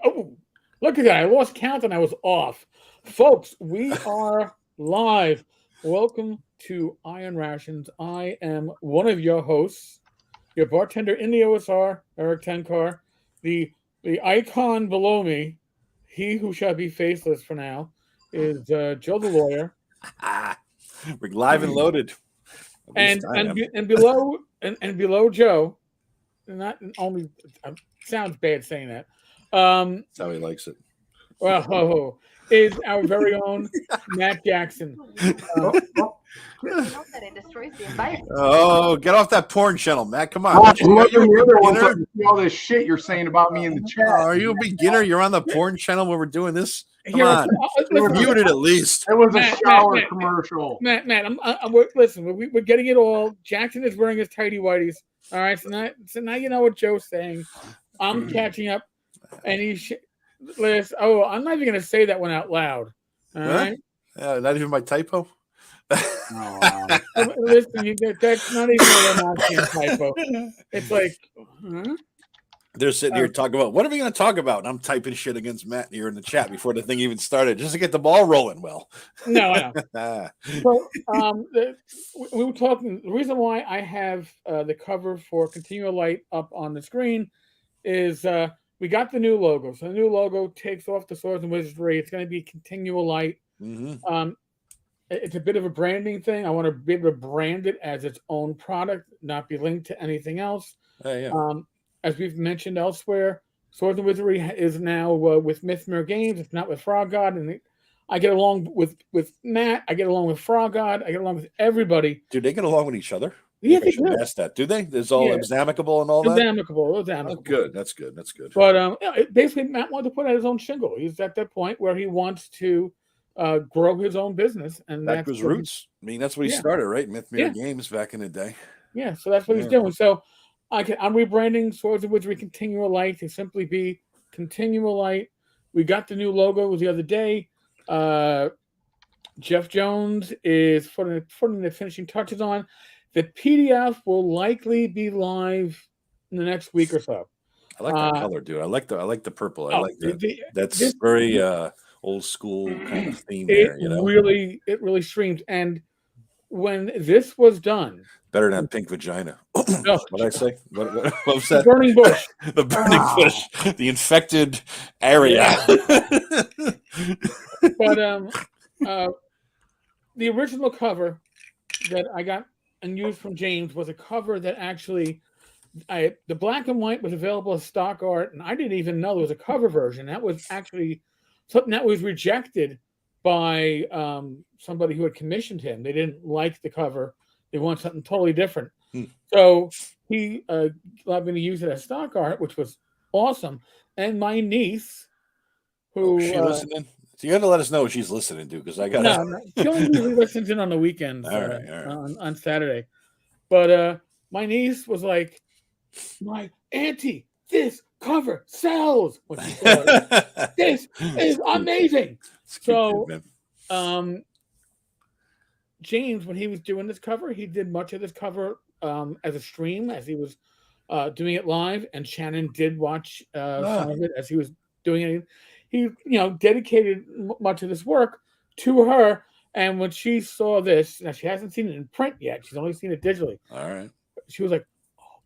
Oh, look at that. I lost count and I was off. Folks, we are live. Welcome to Iron Rations. I am one of your hosts, your bartender in the OSR, Eric Tenkar. The icon below me, he who shall be faceless for now, is Joe the lawyer. We're live and loaded. And below Joe, not only sounds bad saying that. That's how he likes it. Well, is our very own Matt Jackson. Oh, get off that porn channel, Matt. Come on. Are you all this shit you're saying about me in the chat? Are you a beginner? You're on the porn channel when we're doing this? Come on. Mute it at least. It was a shower commercial. Matt, listen, we're getting it all. Jackson is wearing his tighty whities. All right, so now you know what Joe's saying. I'm catching up, and I'm not even going to say that one out loud. All right? Not even my typo? Listen, that's not even a typo. It's like, They're sitting here talking about, what are we going to talk about? And I'm typing shit against Matt here in the chat before the thing even started, just to get the ball rolling. Well, no. So, we were talking. The reason why I have the cover for Continual Light up on the screen is we got the new logo. So the new logo takes off the Swords and Wizardry. It's going to be Continual Light. Mm-hmm. It's a bit of a branding thing. I want to be able to brand it as its own product, not be linked to anything else. As we've mentioned elsewhere, Swords and Wizardry is now with Mythmere Games. It's not with Frog God. And I get along with Matt. I get along with Frog God. I get along with everybody. Do they get along with each other? Yeah, they do. Ask that. Do they? It's all amicable and all that? Amicable. Oh, good. That's good. But basically, Matt wanted to put out his own shingle. He's at that point where he wants to grow his own business. And back to his roots. I mean, that's what he started, right? Mythmere Games back in the day. Yeah, so that's what he's doing. So I'm rebranding Swords and Wizardry Continual Light to simply be Continual Light. We got the new logo the other day. Jeff Jones is putting the finishing touches on. The PDF will likely be live in the next week or so. I like that color, dude. I like the purple. I like that. That's very old school kind of theme there. You know, it really streams. And when this was done, better than pink vagina. What did I say? What was that? The burning bush. The burning bush. The infected area. But the original cover that I got and used from James was a cover that actually the black and white was available as stock art, and I didn't even know there was a cover version. That was actually something that was rejected by somebody who had commissioned him. They didn't like the cover. They want something totally different. So he allowed me to use it as stock art, which was awesome. And my niece, who she listening? So you got to let us know what she's listening to, because I got no, she only usually listens in on the weekends. All right. On Saturday. But my niece was like, "My auntie, this cover sells." When she saw it. This is amazing. So, James, when he was doing this cover, he did much of this cover as a stream, as he was doing it live, and Shannon did watch some of it as he was doing it. He, dedicated much of this work to her. And when she saw this, now she hasn't seen it in print yet. She's only seen it digitally. All right. She was like, "Oh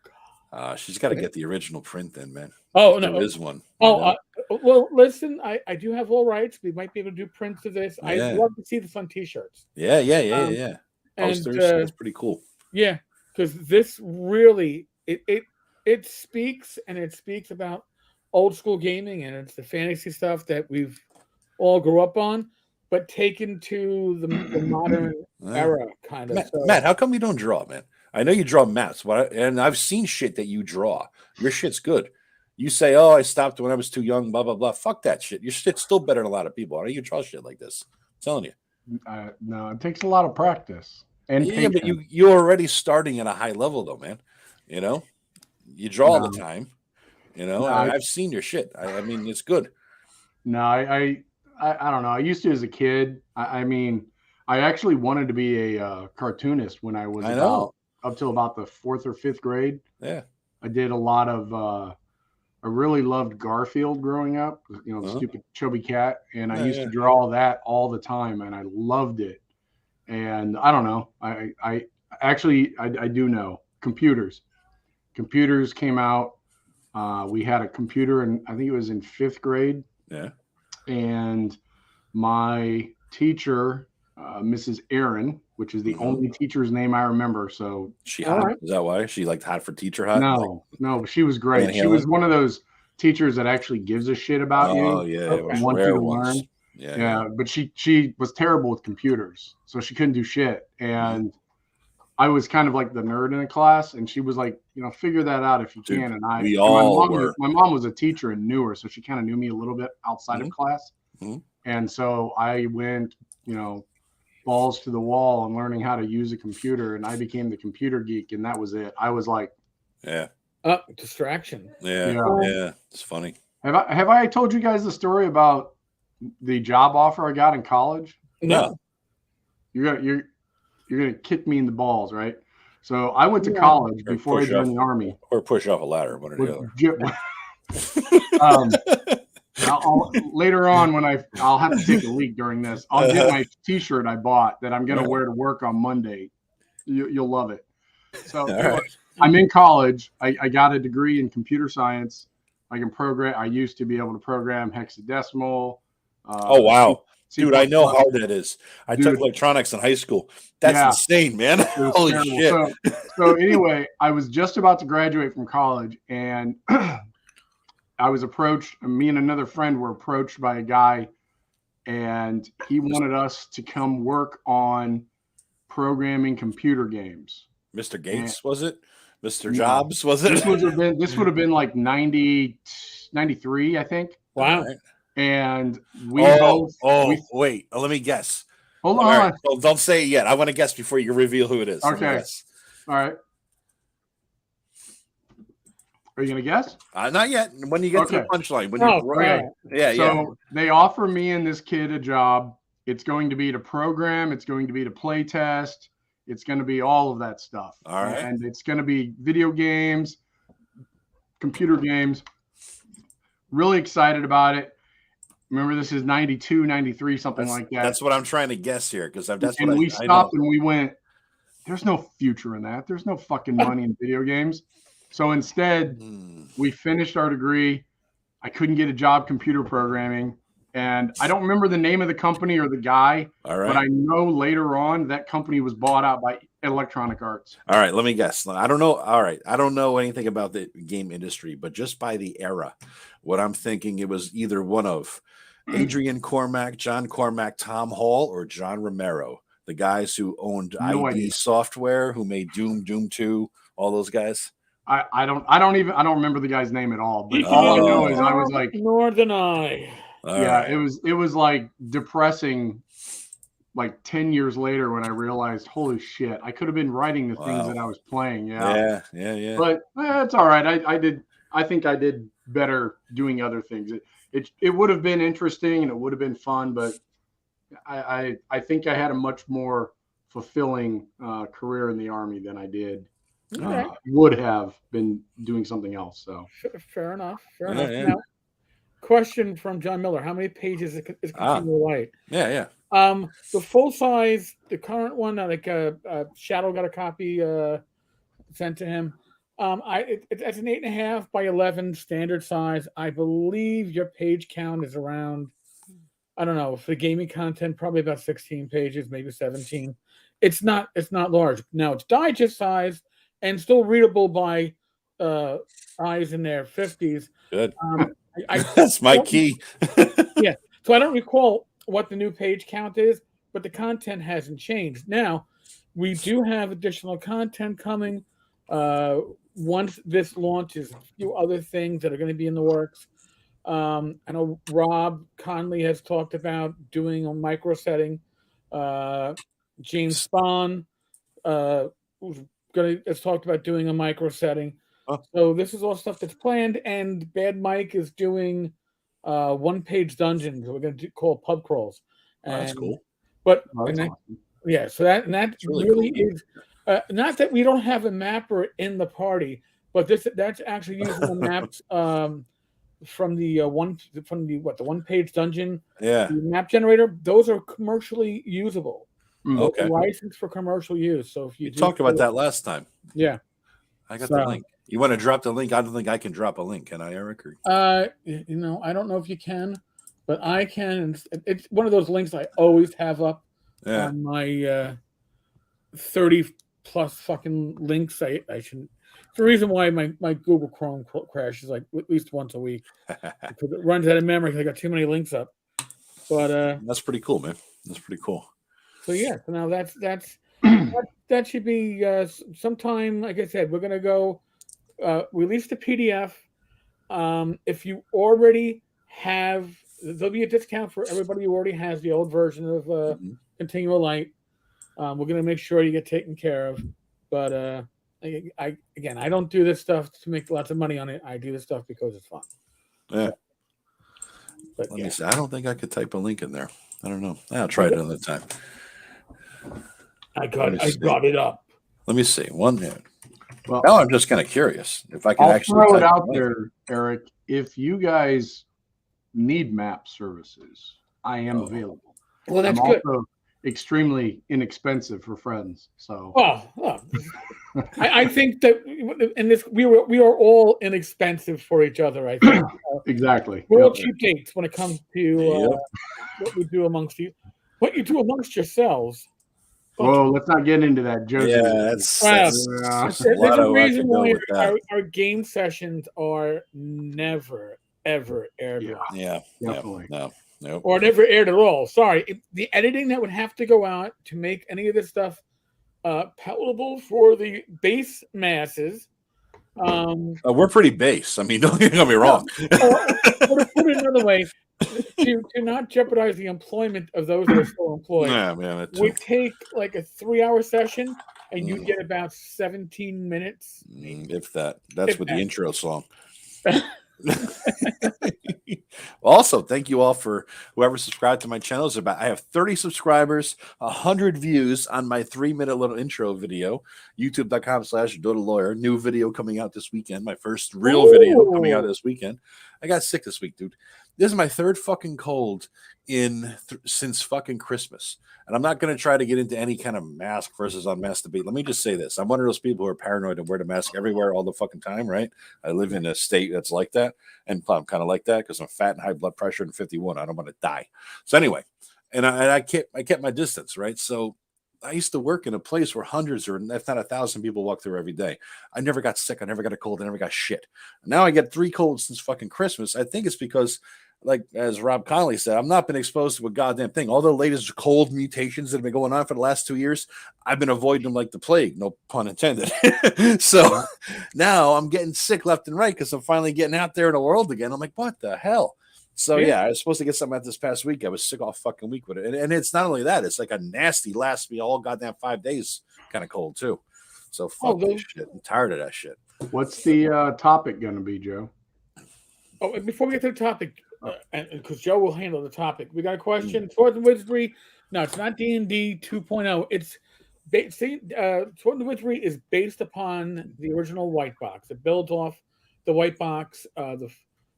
my God!" She's got to get the original print then, man. Oh, there no, is one. Oh, well, listen, I do have all rights. We might be able to do prints of this. I'd love to see this on T-shirts. Yeah. Posters. That's pretty cool. Yeah, because this really it speaks, and it speaks about old school gaming, and it's the fantasy stuff that we've all grew up on, but taken to the modern era, kind of. Matt, how come you don't draw, man? I know you draw maps, and I've seen shit that you draw. Your shit's good. You say, "Oh, I stopped when I was too young," blah blah blah. Fuck that shit. Your shit's still better than a lot of people. Why don't you draw shit like this? I'm telling you. No, it takes a lot of practice. And but you're already starting at a high level, though, man. You draw all the time. I've seen your shit. I mean, it's good. No, I don't know. I used to as a kid. I mean, I actually wanted to be a cartoonist when I was up till about the 4th or 5th grade. Yeah. I did a lot of really loved Garfield growing up, the Uh-huh. stupid chubby cat. And I Yeah, used yeah. to draw that all the time, and I loved it. And I don't know. I actually do know computers. Computers came out. We had a computer, and I think it was in 5th grade. Yeah. And my teacher, Mrs. Aaron, which is the only teacher's name I remember. So She All hot? right. Is that why she like hot for teacher hot? no, she was great. Van She was Halen? one of those teachers that actually gives a shit about Oh you yeah, and wants you rare to ones. learn. Yeah, Yeah, but she was terrible with computers, so she couldn't do shit. And I was kind of like the nerd in the class, and she was like, figure that out if you Dude, can. And we my all mom, were. my mom was a teacher and knew her, so she kind of knew me a little bit outside of class. Mhm. And so I went, balls to the wall and learning how to use a computer, and I became the computer geek, and that was it. I was like, Yeah, Distraction. yeah. It's funny. have I told you guys the story about the job offer I got in college? No. You're gonna kick me in the balls, right? So I went to Yeah. college Or before I push joined off- the army. Or push off a ladder, one or the other. Later on, when I'll have to take a leak during this. I'll get my T-shirt I bought that I'm gonna wear to work on Monday. You'll love it. So All right. I'm in college. I got a degree in computer science. I can program. I used to be able to program hexadecimal. Oh wow, C++. dude! I know how that is. I took Dude. electronics in high school. That's Yeah. insane, man. It was Holy terrible. shit! So anyway, I was just about to graduate from college, and I was approached. Me and another friend were approached by a guy, and he wanted us to come work on programming computer games. Mr. Gates, was it? Mr. No. Jobs, was it? This would have been like 93, I think. Wow. All right. And we Wait. Let me guess. Hold All on. right. Well, don't say it yet. I want to guess before you reveal who it is. Let me Okay. guess. All right. Are you gonna guess? Not yet. When you get to the Okay. punchline, when Oh, you're Okay. yeah. So they offer me and this kid a job. It's going to be to program. It's going to be to play test. It's going to be all of that stuff. All right. And it's going to be video games, computer games. Really excited about it. Remember, this is 92, 93, something like that. That's what I'm trying to guess here because that's And what we I stopped know. and we went, there's no future in that. There's no fucking money in video games. So instead, we finished our degree. I couldn't get a job computer programming. And I don't remember the name of the company or the guy, All right. but I know later on that company was bought out by Electronic Arts. All right, let me guess. I don't know. All right, I don't know anything about the game industry, but just by the era, what I'm thinking it was either one of Adrian Cormack, John Cormack, Tom Hall, or John Romero, the guys who owned No ID idea. Software, who made Doom, Doom 2, all those guys. I don't remember the guy's name at all. But all I know is I was like, nor did I. All yeah, right. it was like depressing. Like 10 years later, when I realized, holy shit, I could have been writing the things that I was playing. Yeah. But it's all right. I think I did better doing other things. It would have been interesting and it would have been fun, but I think I had a much more fulfilling career in the Army than I did. Okay. Would have been doing something else. So Fair enough. Fair Yeah, enough. yeah. Now, question from John Miller: how many pages is Continual Light? Yeah. The full size, the current one, Shadow got a copy sent to him. It's an 8.5 by 11 standard size. I believe your page count is around, I don't know, for the gaming content, probably about 16 pages, maybe 17. It's not large. Now it's digest size and still readable by eyes in their 50s. Good. I That's my key. Yeah. So I don't recall what the new page count is, but the content hasn't changed. Now, we do have additional content coming. Once this launches, a few other things that are going to be in the works. I know Rob Conley has talked about doing a micro setting. James Spahn has talked about doing a micro setting. Oh. So this is all stuff that's planned, and Bad Mike is doing one-page dungeons. We're going to call pub crawls. That's cool. But awesome. yeah, so that really cool. is not that we don't have a mapper in the party, but that's actually using the maps from the one-page dungeon, Yeah. the map generator, those are commercially usable. Okay. Licensed for commercial use. So if you talked about that last time. Yeah. I got the link. You want to drop the link? I don't think I can drop a link. Can I, Eric? I don't know if you can, but I can. It's one of those links I always have up on my 30 plus fucking links. I shouldn't. It's the reason why my Google Chrome crashes like at least once a week because it runs out of memory because I got too many links up. But that's pretty cool, man. That's pretty cool. So yeah, so now that should be sometime. Like I said, we're gonna go release the PDF. If you already have, there'll be a discount for everybody who already has the old version of Continual Light. We're gonna make sure you get taken care of. But I don't do this stuff to make lots of money on it. I do this stuff because it's fun. Yeah. But Let me see. I don't think I could type a link in there. I don't know. I'll try it another time. I got it up. Let me see. 1 minute. Well, now I'm just kind of curious if I can actually throw it out there, Eric. If you guys need map services, I am available. Well, that's I'm good. Also extremely inexpensive for friends. So, I think that in this we are all inexpensive for each other. I think exactly. We're all cheap dates when it comes to what we do amongst you, what you do amongst yourselves. Whoa, let's not get into that, Joe. Yeah, that's there's a reason why our game sessions are never ever aired. Yeah, definitely. No. Or never aired at all. Sorry, the editing that would have to go out to make any of this stuff palatable for the base masses. We're pretty base. I mean, don't get me wrong. Or to put it another way, to not jeopardize the employment of those that are still employed, we take like a 3-hour session and you get about 17 minutes. If that. That's with the intro song. Also, thank you all for whoever subscribed to my channel. I have 30 subscribers, 100 views on my 3-minute little intro video. YouTube.com/JoetheLawyer. New video coming out this weekend. My first real video coming out this weekend. I got sick this week, dude. This is my third fucking cold since fucking Christmas. And I'm not going to try to get into any kind of mask versus unmasked debate. Let me just say this. I'm one of those people who are paranoid and wear the mask everywhere all the fucking time, right? I live in a state that's like that. And I'm kind of like that because I'm fat and high blood pressure and 51. I don't want to die. So anyway, and I kept my distance, right? So I used to work in a place where hundreds or if not 1,000 people walk through every day. I never got sick. I never got a cold. I never got shit. Now I get 3 colds since fucking Christmas. I think it's because, like as Rob Connolly said, I've not been exposed to a goddamn thing. All the latest cold mutations that have been going on for the last 2 years, I've been avoiding them like the plague. No pun intended. So now I'm getting sick left and right because I'm finally getting out there in the world again. I'm like, what the hell? So yeah, I was supposed to get something out this past week. I was sick all fucking week with it. And it's not only that, it's like a nasty last me all goddamn 5 days kind of cold too. So fuck this shit. I'm tired of that shit. What's the topic going to be, Joe? Oh, before we get to the topic, because Joe will handle the topic, we got a question. Swords and Wizardry. No, it's not D&D 2.0. It's Swords and Wizardry is based upon the original white box. It builds off the white box.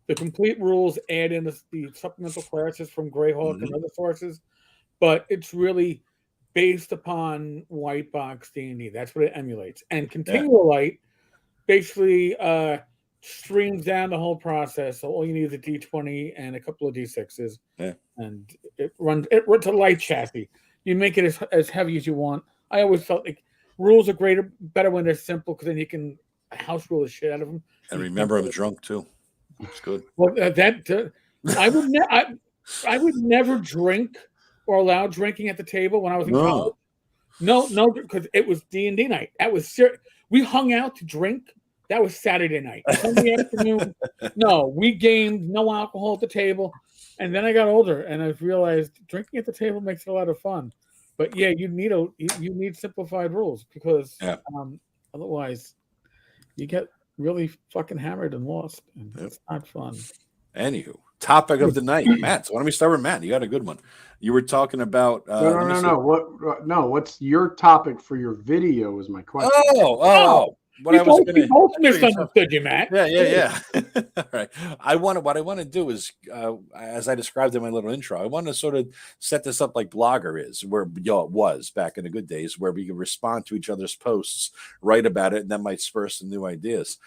The complete rules add in the supplemental classes from Greyhawk and other sources, but it's really based upon white box D&D. That's what it emulates. And Continual Light basically streams down the whole process. So all you need is a D20 and a couple of D6s, and it runs a light chassis. You make it as heavy as you want. I always felt like rules are better when they're simple because then you can house rule the shit out of them. And remember, I'm drunk too. It's good. Well, I would never drink or allow drinking at the table when I was in college. No, because it was D&D night. That was serious. We hung out to drink. That was Saturday night. Sunday afternoon. No, we gamed. No alcohol at the table. And then I got older and I realized drinking at the table makes it a lot of fun. But yeah, you need simplified rules because otherwise you get really fucking hammered and lost, and it's not fun. Anywho, topic of the night, Matt. So why don't we start with Matt? You got a good one. You were talking about no. What's your topic for your video? Is my question. Oh, what I was going You both to misunderstood you, Matt. Yeah. All right. What I want to do is, as I described in my little intro, I want to sort of set this up like Blogger is, where it was back in the good days, where we could respond to each other's posts, write about it, and that might spur some new ideas.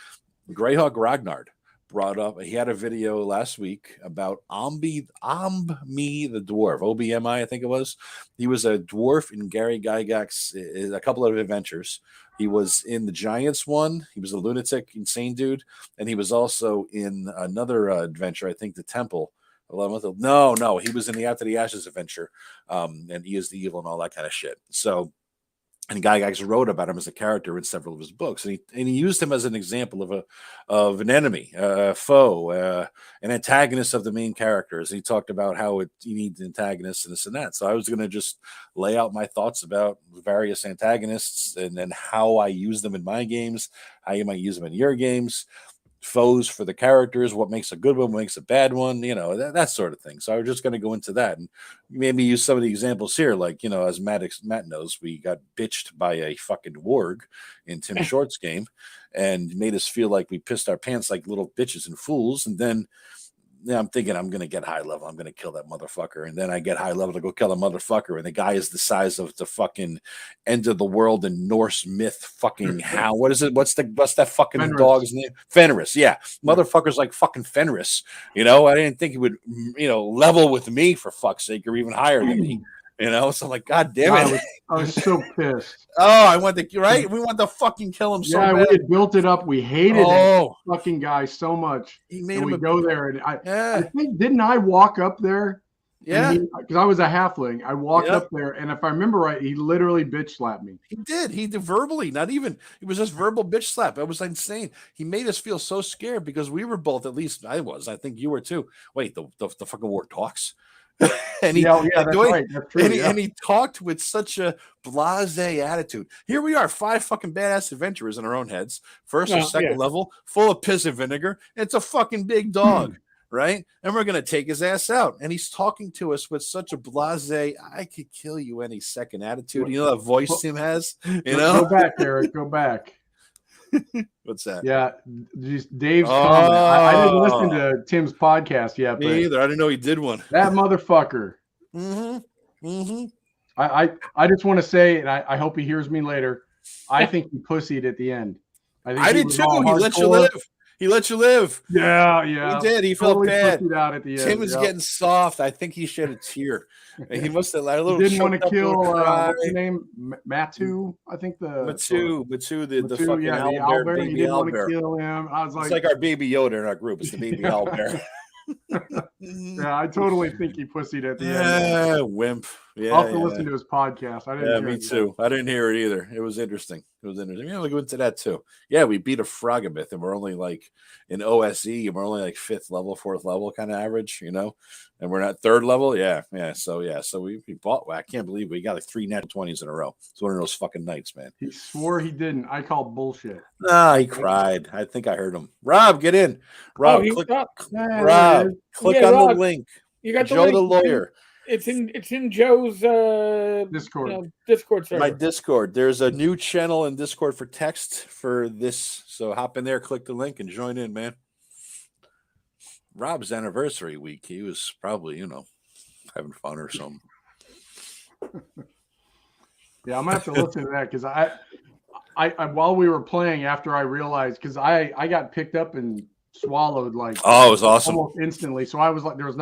Greyhawk Ragnard brought up, he had a video last week about Ombi the dwarf, OBMI, I think it was. He was a dwarf in Gary Gygax's a couple of adventures. He was in the Giants one. He was a lunatic, insane dude. And he was also in another adventure, I think the Temple. No, he was in the After the Ashes adventure. And he is the evil and all that kind of shit. So, and Gygax wrote about him as a character in several of his books, and he used him as an example of an enemy, a foe, an antagonist of the main characters. And he talked about how you need antagonists and this and that. So I was going to just lay out my thoughts about various antagonists and then how I use them in my games, how you might use them in your games, foes for the characters, what makes a good one, what makes a bad one, that sort of thing. So I was just going to go into that and maybe use some of the examples here. Like, as Matt knows, we got bitched by a fucking warg in Tim Short's game and made us feel like we pissed our pants like little bitches and fools. And then I'm thinking I'm going to get high level. I'm going to kill that motherfucker. And then I get high level to go kill a motherfucker. And the guy is the size of the fucking end of the world in Norse myth. Fucking how? What is it? What's that fucking Fenris. dog's name? Fenris. Yeah. Motherfucker's like fucking Fenris. I didn't think he would, level with me for fuck's sake or even higher than me. So I'm like, God damn it. I was so pissed. I want to, right? We want to fucking kill him so bad. We had built it up. We hated that fucking guy so much. He made him go there. And I think, didn't I walk up there? Yeah. Because I was a halfling. I walked up there, and if I remember right, he literally bitch slapped me. He did. He did verbally, not even. It was just verbal bitch slap. It was insane. He made us feel so scared because we were both, at least I was. I think you were too. Wait, the fucking warg talks? And he, that's right. That's true, and he talked with such a blasé attitude. Here we are, 5 fucking badass adventurers in our own heads, first or second level, full of piss and vinegar. It's a fucking big dog, right? And we're gonna take his ass out. And he's talking to us with such a blasé, I could kill you any second attitude. You know that voice Tim has. Go back, Eric. Go back. What's that? Yeah, Dave's comment. I didn't listen to Tim's podcast yet. Me either. I didn't know he did one. That motherfucker. I just want to say, and I hope he hears me later. I think he pussied at the end. I did too. He let you live. He let you live. Yeah. He did. He felt bad. Out at the end. Tim is getting soft. I think he shed a tear. He must have a little. He didn't want to kill. What's his name? Matu. I think Matu, the fucking the owlbear. He didn't want to kill him. I was like, it's like our baby Yoda in our group. It's the baby owlbear. Yeah, I totally think he pussied at the end. Yeah, wimp. Yeah, I'll have to listen to his podcast. I didn't. Me too. I didn't hear it either. It was interesting. Yeah, we'll go into that too. Yeah, we beat a Frogabith, and we're only like in OSE, and we're only like 5th level, 4th level kind of average, and we're not 3rd level. Yeah. So we bought. Well, I can't believe we got like 3 net 20s in a row. It's one of those fucking nights, man. He swore he didn't. I called bullshit. He cried. I think I heard him. Rob, get in. Rob, click on the link. You got Joe the lawyer. It's in Joe's Discord. Discord server. My Discord. There's a new channel in Discord for text for this. So hop in there, click the link, and join in, man. Rob's anniversary week. He was probably, having fun or something. Yeah, I'm gonna have to listen to that because I while we were playing, after I realized, because I got picked up and swallowed like it was awesome almost instantly. So I was like, there was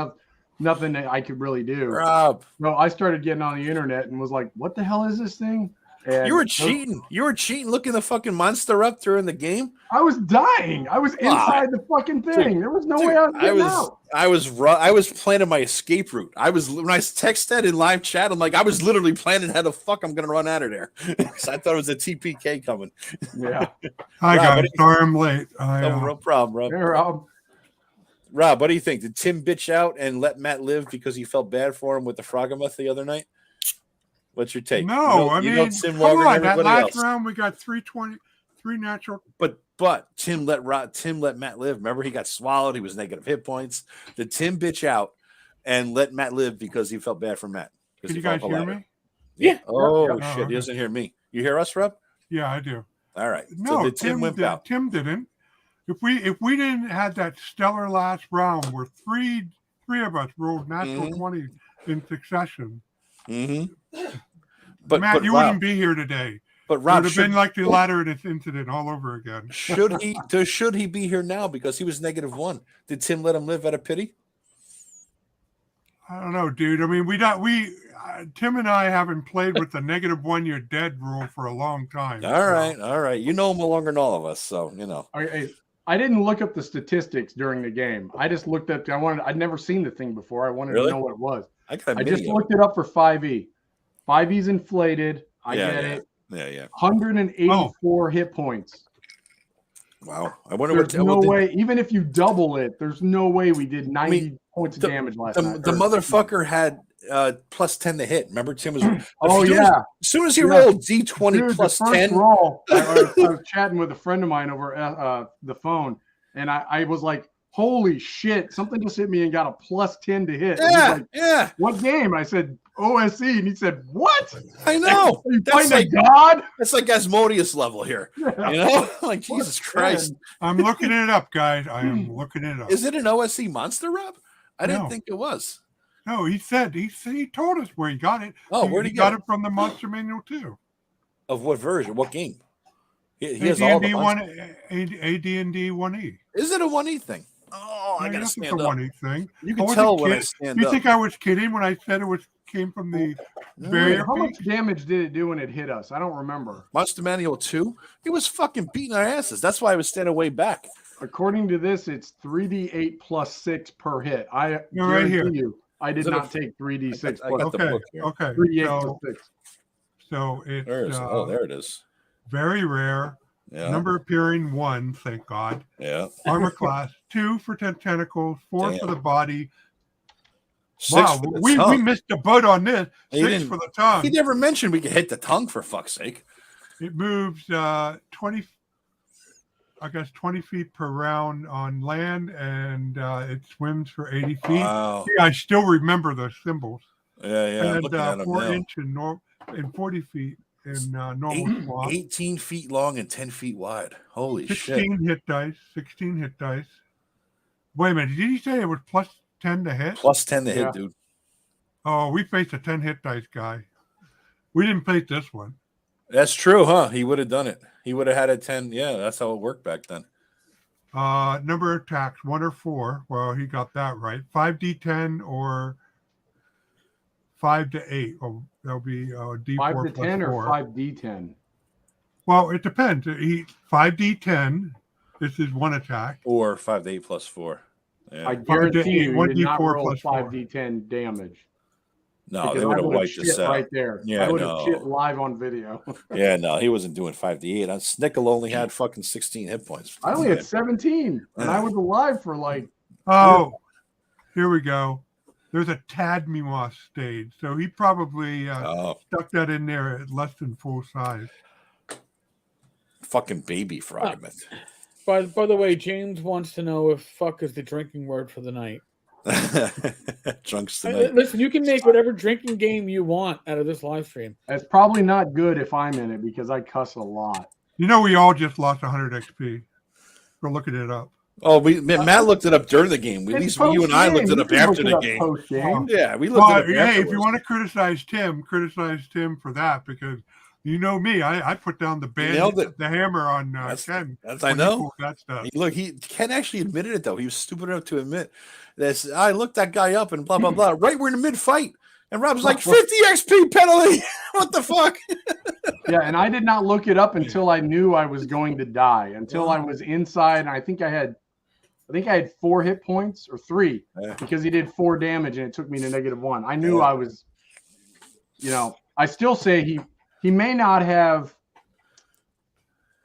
nothing that I could really do. Rob. No, I started getting on the internet and was like, what the hell is this thing? And you were cheating. You were cheating, looking the fucking monster up during the game. I was dying. I was inside the fucking thing. Dude, there was no way I was getting out. I was planning my escape route. When I texted in live chat, I'm like, I was literally planning how the fuck I'm gonna run out of there. So I thought it was a TPK coming. Yeah. Hi guys, sorry I'm late. No problem, Rob. Hey, Rob. Rob, what do you think? Did Tim bitch out and let Matt live because he felt bad for him with the Froggamuth the other night? What's your take? No, I mean, come on. That last round we got 3 natural. But Tim let Matt live. Remember, he got swallowed. He was negative hit points. Did Tim bitch out and let Matt live because he felt bad for Matt? Can you guys hear me? Yeah. Oh shit, he doesn't hear me. You hear us, Rob? Yeah, I do. All right. No, so did Tim wimp out? Tim didn't. If we didn't have that stellar last round where three of us rolled natural 20 in succession, Matt, you wouldn't be here today. But Rob, it would have been like the ladder incident all over again. Should he be here now because he was -1? Did Tim let him live out of pity? I don't know, dude. I mean, Tim and I haven't played with the -1 you're dead rule for a long time. All right. You know him longer than all of us, so you know. I didn't look up the statistics during the game. I just looked up. I'd never seen the thing before. I wanted to know what it was. I just looked it up for 5e. 5e's inflated. I get it. Yeah. 184 hit points. Wow. I wonder there's no way, even if you double it, there's no way we did 90 points of damage last night. The motherfucker had +10 to hit. Remember, Tim was. As soon as he rolled D20 +10. Roll, I was chatting with a friend of mine over the phone, and I was like, "Holy shit! Something just hit me and got a +10 to hit." Yeah. What game? I said OSE, and he said, "What?" I know. That's like God. That's like Asmodeus level here. Yeah. You know, like Jesus Christ. I'm looking it up, guys. I am looking it up. Is it an OSE monster, Rob? I didn't think it was. No, he said he told us where he got it. Oh, where did he got it from the Monster Manual too. Of what version? What game? He has AD&D 1E. Is it a 1E thing? Oh, I gotta stand up. It's a 1E thing. You can tell when I stand up. You think I was kidding when I said it came from the barrier? How much damage did it do when it hit us? I don't remember. Monster Manual 2? It was fucking beating our asses. That's why I was standing way back. According to this, it's 3d8 +6 per hit. I guarantee you, I did not take 3d6 plus. Okay. 3d8 +6. So it's there it is. Very rare. Yeah. Number appearing 1, thank God. Yeah. Armor class 2 for 10 tentacles, 4 for the body. 6 for the tongue. We missed the boat on this. 6 for the tongue. He never mentioned we could hit the tongue, for fuck's sake. It moves 20 feet per round on land, and it swims for 80 feet. Wow. Yeah, I still remember the symbols. Yeah. And 4 inch and 40 feet in normal swamp. 18 feet long and 10 feet wide. Holy 16 shit. 16 hit dice. Wait a minute. Did he say it was +10 to hit? +10 to hit, dude. Oh, we faced a 10 hit dice guy. We didn't face this one. That's true, huh? He would have done it. He would have had a 10. Yeah, that's how it worked back then. Number of attacks, 1 or 4. Well, he got that right. 5d10 or 5 to 8. Oh, that'll be D4 5 to 10 4. or 5d10. Well, it depends. 5d10. This is 1 attack. Or 5 to 8 +4. Yeah. I guarantee you, you did not roll 1d4 5d10 damage. No, they would have wiped this out. Right there. Yeah, I would have shit live on video. Yeah, no, he wasn't doing 5d8. Snickel only had fucking 16 hit points. I only had 17, and I was alive for like. Oh, here we go. There's a Tadmiwas stage, so he probably stuck that in there at less than full size. Fucking baby fragment. By the way, James wants to know if "fuck" is the drinking word for the night. Drunks tonight. Listen, you can make whatever drinking game you want out of this live stream. It's probably not good if I'm in it because I cuss a lot. You know, we all just lost 100 XP. We're looking it up. Oh, Matt looked it up during the game. At least you and I looked it up after the game. Yeah, we looked it up. Hey, if you want to criticize Tim for that because you know me. I put down the hammer on Ken. I know. That stuff. Look, Ken actually admitted it though. He was stupid enough to admit this. I looked that guy up and blah blah blah. Right, we're in the mid fight, and Rob's like 50 XP penalty. What the fuck? Yeah, and I did not look it up until I knew I was going to die. Until I was inside, and I think I had 4 hit points or 3 because he did 4 damage and it took me to -1. I knew I was, I still say he may not have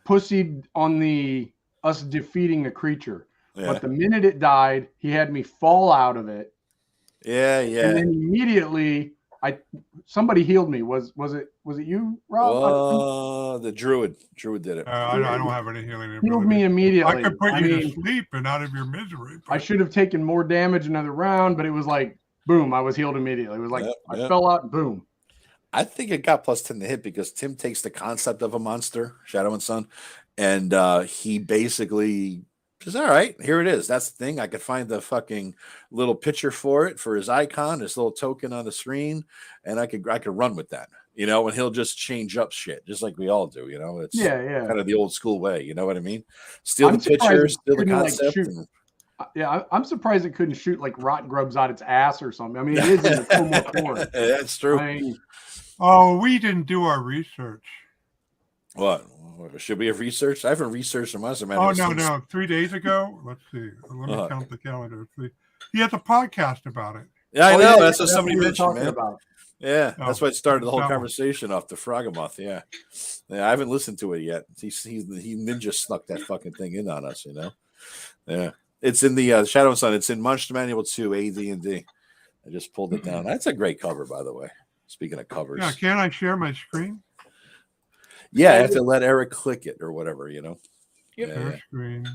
pussied on us defeating the creature, but the minute it died, he had me fall out of it. Yeah. And then immediately somebody healed me. Was it you, Rob? The druid did it. I don't have any healing ability. Healed me immediately. I could put you to sleep and out of your misery. I should have taken more damage another round, but it was like boom, I was healed immediately. It was like I fell out and boom. I think it got plus 10 to hit because Tim takes the concept of a monster, Shadow and Son, and he basically says, all right, here it is. That's the thing. I could find the fucking little picture for it, for his icon, his little token on the screen, and I could run with that, you know, and he'll just change up shit, just like we all do, you know. It's Yeah. kind of the old school way, you know what I mean? Steal I'm the picture, surprised it steal the couldn't, like, concept. shoot. and- Yeah, I'm surprised it couldn't shoot like rotten grubs out its ass or something. I mean, it is in the Como forest. That's true. I mean, Oh, we didn't do our research. What? Should we have researched? I haven't researched the Monster Man. Oh, no. 3 days ago? Let's see. Let me count the calendar. He has a podcast about it. Yeah, I oh, know. yeah, That's what somebody we were mentioned, talking man. about. Yeah, that's why it started the whole that one. conversation off, the Froggamoth. Yeah, I haven't listened to it yet. He ninja snuck that fucking thing in on us, you know. Yeah, it's in the Shadow and Sun. It's in Monster Manual 2, AD&D. I just pulled it down. That's a great cover, by the way. Speaking of covers, Yeah, can I share my screen? yeah, I have to let Eric click it or whatever, you know. Yep. Share screen.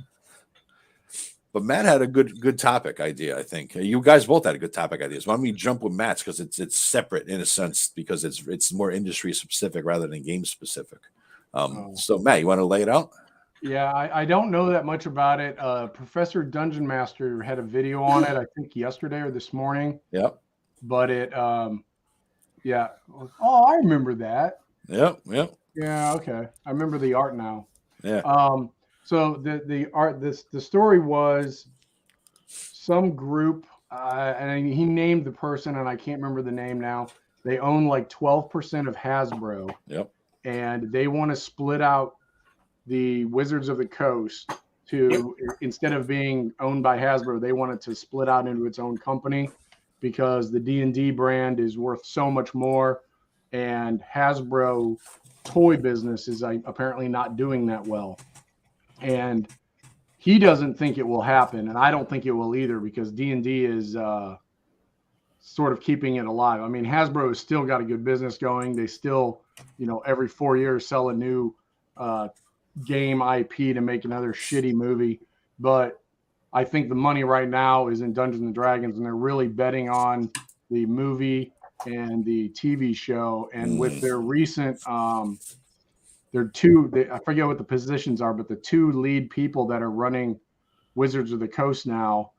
But Matt had a good topic idea, I think. You guys both had a good topic ideas. Why don't we jump with Matt's, because it's separate in a sense, because it's more industry specific rather than game specific. So Matt, you want to lay it out? Yeah, I don't know that much about it. Professor Dungeon Master had a video on it, I think yesterday or this morning. Yep. But it, yeah. Oh, I remember that. Yep. Yeah, okay. I remember the art now. Yeah. So the art, the story was some group, and he named the person, and I can't remember the name now. They own like 12% of Hasbro. Yep. And they want to split out the Wizards of the Coast to, instead of being owned by Hasbro, they wanted to split out into its own company because the D&D brand is worth so much more, and Hasbro toy business is apparently not doing that well. And he doesn't think it will happen, and I don't think it will either, because D&D is sort of keeping it alive. I mean, Hasbro has still got a good business going. They still, every 4 years sell a new game IP to make another shitty movie. But I think the money right now is in Dungeons and Dragons, and they're really betting on the movie and the TV show. And with their recent, I forget what the positions are, but the two lead people that are running Wizards of the Coast now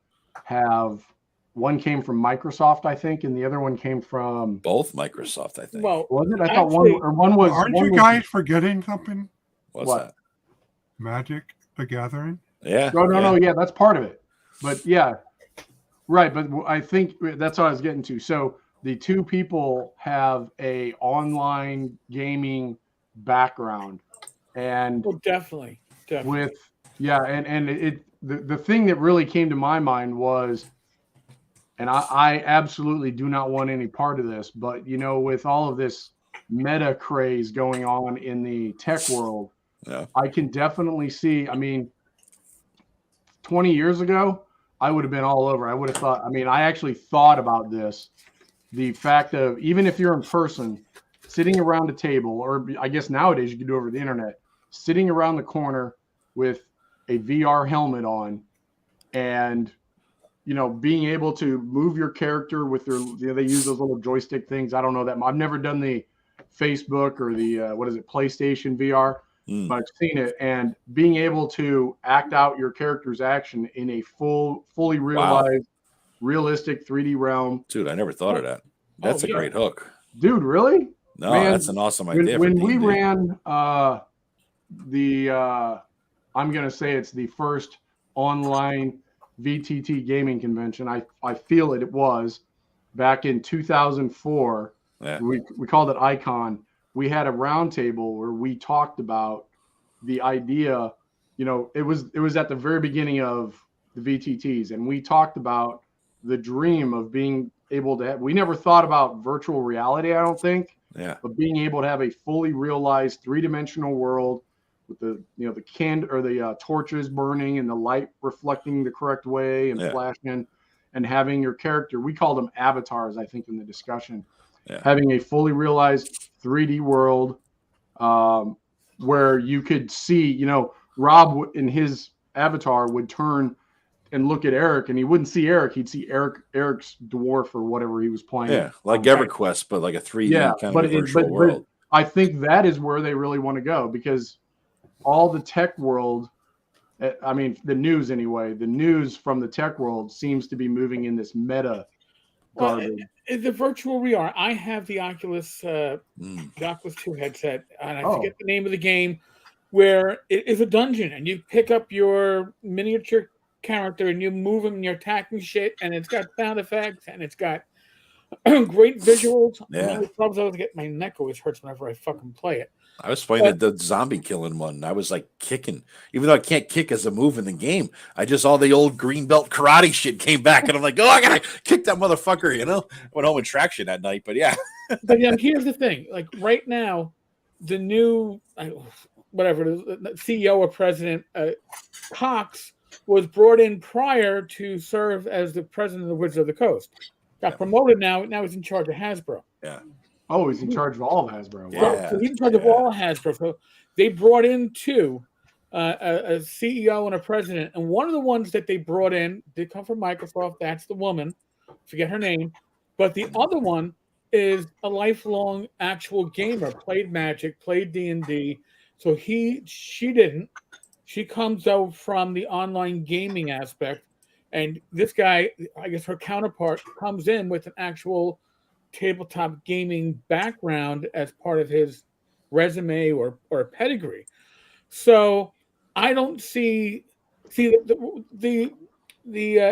one came from Microsoft, I think, and the other one came from Both Microsoft, I think. Well, was it? I actually, thought one was. Aren't you guys forgetting something? What's what? that? Magic the Gathering? Yeah. No, yeah, that's part of it. But yeah, right. But I think that's what I was getting to. So the two people have a online gaming background, and definitely. with and the thing that really came to my mind was, and I absolutely do not want any part of this, but with all of this meta craze going on in the tech world, Yeah. I can definitely see. I mean, 20 years ago, I would have been all over. I would have thought. I mean, I actually thought about this. The fact of, even if you're in person, sitting around a table, or I guess nowadays you can do it over the internet, sitting around the corner with a VR helmet on, and being able to move your character with their, they use those little joystick things. I don't know that. I've never done the Facebook or the PlayStation VR, but I've seen it, and being able to act out your character's action in a fully realized, realistic 3D realm. Dude, I never thought of that. That's a great hook. Dude, really? No, Man, that's an awesome idea. When we ran I'm going to say it's the first online VTT gaming convention. I feel it was back in 2004. Yeah. We called it Icon. We had a roundtable where we talked about the idea. It was at the very beginning of the VTTs, and we talked about the dream of being able to we never thought about virtual reality, I don't think. Yeah. But being able to have a fully realized 3-dimensional world with the the torches burning and the light reflecting the correct way and flashing, and having your character, we called them avatars, I think, in the discussion. Yeah. Having a fully realized 3D world where you could see, Rob in his avatar would turn and look at Eric, and he wouldn't see Eric. He'd see Eric's dwarf or whatever he was playing. Yeah, like EverQuest, but like a 3D kind of a virtual world. But I think that is where they really want to go, because all the tech world, I mean, the news anyway, the news from the tech world seems to be moving in this meta garbage. The virtual VR. I have the Oculus 2 headset, and I forget the name of the game, where it is a dungeon, and you pick up your miniature character and you move him and you're attacking shit, and it's got sound effects and it's got great visuals. Yeah. My neck always hurts whenever I fucking play it. I was playing the zombie killing one. I was like kicking, even though I can't kick as a move in the game. I just all the old green belt karate shit came back, and I'm like, oh, I gotta kick that motherfucker. You know, went home in traction that night. But yeah, but here's the thing: like right now, the new whatever the CEO or president Cox was brought in prior to serve as the president of the Wizards of the Coast. Got promoted now. Now he's in charge of Hasbro. Yeah. Oh, he's in charge of all of Hasbro. Yeah. Wow. So he's in charge of all Hasbro. So they brought in two, a CEO and a president. And one of the ones that they brought in did come from Microsoft. That's the woman. Forget her name. But the other one is a lifelong actual gamer. Played Magic, played D&D. So she didn't. She comes out from the online gaming aspect. And this guy, I guess her counterpart, comes in with an actual tabletop gaming background as part of his resume or pedigree. So I don't see the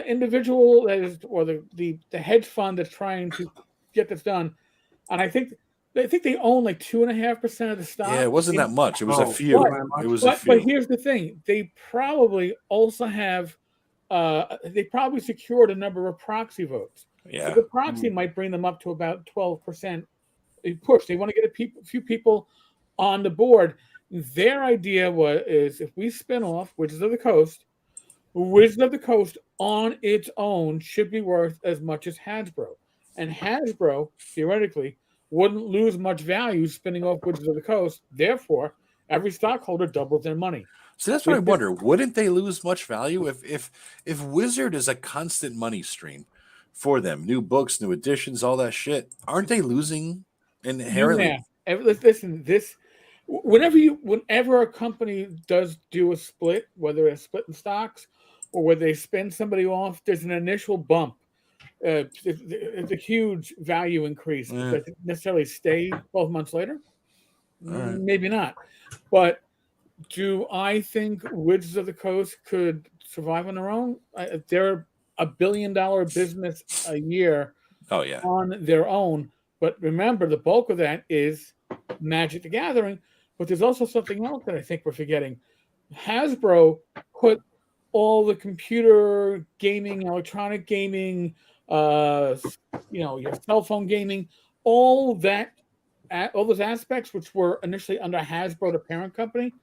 individual that is, or the hedge fund that's trying to get this done, and I think they own like 2.5% of the stock. Yeah, it wasn't that much. It was a few. But here's the thing: they probably also have. They probably secured a number of proxy votes. Yeah, so the proxy might bring them up to about 12% push. They want to get a few people on the board. Their idea is if we spin off Wizards of the Coast on its own should be worth as much as Hasbro, and Hasbro theoretically wouldn't lose much value spinning off Wizards of the Coast. Therefore, every stockholder doubles their money. So that's what I wonder. Wouldn't they lose much value if Wizard is a constant money stream for them? New books, new editions, all that shit. Aren't they losing inherently? Yeah. Listen, whenever a company does do a split, whether it's split in stocks or whether they spin somebody off, there's an initial bump. It's a huge value increase. Does it necessarily stay 12 months later? Right. Maybe not. But do I think Wizards of the Coast could survive on their own? They're $1 billion business a year on their own. But remember, the bulk of that is Magic the Gathering. But there's also something else that I think we're forgetting. Hasbro put all the computer gaming, electronic gaming, your cell phone gaming, all those aspects which were initially under Hasbro, the parent company,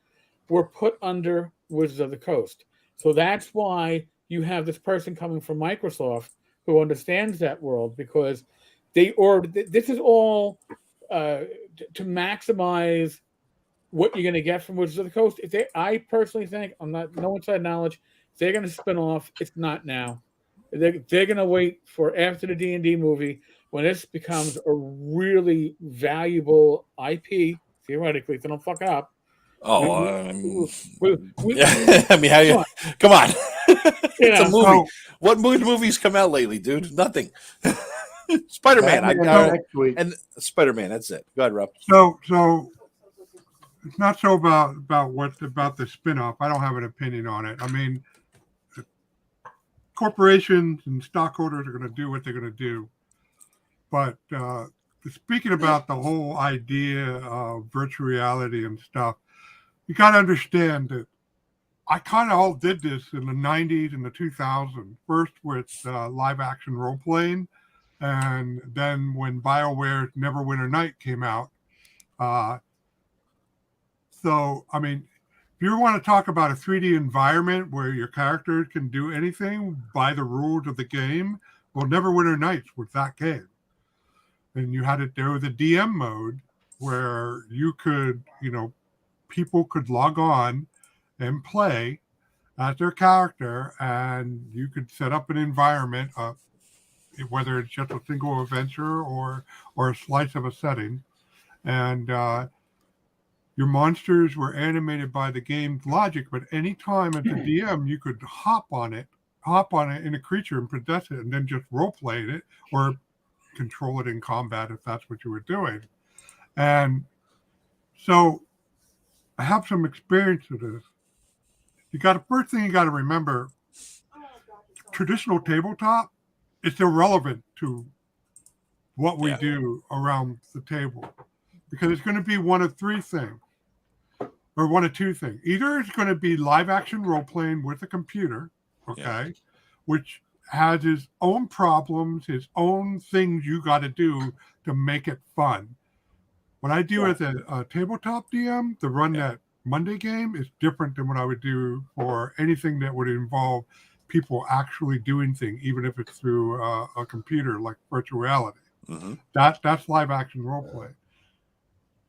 were put under Wizards of the Coast. So that's why you have this person coming from Microsoft who understands that world, because this is all to maximize what you're going to get from Wizards of the Coast. I personally think, no inside knowledge, if they're going to spin off, it's not now. They're going to wait for after the D&D movie, when this becomes a really valuable IP, theoretically, if they don't fuck it up. Oh, I mean, how you? Come on, it's a movie. What movies come out lately, dude? Nothing. Spider-Man. And Spider-Man. That's it. Go ahead, Rob. So it's not so about the spinoff. I don't have an opinion on it. I mean, corporations and stockholders are going to do what they're going to do. But speaking about the whole idea of virtual reality and stuff, you got to understand that I kind of all did this in the 90s and the 2000s. First with live action role playing, and then when BioWare's Neverwinter Night came out. So, I mean, if you want to talk about a 3D environment where your character can do anything by the rules of the game, well, Neverwinter Nights was that game. And there was a DM mode where you could, people could log on and play, as their character, and you could set up an environment, whether it's just a single adventure or a slice of a setting, and your monsters were animated by the game's logic. But anytime as a DM, you could hop on it in a creature and possess it, and then just role play it or control it in combat if that's what you were doing. And so I have some experience with this. First thing you got to remember, traditional tabletop is irrelevant to what we do around the table, because it's going to be one of three things, or one of two things. Either it's going to be live action role playing with a computer, which has its own problems, its own things you got to do to make it fun. What I do as a tabletop DM to run that Monday game is different than what I would do for anything that would involve people actually doing things, even if it's through a computer like virtual reality. Mm-hmm. That's live action role play.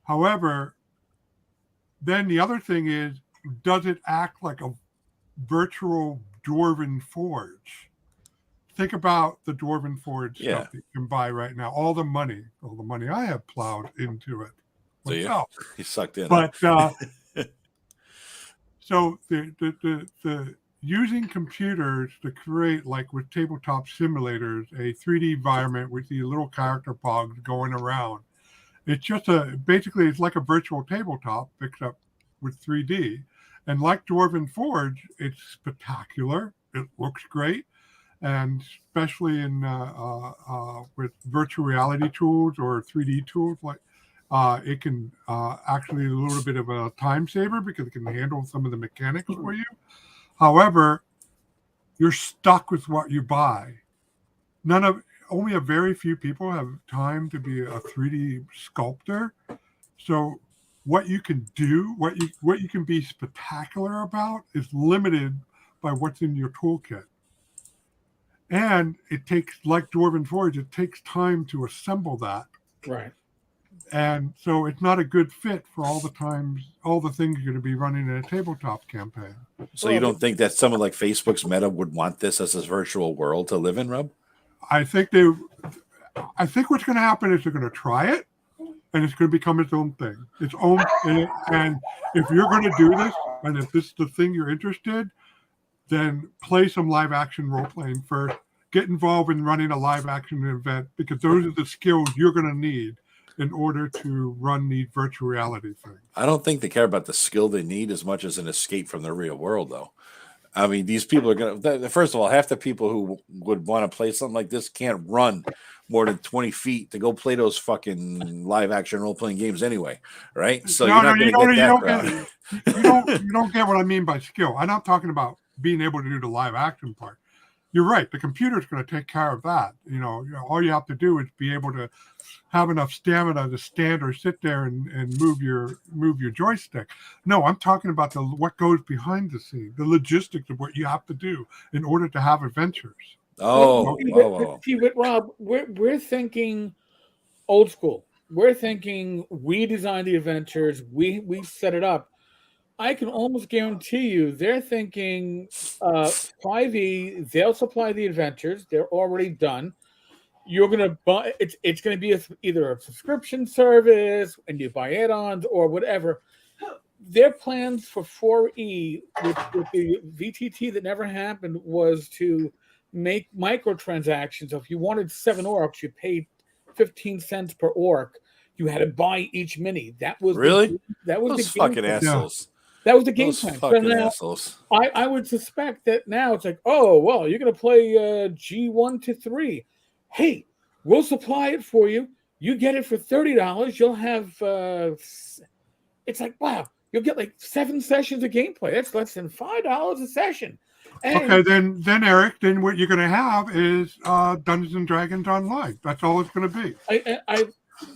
However, then the other thing is, does it act like a virtual Dwarven Forge? Think about the Dwarven Forge stuff that you can buy right now. All the money I have plowed into it. So you sucked in. But so the using computers to create, like with tabletop simulators, a 3D environment with these little character pods going around. It's just basically it's like a virtual tabletop except with 3D. And like Dwarven Forge, it's spectacular. It looks great. And especially in with virtual reality tools or 3D tools, like it can actually a little bit of a time saver because it can handle some of the mechanics for you. However, you're stuck with what you buy. Only a very few people have time to be a 3D sculptor. So what you can do, what you can be spectacular about, is limited by what's in your toolkit. And it takes, like Dwarven Forge, it takes time to assemble that. Right. And so it's not a good fit for all the things you're going to be running in a tabletop campaign. So you don't think that someone like Facebook's Meta would want this as a virtual world to live in, Rob? I think what's going to happen is they're going to try it, and it's going to become its own thing. And if you're going to do this, and if this is the thing you're interested, then play some live action role playing first. Get involved in running a live action event, because those are the skills you're going to need in order to run the virtual reality thing. I don't think they care about the skill they need as much as an escape from the real world, though. I mean, these people are going to, first of all, half the people who would want to play something like this can't run more than 20 feet to go play those fucking live action role playing games anyway, right? So you're not going to get that crowd. You don't get what I mean by skill. I'm not talking about being able to do the live action part. You're right. The computer's going to take care of that. All you have to do is be able to have enough stamina to stand or sit there and move your joystick. No, I'm talking about what goes behind the scene, the logistics of what you have to do in order to have adventures. See, but Rob, we're thinking old school. We're thinking we design the adventures, we set it up. I can almost guarantee you they're thinking 5e, they'll supply the adventures. They're already done. You're going to buy, it's going to be either a subscription service and you buy add-ons or whatever. Their plans for 4E with the VTT that never happened was to make microtransactions. So if you wanted 7 orcs, you paid 15 cents per orc. You had to buy each mini. That was really? That was those the fucking assholes. That was the game plan. So now, I would suspect that now it's like, oh, well, you're going to play G1 to 3. Hey, we'll supply it for you. You get it for $30. You'll have, it's like, wow, you'll get like 7 sessions of gameplay. That's less than $5 a session. And okay, then Eric, then what you're going to have is Dungeons and Dragons Online. That's all it's going to be.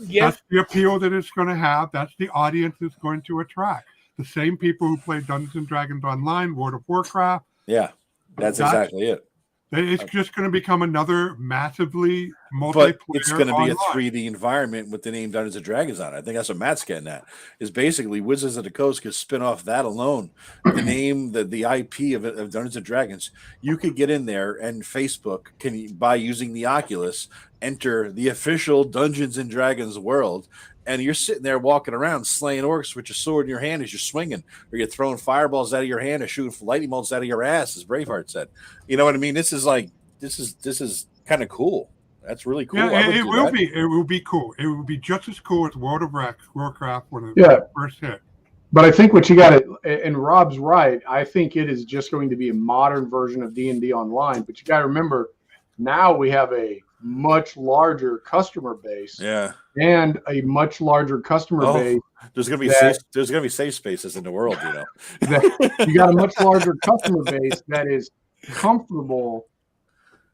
Yes. That's the appeal that it's going to have. That's the audience it's going to attract. The same people who play Dungeons and Dragons Online, World of Warcraft. Yeah, that's exactly it. It's just going to become another massively But it's going to be online. a 3D environment with the name Dungeons and Dragons on it. I think that's what Matt's getting at. Is basically Wizards of the Coast could spin off that alone. The name, the IP of Dungeons and Dragons. You could get in there, and Facebook can, by using the Oculus, enter the official Dungeons and Dragons world. And you're sitting there walking around slaying orcs with your sword in your hand as you're swinging, or you're throwing fireballs out of your hand or shooting lightning bolts out of your ass, as Braveheart said. You know what I mean? This is kind of cool. That's really cool. Yeah, it will be. It will be cool. It will be just as cool as World of Warcraft when it first hit. But I think what you got to, and Rob's right. I think it is just going to be a modern version of D&D online. But you got to remember, now we have a much larger customer base. Yeah. And a much larger customer base. There's gonna be safe spaces in the world, you know. You got a much larger customer base that is comfortable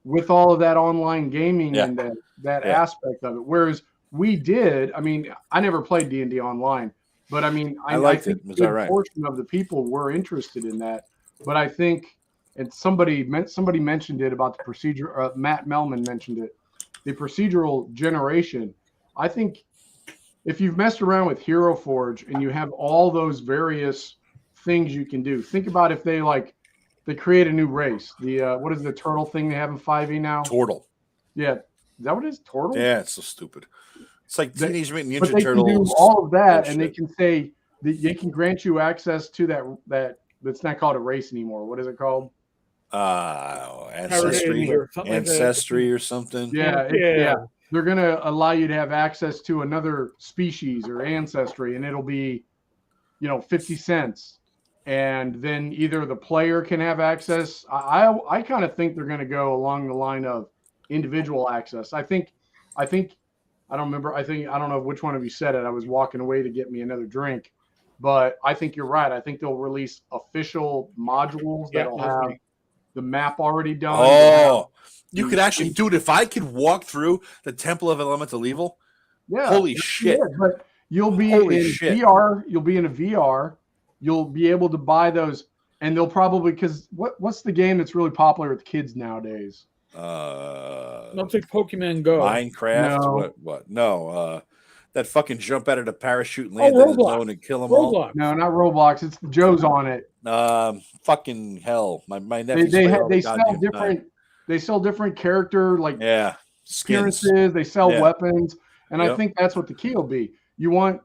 with all of that online gaming and that aspect of it. Whereas we did, I mean, I never played D&D online, but I mean, I think a good portion of the people were interested in that. But I think, and somebody mentioned it about the procedure. Matt Melman mentioned it, the procedural generation. I think if you've messed around with Hero Forge and you have all those various things you can do, think about if they create a new race. The what is the turtle thing they have in 5e now? Turtle. Yeah, is that what it is? Turtle. Yeah, it's so stupid. It's like Teenage Mutant Ninja but they Turtles. Can do all of that, and they can say they can grant you access to that's not called a race anymore. What is it called? Ancestry or something. Yeah. They're gonna allow you to have access to another species or ancestry, and it'll be, 50 cents. And then either the player can have access. I kind of think they're going to go along the line of individual access. I don't remember. I don't know which one of you said it. I was walking away to get me another drink, but I think you're right. I think they'll release official modules that'll have the map already done. Oh, you could actually do it. If I could walk through the Temple of Elemental Evil. Yeah. Holy shit. But you'll be in VR. You'll be in a VR. You'll be able to buy those, and they'll probably, because what's the game that's really popular with kids nowadays? Don't think Pokemon Go. Minecraft. No. What? No. That fucking jump out of the parachute and land in the zone and kill them all. No, not Roblox. It's Joe's on it. Fucking hell. My nephew. They sell different character skins. Appearances. They sell weapons, and I think that's what the key will be. You want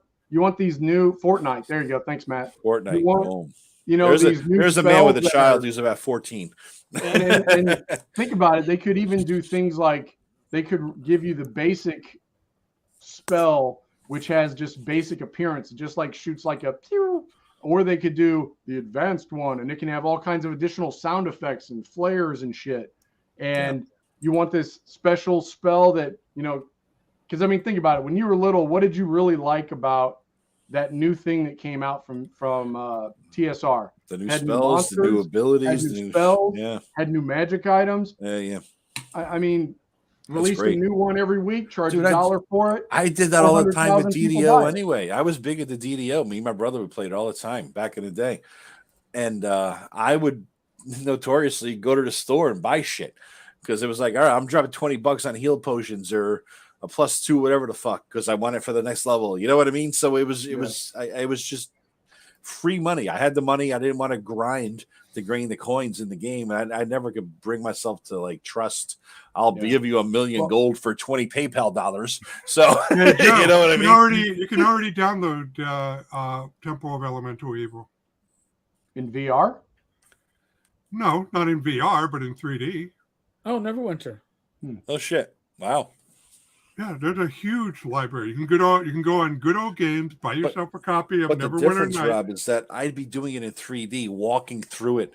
these new Fortnite. There you go. Thanks, Matt. Fortnite. There's a man with a child who's about 14. And think about it. They could even do things like they could give you the basic spell, which has just basic appearance, just like shoots like a pew, or they could do the advanced one, and it can have all kinds of additional sound effects and flares and shit. And you want this special spell that, because I mean, think about it. When you were little, what did you really like about that new thing that came out from TSR? The new spells, the new abilities, the new spells, had new magic items. I mean, release a new one every week, charge $1 for it. I did that all the time with DDO anyway. I was big at the DDO. Me and my brother would play it all the time back in the day. And I would notoriously go to the store and buy shit because it was like, all right, I'm dropping $20 on heal potions or a +2, whatever the fuck, because I want it for the next level. You know what I mean? So it was just free money. I had the money. I didn't want to grind to gain the coins in the game. And I never could bring myself to trust. I'll give you 1 million gold for 20 PayPal dollars. So Joe, you know what I mean? You can already download Temple of Elemental Evil in VR. No, not in VR, but in 3D. Oh, Neverwinter. Oh shit! Wow. Yeah, there's a huge library. You can go on Good Old Games, buy yourself a copy of Neverwinter Nights. The difference, Rob, is that I'd be doing it in 3D, walking through it.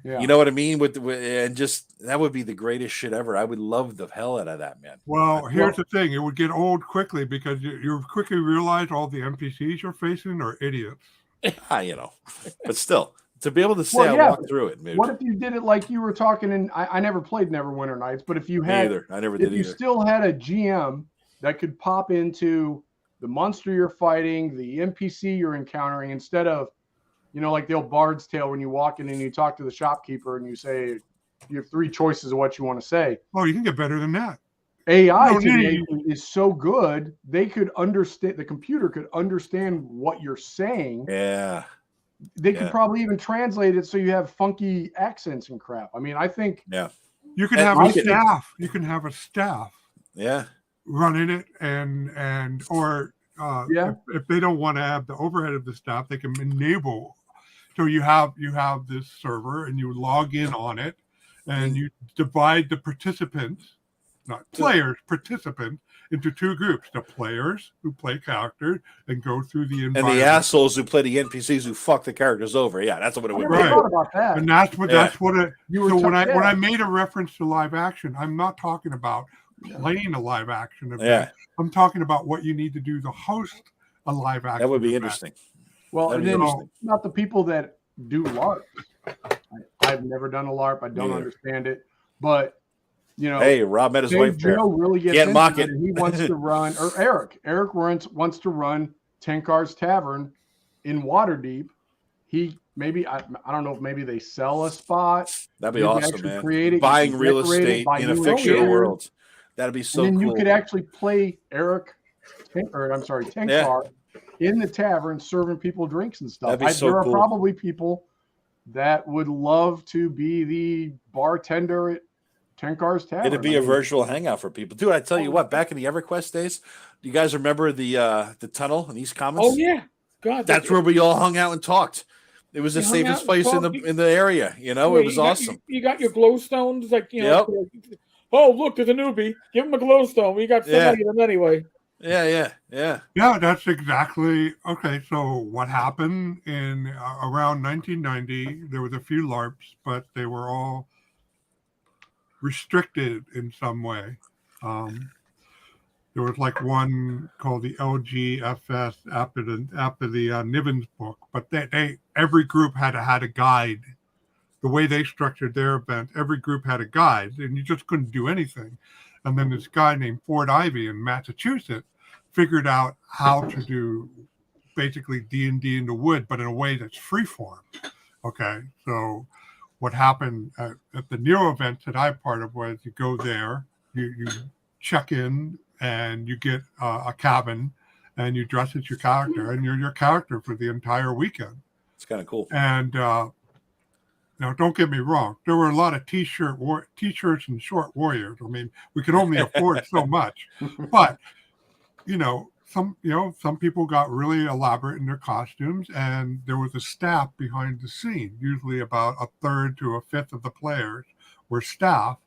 Yeah. You know what I mean? And just that would be the greatest shit ever. I would love the hell out of that, man. Well, here's the thing: it would get old quickly because you quickly realize all the NPCs you're facing are idiots. But still. To be able to say I walked through it, dude. What if you did it like you were talking? And I never played Neverwinter Nights, but if you had, I never did either. If you still had a GM that could pop into the monster you're fighting, the NPC you're encountering, instead of, like the old Bard's Tale when you walk in and you talk to the shopkeeper and you say you have 3 choices of what you want to say. Oh, you can get better than that. AI No today need. is so good, they could understand, the computer could understand what you're saying. Yeah. They could Yeah. probably even translate it so you have funky accents and crap. I mean, I think Yeah. You can And have we a could- staff. You can have a staff Yeah. running it, and or Yeah. if they don't want to have the overhead of the staff, they can enable. So you have this server, and you log in on it, and you divide the participants, not players, participants, into two groups: the players who play characters and go through the And environment, the assholes who play the NPCs who fuck the characters over. Yeah, that's what it I would never be. Right. thought about that. and that's what Yeah. that's what it. You were So when yeah. I made a reference to live action, I'm not talking about playing a live action event. Yeah. I'm talking about what you need to do to host a live action. That would be event. interesting. Well, That'd and be then interesting. not the people that do LARPs. I've never done a LARP. I don't neither. understand it. But, you know, Hey, Rob met his Dave wife there. Joe really gets Can't into mock it. and he wants to run, or Eric wants to run Tenkar's Tavern in Waterdeep. He maybe, I don't know if maybe they sell a spot. That'd be You can awesome, actually man. create it, you Buying can real decorate it, estate buy in a new fictional interiors, world. That'd be so and then cool. you could actually play Tenkar in the tavern serving people drinks and stuff. That'd be so there cool. are probably people that would love to be the bartender at Tenkar's Tavern. It'd be a virtual hangout for people. Dude, I tell you what, back in the EverQuest days, do you guys remember the tunnel in East Commons? Oh yeah, God, That's where we all hung out and talked. It was the We hung out safest and place talked. in the area. You know, Yeah, it was awesome. You got your glowstones, like oh look, there's a newbie. Give him a glowstone. We got so many of them anyway. Yeah. Yeah, that's exactly okay. So what happened in around 1990? There was a few LARPs, but they were all restricted in some way. There was like one called the LGFS after the Nivens book, but they every group had a guide. The way they structured their event, every group had a guide, and you just couldn't do anything. And then this guy named Ford Ivy in Massachusetts figured out how to do basically D&D in the wood, but in a way that's freeform. Okay, so what happened at the Nero events that I'm part of was you go there, you check in, and you get a cabin, and you dress as your character, and you're your character for the entire weekend. It's kind of cool. And now, don't get me wrong. There were a lot of t-shirts and short warriors. I mean, we could only afford so much, but some people got really elaborate in their costumes, and there was a staff behind the scene. Usually, about a third to a fifth of the players were staff,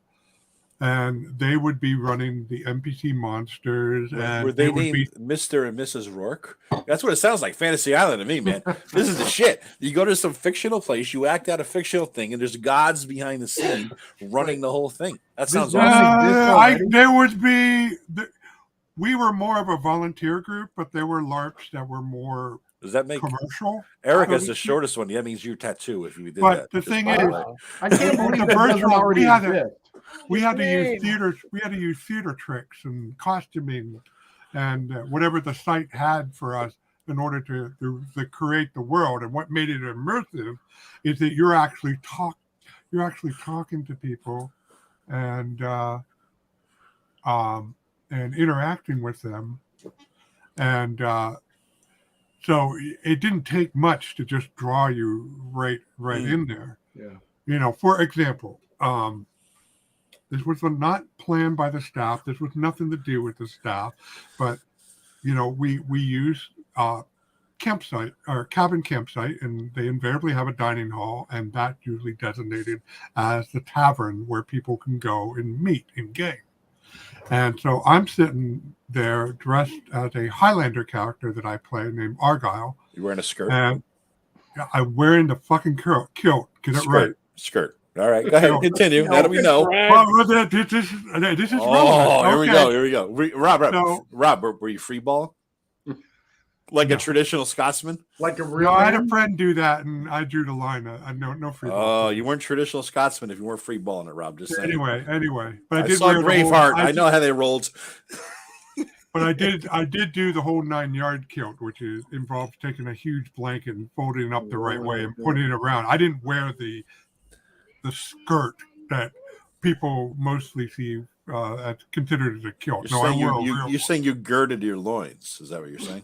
and they would be running the NPC monsters. And were they named Mr. and Mrs. Rourke? That's what it sounds like. Fantasy Island to me, man. This is the shit. You go to some fictional place, you act out a fictional thing, and there's gods behind the scene running the whole thing. That sounds awesome. There would be. We were more of a volunteer group, but there were LARPs that were more. Does that make commercial? Eric is the shortest one. That means your tattoo. If you did but that, the thing is, I can't believe the that doesn't virtual already exist. we had to use theater. We had to use theater tricks and costuming, and whatever the site had for us in order to create the world. And what made it immersive is that you're actually talking to people, and interacting with them, and so it didn't take much to just draw you right in there. Yeah. For example, this was not planned by the staff. This was nothing to do with the staff, but we use campsite or cabin campsite, and they invariably have a dining hall, and that's usually designated as the tavern where people can go and meet in game. And so I'm sitting there dressed as a Highlander character that I play named Argyle. You wearing a skirt? And I'm wearing the fucking kilt. Get it right. Skirt. All right, go ahead. Continue. Now that we know. Well, this is relevant. Here we go. Rob, were you free balling? Like a traditional Scotsman? Like a real I had a friend do that, and I drew the line. No free ball. Oh, you weren't traditional Scotsman if you weren't free balling it, Rob. Just saying. Anyway. But I saw Braveheart. I know how they rolled. But I did do the whole 9-yard kilt, which involves taking a huge blanket and folding it up the right way and putting it around. I didn't wear the skirt that people mostly see that's considered as a kilt. You're No, I saying will. you're saying you girded your loins. Is that what you're saying?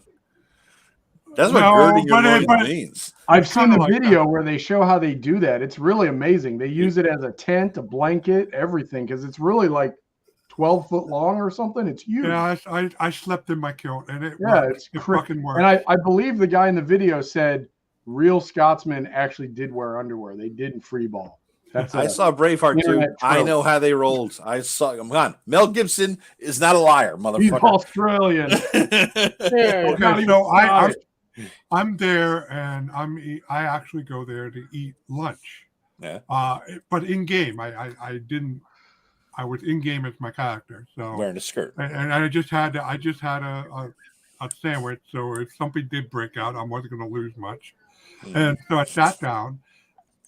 That's what No, girding your but loins means. I've seen the Kinda like video where they show how they do that. It's really amazing. They use it as a tent, a blanket, everything, because it's really like 12 foot long or something. It's huge. Yeah, I slept in my kilt, and it Yeah, worked. it's It cra- fucking worked. And I believe the guy in the video said real Scotsmen actually did wear underwear. They didn't free ball. That's I saw Braveheart too. internet I trope. know how they rolled. I saw. Come on, Mel Gibson is not a liar, He's motherfucker. Australian. Yeah, Okay, so I'm there, and I actually go there to eat lunch. Yeah. But in game, I didn't. I was in game as my character, so Wearing a skirt. and I just had a sandwich. So if something did break out, I wasn't going to lose much. And so I sat down,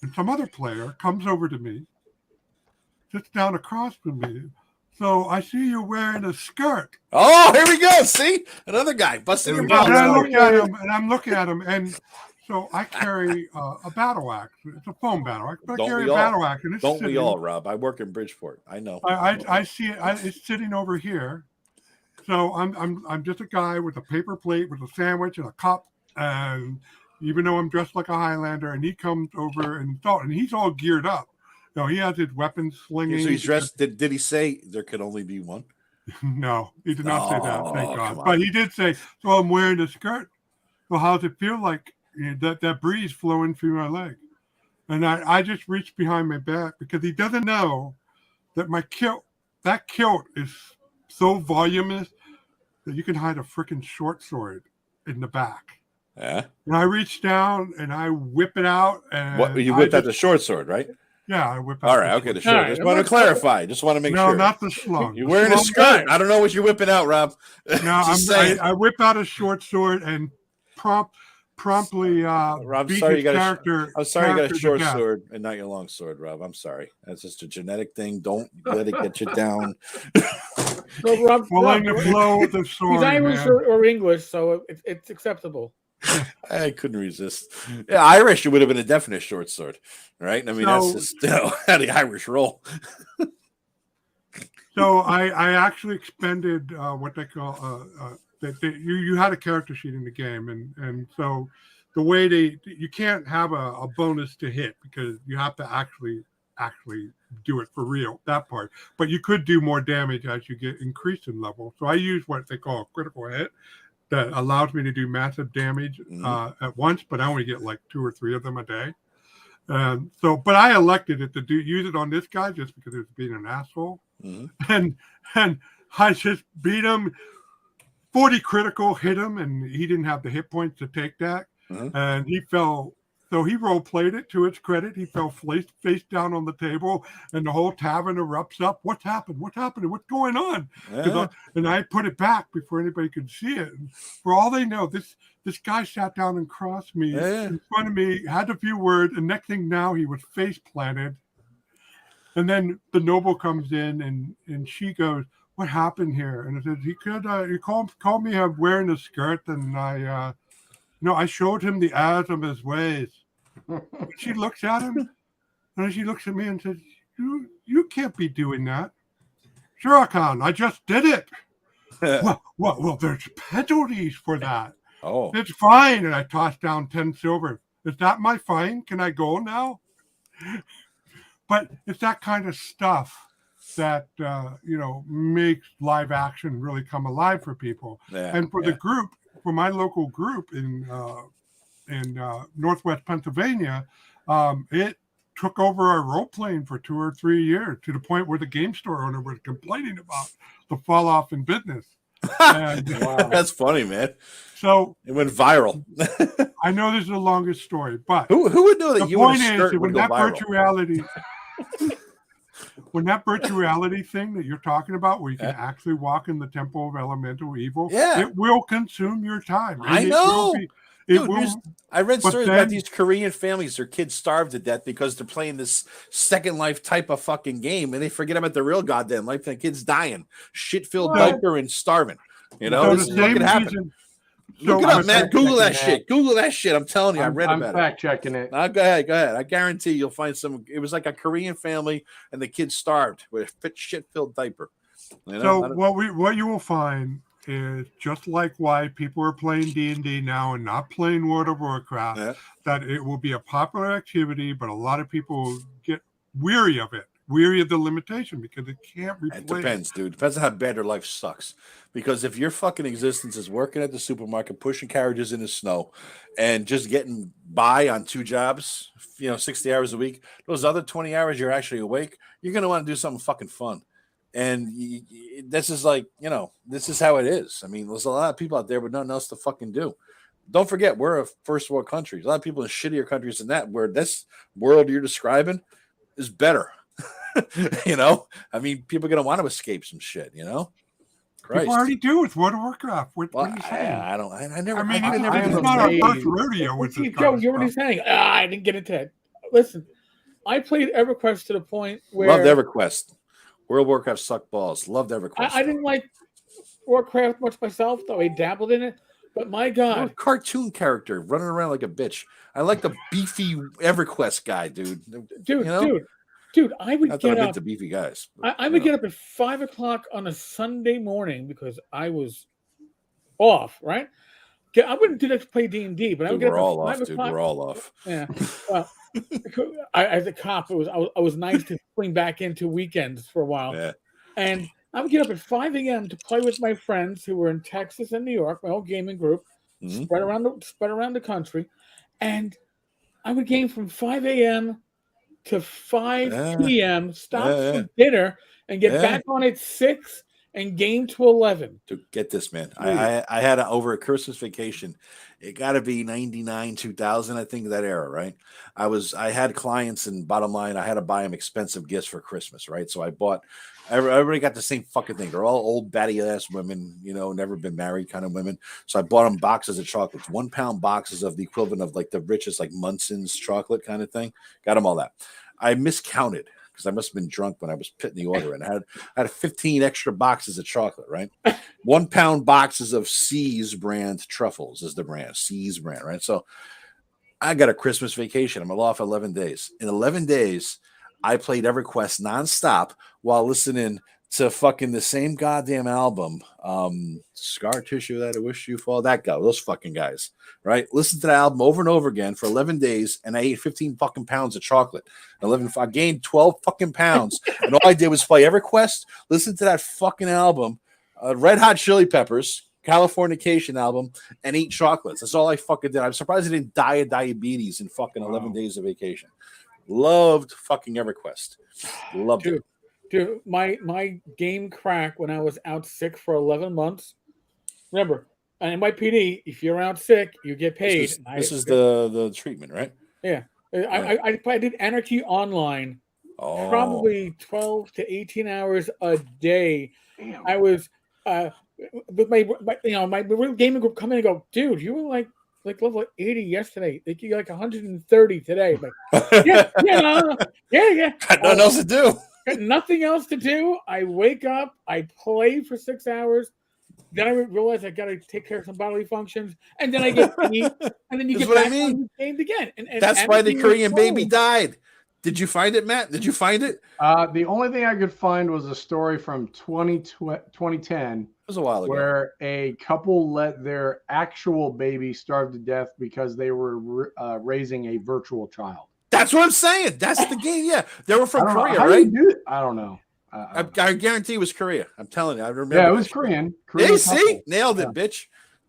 and some other player comes over to me, sits down across from me. So I see you're wearing a skirt. Oh, here we go. See, another guy busting your There we balls. go. And I Oh, look at him, and I'm looking at him, and so I carry a battle axe. It's a foam battle axe, but I Don't carry we a all? battle axe, and it's Don't sitting, we all, Rob? I work in Bridgeport. I know. I see it. It's sitting over here. So I'm just a guy with a paper plate with a sandwich and a cup, and even though I'm dressed like a Highlander, and he comes over and he's all geared up. No, he has his weapons slinging. So he's dressed. Did he say there could only be one? No, he did not say that. Thank Oh, God. come on. But he did say, "So I'm wearing a skirt. So how does it feel like that breeze flowing through my leg?" And I just reached behind my back because he doesn't know that that kilt is so voluminous that you can hide a freaking short sword in the back. Yeah. And I reach down and I whip it out. And What you whipped out the short sword, right? Yeah, I whip out. All right. Okay. The short. All right, Just want to clarify. Just want to make No, sure. not the slug. You're The wearing a slug- skirt. I don't know what you're whipping out, Rob. No, Just saying. I whip out a short sword and promptly Rob, beat sorry his you got character. I'm sorry you got character a to short death. sword and not your long sword, Rob. I'm sorry. That's just a genetic thing. Don't let it get you down. So Rob, Pulling the flow of the sword. he's Irish man. or English, so it's acceptable. I couldn't resist. Yeah, Irish, it would have been a definite short sword, right? I mean, that's So- just how the Irish roll. So I actually expended what they call you had a character sheet in the game, and so the way you can't have a bonus to hit because you have to actually do it for real, that part. But you could do more damage as you get increased in level. So I use what they call a critical hit that allows me to do massive damage at once, but I only get like 2 or 3 of them a day. But I elected it to use it on this guy just because he was being an asshole. And I just beat him 40 critical, hit him, and he didn't have the hit points to take that. And he fell. So he role played it to its credit. He fell face down on the table, and the whole tavern erupts up. What's happened? What's happening? What's going on? And I put it back before anybody could see it. And for all they know, this guy sat down and crossed me in front of me, had a few words, and next thing now he was face planted. And then the noble comes in, and she goes, "What happened here?" And I said, "He called me wearing a skirt, and I showed him the errors of his ways." She looks at him, and she looks at me and says, "You can't be doing that." "Sure I can. I just did it." Well, there's penalties for that. Oh, "It's fine." And I tossed down 10 silver. "Is that my fine? Can I go now?" But it's that kind of stuff that makes live action really come alive for people. And for the group, for my local group in Northwest Pennsylvania, it took over our role playing for 2 or 3 years to the point where the game store owner was complaining about the fall off in business. And, Wow. that's funny, man. So it went viral. I know this is the longest story, but who would know that the you in a point is skirt that would when go that viral? virtual reality when that virtual reality thing that you're talking about, where you can actually walk in the temple of elemental evil, it will consume your time. I know. Dude, I read but stories then- about these Korean families. Their kids starved to death because they're playing this Second Life type of fucking game, and they forget about the real goddamn life. The kid's dying, shit-filled diaper, and starving. You know, So this the is what same can happen. reason- Look so it up, I'm man. Google that fact-checking shit. Google that shit. I'm telling you, I read I'm about it. fact checking it. Go ahead. I guarantee you'll find some. It was like a Korean family, and the kid starved with a shit-filled diaper. You know? So what you will find is just like why people are playing D&D now and not playing World of Warcraft, Yeah. that it will be a popular activity, but a lot of people get weary of it, weary of the limitation because it can't replace. It depends, dude. Depends on how bad their life sucks. Because if your fucking existence is working at the supermarket, pushing carriages in the snow, and just getting by on 2 jobs, 60 hours a week, those other 20 hours you're actually awake, you're gonna want to do something fucking fun. And this is like, this is how it is. I mean, there's a lot of people out there with nothing else to fucking do. Don't forget, we're a first world country. A lot of people in shittier countries than that, where this world you're describing is better. I mean, people are gonna want to escape some shit. Christ. People already do with World of Warcraft. What are you saying? I never. I mean, I it's am not our amazed. first rodeo with this Joe, kind of you're already stuff. saying, I didn't get into that. Listen, I played EverQuest to the point where Loved EverQuest. World of Warcraft sucked balls. Loved EverQuest. I didn't like Warcraft much myself, though I dabbled in it. But my You're a God, cartoon character running around like a bitch. I like the beefy EverQuest guy, dude. dude, I would Not that get I'm up. into beefy guys. but, I would get up at 5 o'clock on a Sunday morning because I was off. Right? I wouldn't do that to play D&D, but I would Dude, get we're up all at off, 5 dude. o'clock. We're all off. Yeah. Well, as a cop, I was nice to swing back into weekends for a while. Yeah. And I would get up at 5 a.m. to play with my friends who were in Texas and New York, my whole gaming group, Mhm. spread around the country. And I would game from 5 a.m. to 5 p.m., stop for dinner, and get back on at 6 and game to 11. Dude, get this, man. I had over a Christmas vacation. It got to be 99, 2000, I think, that era, right? I had clients, and bottom line, I had to buy them expensive gifts for Christmas, right? So I bought, everybody got the same fucking thing. They're all old batty ass women, never been married kind of women. So I bought them boxes of chocolates, 1 pound boxes of the equivalent of like the richest, like Munson's chocolate kind of thing. Got them all that. I miscounted because I must have been drunk when I was putting the order in. I had 15 extra boxes of chocolate, right? 1 pound boxes of C's brand truffles is the brand, C's brand, right? So I got a Christmas vacation. I'm off 11 days. In 11 days, I played EverQuest nonstop while listening to fucking the same goddamn album, Scar Tissue That I Wish You Fall. That guy, those fucking guys, right? Listen to the album over and over again for 11 days, and I ate 15 fucking pounds of chocolate. I gained 12 fucking pounds, and all I did was play EverQuest, listen to that fucking album, Red Hot Chili Peppers, Californication album, and eat chocolates. That's all I fucking did. I'm surprised I didn't die of diabetes in fucking 11 days of vacation. Loved fucking EverQuest. Loved it. Dude, my game crack when I was out sick for 11 months. Remember, in my PD, if you're out sick, you get paid. This is the treatment, right? Yeah. I did Anarchy Online, probably 12 to 18 hours a day. Damn. I was with my real gaming group come in and go, dude, you were like level 80 yesterday. Like you're like 130 today. But yeah. Got nothing else to do. Got nothing else to do. I wake up, I play for 6 hours. Then I realize I got to take care of some bodily functions, and then I get eat, and then you get back on the game again. And that's why the Korean baby died. Did you find it, Matt? Did you find it? The only thing I could find was a story from 2010. It was a while ago. Where a couple let their actual baby starve to death because they were raising a virtual child. That's what I'm saying. That's the game. Yeah, they were from Korea, How right? do you do it? I don't know. I guarantee it was Korea. I'm telling you. I remember. Yeah, it was Korean. Hey, see? Nailed it, bitch.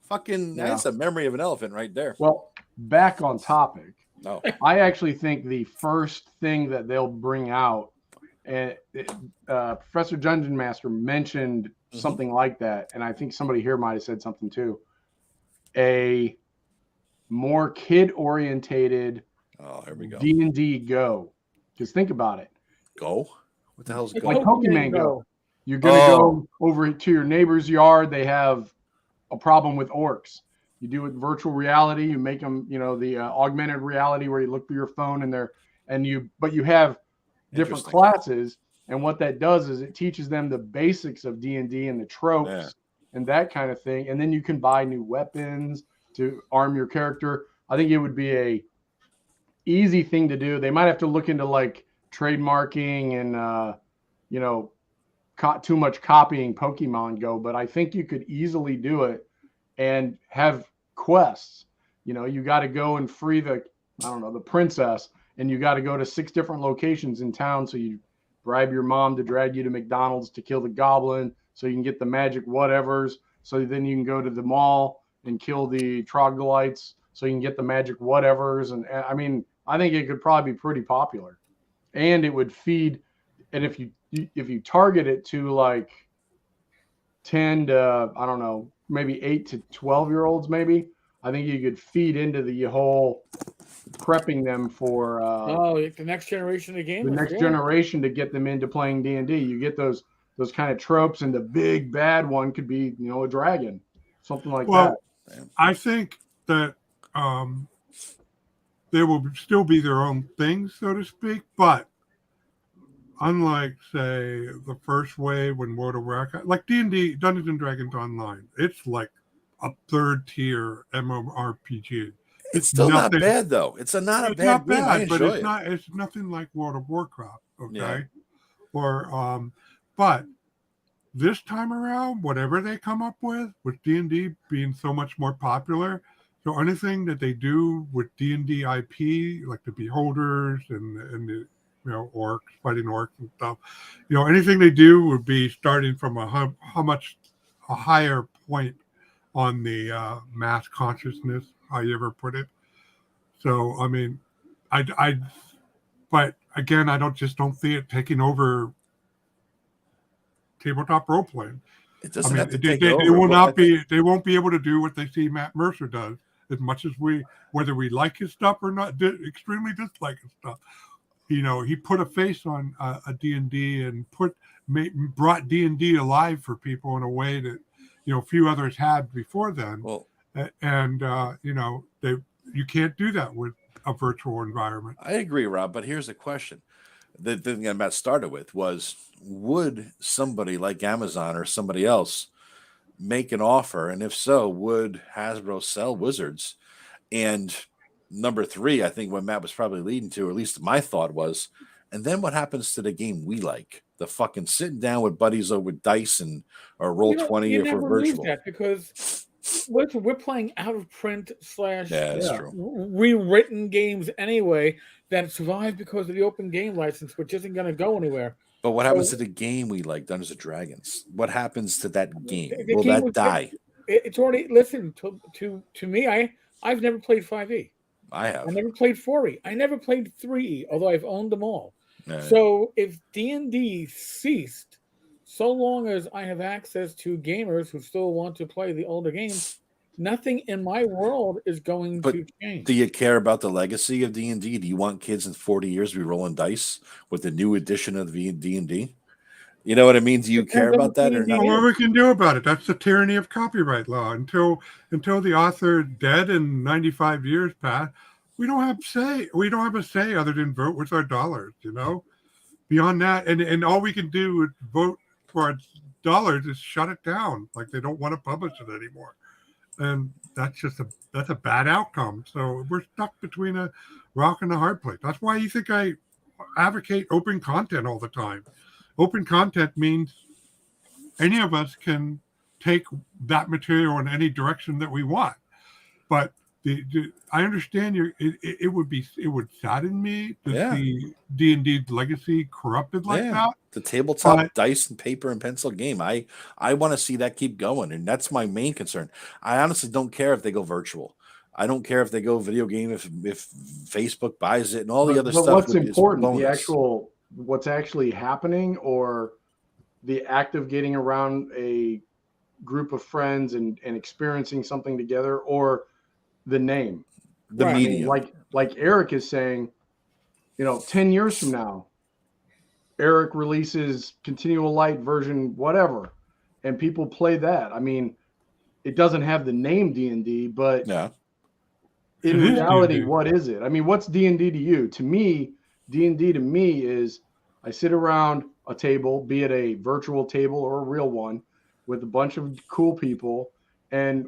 Fucking, that's a memory of an elephant right there. Well, back on topic. No. I actually think the first thing that they'll bring out, and Professor Dungeon Master mentioned something like that, and I think somebody here might have said something too. A more kid-orientated here we go. D&D Go. Because think about it. Go? What the hell's Go? Like Pokemon Go. You're going to go over to your neighbor's yard. They have a problem with orcs. You do it virtual reality. You make them, the augmented reality where you look through your phone but you have different classes. And what that does is it teaches them the basics of D&D and the tropes and that kind of thing. And then you can buy new weapons to arm your character. I think it would be a easy thing to do. They might have to look into like trademarking and, too much copying Pokemon Go, but I think you could easily do it and have quests. You know, you got to go and free the princess, and you got to go to 6 different locations in town. So you bribe your mom to drag you to McDonald's to kill the goblin, so you can get the magic whatevers. So then you can go to the mall and kill the troglodytes, so you can get the magic whatevers. And I mean, I think it could probably be pretty popular, and it would feed. And if you target it to like 10 to, I don't know, maybe 8 to 12-year-olds, maybe, I think you could feed into the whole prepping them for the next generation of gamers. the next generation to get them into playing D&D. You get those kind of tropes, and the big bad one could be, you know, a dragon, something like that. I think that there will still be their own things, so to speak, but unlike, say, the first wave when World of Warcraft, like D&D, Dungeons and Dragons Online, it's like a 3rd-tier MMORPG. It's still not bad, though. It's not a bad game. I enjoy it. It's nothing like World of Warcraft, okay? Yeah. Or, but this time around, whatever they come up with D&D being so much more popular, so anything that they do with D&D IP, like the Beholders and the, you know, orcs, fighting orcs and stuff, you know, anything they do would be starting from a higher point on the mass consciousness, how you ever put it. So, I mean, but again, I don't see it taking over tabletop role playing. It doesn't have to take they over. will not be. They won't be able to do what they see Matt Mercer does, as much as whether we like his stuff or not, extremely dislike his stuff. You know, he put a face on a D&D and brought D&D alive for people in a way that, you know, few others had before then. Well, and you know, you can't do that with a virtual environment. I agree, Rob, but here's the question. The thing that Matt started with was, would somebody like Amazon or somebody else make an offer? And if so, would Hasbro sell Wizards? And number 3, I think what Matt was probably leading to, or at least my thought was, and then what happens to the game we like? The fucking sitting down with buddies over dice or Roll20 you if never we're lose virtual. that, because we're playing out of print / that's true. rewritten games anyway that survive because of the open game license, which isn't going to go anywhere. But what happens to the game we like, Dungeons and Dragons? What happens to that game? Will that die? It's already, listen, to me, I've never played 5e. I have. I never played 4e. I never played 3e, although I've owned them all. Yeah. So if D&D ceased, so long as I have access to gamers who still want to play the older games, nothing in my world is going to change. Do you care about the legacy of D&D? Do you want kids in 40 years to be rolling dice with the new edition of D&D? You know what I mean? Do you care about that or not? What we can do about it? That's the tyranny of copyright law. Until the author dead and 95 years pass, we don't have say. We don't have a say other than vote with our dollars. You know, beyond that, and all we can do is vote for our dollars is shut it down. Like they don't want to publish it anymore, and that's a bad outcome. So we're stuck between a rock and a hard place. That's why you think I advocate open content all the time. Open content means any of us can take that material in any direction that we want. But I understand it would sadden me to see D&D's legacy corrupted like that. The tabletop dice and paper and pencil game. I want to see that keep going, and that's my main concern. I honestly don't care if they go virtual. I don't care if they go video game if Facebook buys it and all the other stuff. What's important, what's actually happening, or the act of getting around a group of friends and experiencing something together, or the name, the medium. Like Eric is saying, 10 years from now, Eric releases Continual Light version whatever, and people play that. I mean, it doesn't have the name D&D, but in reality, D&D. What is it? I mean, what's D&D to you? To me, D&D to me is I sit around a table, be it a virtual table or a real one, with a bunch of cool people, and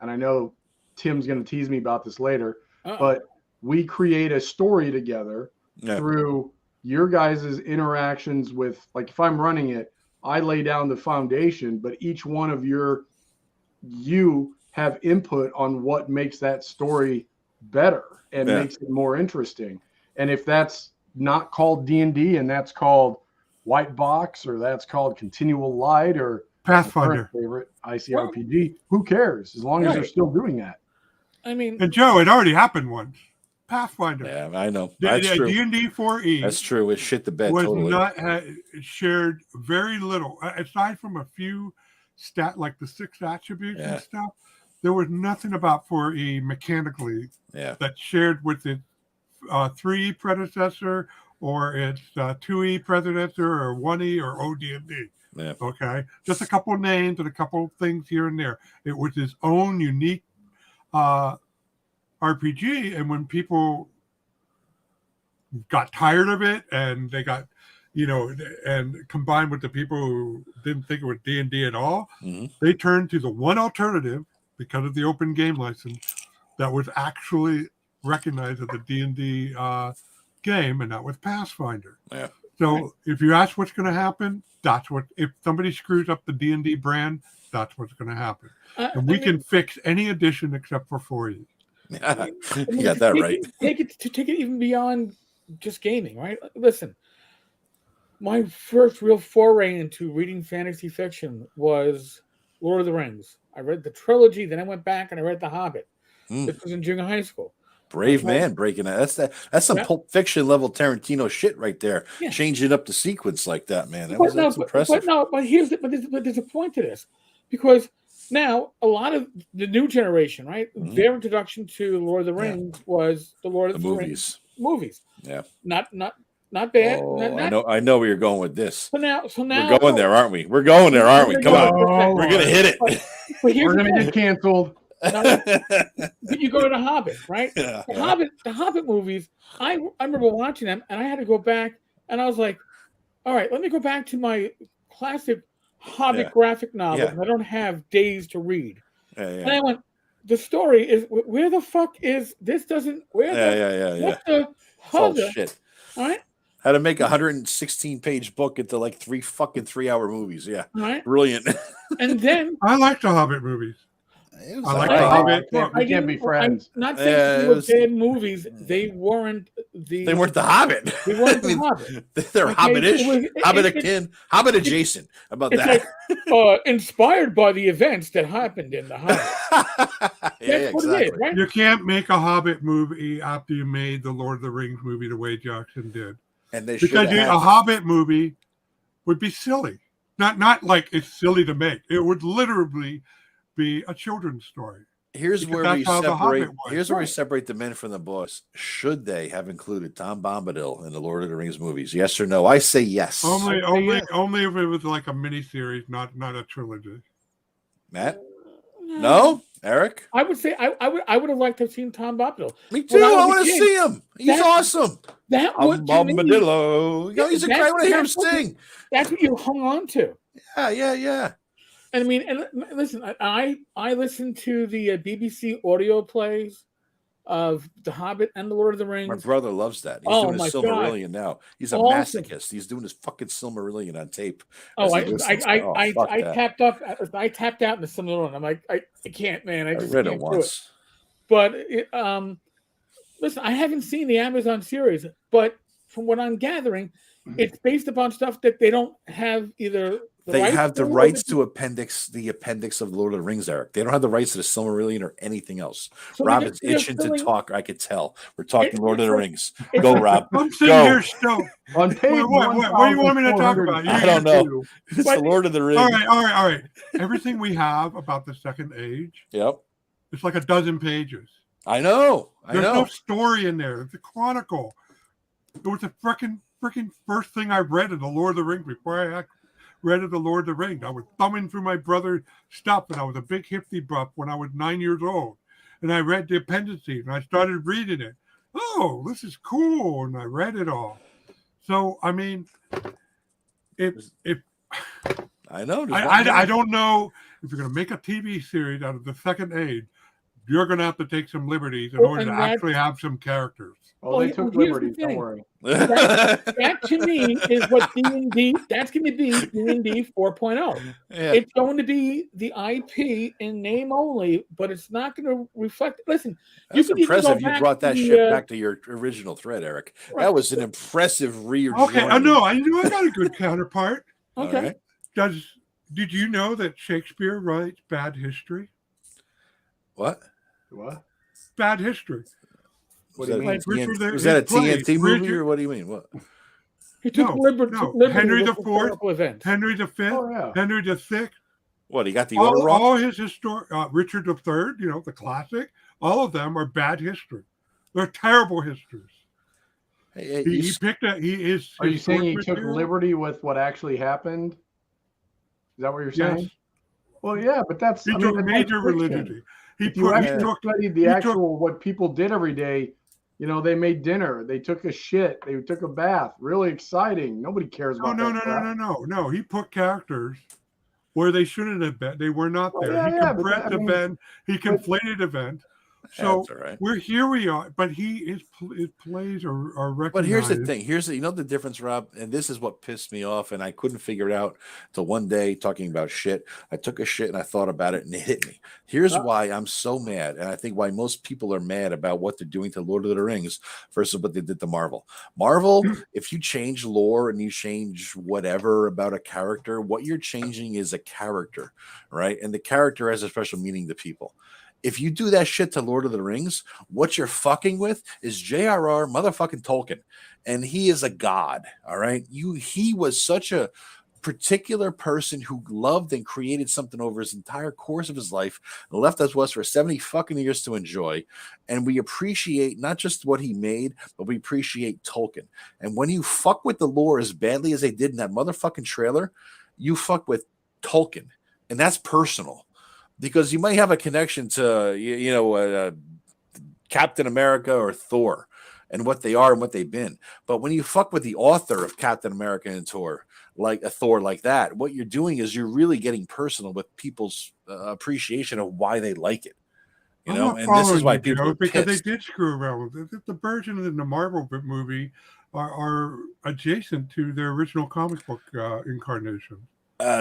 I know Tim's going to tease me about this later, but we create a story together through your guys' interactions with, like if I'm running it, I lay down the foundation, but each one of you have input on what makes that story better and makes it more interesting. And if that's not called D&D and that's called White Box, or that's called Continual Light, or Pathfinder. favorite ICRPG, who cares? As long as they're still doing that. I mean, And Joe, it already happened once. Pathfinder. Yeah, I know. That's true. D&D 4E. That's true. It shit the bed was totally. not shared very little, aside from a few like the 6 attributes and stuff. There was nothing about 4E mechanically that shared with its 3E predecessor or its 2E predecessor or 1E or OD&D. Yeah. Okay, just a couple of names and a couple of things here and there. It was its own unique RPG, and when people got tired of it and they got, and combined with the people who didn't think it was D&D at all, they turned to the one alternative because of the open game license that was actually recognized as a D&D game, and that was Pathfinder. Yeah. So if you ask what's going to happen, if somebody screws up the D&D brand, that's what's going to happen. And we can fix any edition except for 4E. You got that right. Take it even beyond just gaming, right? Listen, my first real foray into reading fantasy fiction was Lord of the Rings. I read the trilogy, then I went back and I read The Hobbit. This was in junior high school. Brave man breaking that. That's some Pulp Fiction level Tarantino shit right there. Yeah. Changing up the sequence like that, man. That's impressive. But there's a point to this, because now a lot of the new generation, right? Their introduction to Lord of the Rings was the Lord of the Rings movies. Yeah, not bad. I know where you're going with this. So now we're going there, aren't we? We're going there, aren't we? Come on, we're gonna hit it. But we're gonna get canceled. But you go to The Hobbit, right? The Hobbit movies. I remember watching them, and I had to go back, and I was like, "All right, let me go back to my classic Hobbit graphic novel. I don't have days to read." And I went, "The story is where the fuck is this? Doesn't where the what the hell? Shit! All right." How to make a 116-page book into like 3-hour movies? Yeah, right. Brilliant. And then I like the Hobbit movies. I like The Hobbit. We can't be friends. I'm not saying they were bad movies. They weren't the. They weren't The Hobbit. They weren't The Hobbit. They're Hobbit-ish, Hobbit-akin, Hobbit adjacent. How about that? Like, inspired by the events that happened in The Hobbit. That's what it is, right? You can't make a Hobbit movie after you made the Lord of the Rings movie the way Jackson did. And they because a Hobbit movie would be silly. Not like it's silly to make. It would literally be a children's story. Here's where we separate. Here's where we separate the men from the boys. Should they have included Tom Bombadil in the Lord of the Rings movies? Yes or no? I say yes. Only if it was like a miniseries, not a trilogy. Matt, no. Eric, I would say I would have liked to have seen Tom Bombadil. Me too. I want to see him. He's awesome. That was Bombadillo. He's a great. I want to hear him sing. That's what you hung on to. Yeah. And I mean, and listen, I listened to the BBC audio plays of The Hobbit and The Lord of the Rings. My brother loves that. He's doing his Silmarillion now. He's a masochist. He's doing his fucking Silmarillion on tape. I tapped up. I tapped out in the Silmarillion. I'm like, I can't, man. I read it once. But listen, I haven't seen the Amazon series, but from what I'm gathering, it's based upon stuff that they don't have either. They have the rights to the appendix of Lord of the Rings, Eric. They don't have the rights to the Silmarillion or anything else. So Rob is itching to talk. I could tell. We're talking Lord of the Rings. Go, Rob. I'm sitting here still. On page what do you want me to talk about? I don't know. It's the Lord of the Rings. All right. Everything we have about the Second Age. Yep. It's like a dozen pages. I know. There's no story in there. It's a chronicle. It was the freaking first thing I read in the Lord of the Rings before I read of the Lord of the Rings. I was thumbing through my brother's stuff, and I was a big hippie buff when I was 9 years old. And I read the appendices, and I started reading it. Oh, this is cool, and I read it all. So, I mean, I know. I don't know if you're going to make a TV series out of the Second Age. you're going to have to take some liberties in order to actually have some characters. Oh, they took liberties. Don't worry. That to me is what D&D. That's going to be D&D 4.0. Yeah. It's going to be the IP in name only, but it's not going to reflect. Listen, that's impressive. You brought that shit back to your original thread, Eric. Right. That was an impressive rejoining. Okay, I know. I got a good counterpart. Okay. Right. Did you know that Shakespeare writes bad history? What? Bad history. What do you mean? Was that a TNT movie or what do you mean? What? He took liberty. Henry IV, Henry V, Henry VI. What, he got the order wrong? All his Richard III, the classic, all of them are bad history. They're terrible histories. Hey, he picked a. He is. Are you saying he took liberty with what actually happened? Is that what you're saying? Yes. Well, yeah, but that's. He took major validity. If you studied what people did every day, they made dinner, they took a shit, they took a bath. Really exciting. Nobody cares about that. No. He put characters where they shouldn't have been. They were not there. He compressed event. He conflated event. So here we are, but his plays are recognized. But here's the thing. The difference, Rob, and this is what pissed me off, and I couldn't figure it out till one day talking about shit. I took a shit and I thought about it and it hit me. Here's why I'm so mad, and I think why most people are mad about what they're doing to Lord of the Rings versus what they did to Marvel. Marvel, if you change lore and you change whatever about a character, what you're changing is a character, right? And the character has a special meaning to people. If you do that shit to Lord of the Rings, what you're fucking with is J.R.R. motherfucking Tolkien. And he is a god, all right? He was such a particular person who loved and created something over his entire course of his life, and left us for 70 fucking years to enjoy. And we appreciate not just what he made, but we appreciate Tolkien. And when you fuck with the lore as badly as they did in that motherfucking trailer, you fuck with Tolkien. And that's personal. Because you might have a connection to, Captain America or Thor and what they are and what they've been. But when you fuck with the author of Captain America and Thor, like a Thor like that, what you're doing is you're really getting personal with people's appreciation of why they like it. And this is why people are because they did screw around with it. The version in the Marvel movie are adjacent to their original comic book incarnation.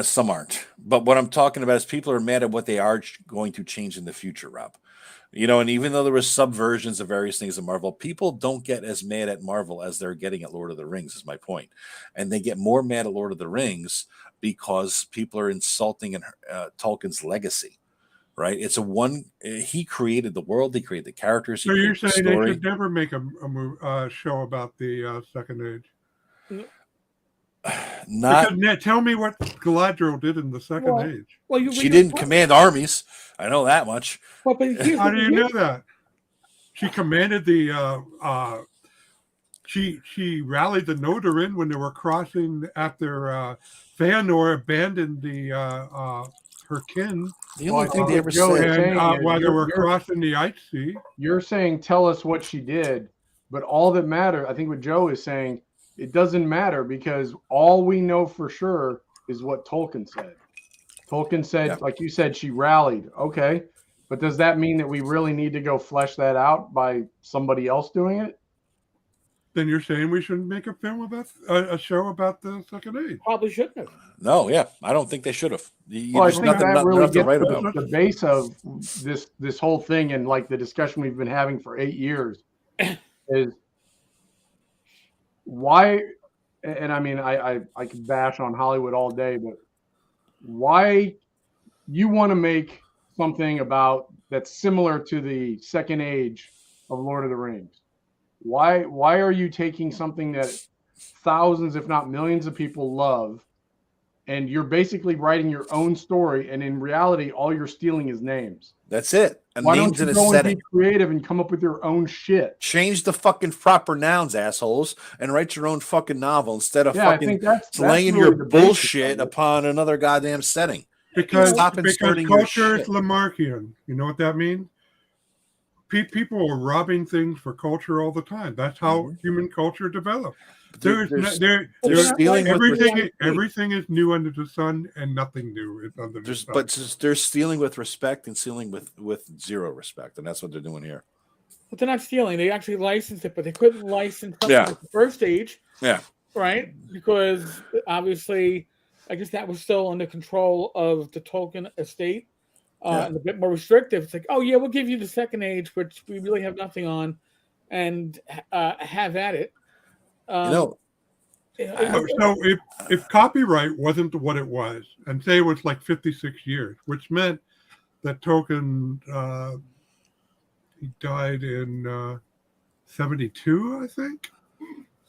Some aren't, but what I'm talking about is people are mad at what they are going to change in the future, Rob. And even though there were subversions of various things in Marvel, people don't get as mad at Marvel as they're getting at Lord of the Rings, is my point. And they get more mad at Lord of the Rings because people are insulting Tolkien's legacy, right? He created the world, he created the characters. So you're saying they could never make a show about the Second Age? Tell me what Galadriel did in the Second Age. Well, she didn't command armies. I know that much. How do you know that? She commanded the. She rallied the Nodorin when they were crossing after Fëanor abandoned her kin. The only thing they ever said, while they were crossing the Ice Sea. You're saying tell us what she did, but all that matters, I think, what Joe is saying. It doesn't matter because all we know for sure is what Tolkien said. Tolkien said, like you said, she rallied. Okay. But does that mean that we really need to go flesh that out by somebody else doing it? Then you're saying we shouldn't make a film about a show about the Second Age? Probably shouldn't have. No, I don't think they should have. I think that really gets the base of this whole thing, and like the discussion we've been having for 8 years is why. And I mean, I could bash on Hollywood all day, but why you want to make something about that's similar to the Second Age of Lord of the Rings? Why are you taking something that thousands, if not millions of people love, and you're basically writing your own story, and in reality, all you're stealing is names? That's it. Why don't you go and be creative and come up with your own shit? Change the fucking proper nouns, assholes, and write your own fucking novel instead of fucking laying really your bullshit upon another goddamn setting. Because culture is Lamarckian. You know what that means? People are robbing things for culture all the time. That's how human culture develops. There's stealing with everything is new under the sun, and nothing new is under the sun. But they're stealing with respect and stealing with zero respect, and that's what they're doing here. But they're not stealing. They actually licensed it, but they couldn't license something Yeah. at the first stage. Yeah. Right? Because obviously, I guess that was still under control of the Tolkien estate. And a bit more restrictive. It's like, oh yeah, we'll give you the second age, which we really have nothing on, and have at it. So if copyright wasn't what it was, and say it was like 56 years, which meant that Tolkien he died in 72, I think.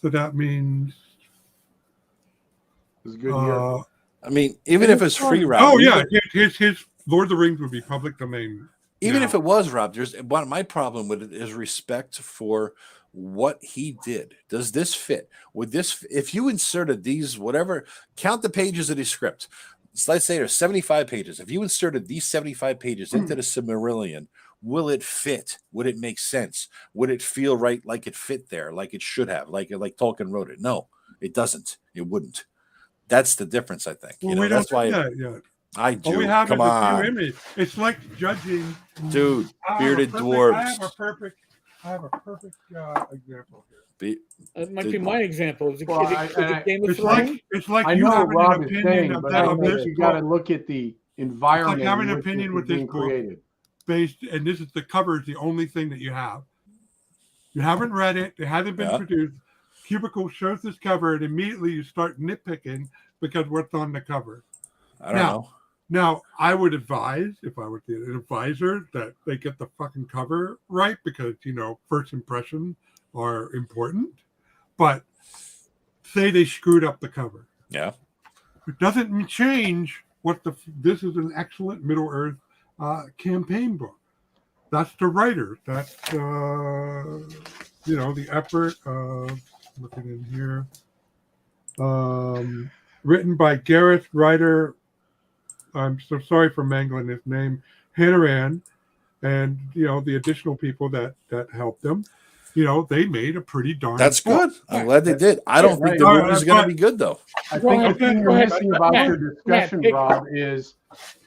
So that means it was a good year. I mean, even if it's free, Rob. Oh yeah, his Lord of the Rings would be public domain. Even if it was, Rob, my problem with it is respect for what he did. Does this fit? Would this, if you inserted these, whatever, count the pages of the script. So let's say there's 75 pages. If you inserted these 75 pages into the Silmarillion, will it fit? Would it make sense? Would it feel right, like it fit there, like it should have, like Tolkien wrote it? No, it doesn't. It wouldn't. That's the difference, I think. Well, that's why I do. All we have Come is on, a few images. It's like judging. Dude, bearded dwarves. I have a perfect example here. It might be my example. Is it Game of It's Thrones? like I you know having Rob an is opinion saying, of but that I of think this you got to book. look at the environment. It's like having in an which opinion it's with being this book. created. Based, and this is the cover is the only thing that you have. You haven't read it. It hasn't been produced. Cubicle shows this cover, and immediately you start nitpicking because what's on the cover. I don't know. Now, I would advise, if I were an advisor, that they get the fucking cover right because, first impressions are important. But say they screwed up the cover. Yeah. It doesn't change this is an excellent Middle-earth campaign book. That's the writer. That's, the effort of, looking in here, written by Gareth Ryder. I'm so sorry for mangling his name, Hannaran, and the additional people that helped them. They made a pretty darn. That's book. good. I'm glad they did. I don't think the movie's going to be good though. I think the thing you're missing about your discussion, Rob, is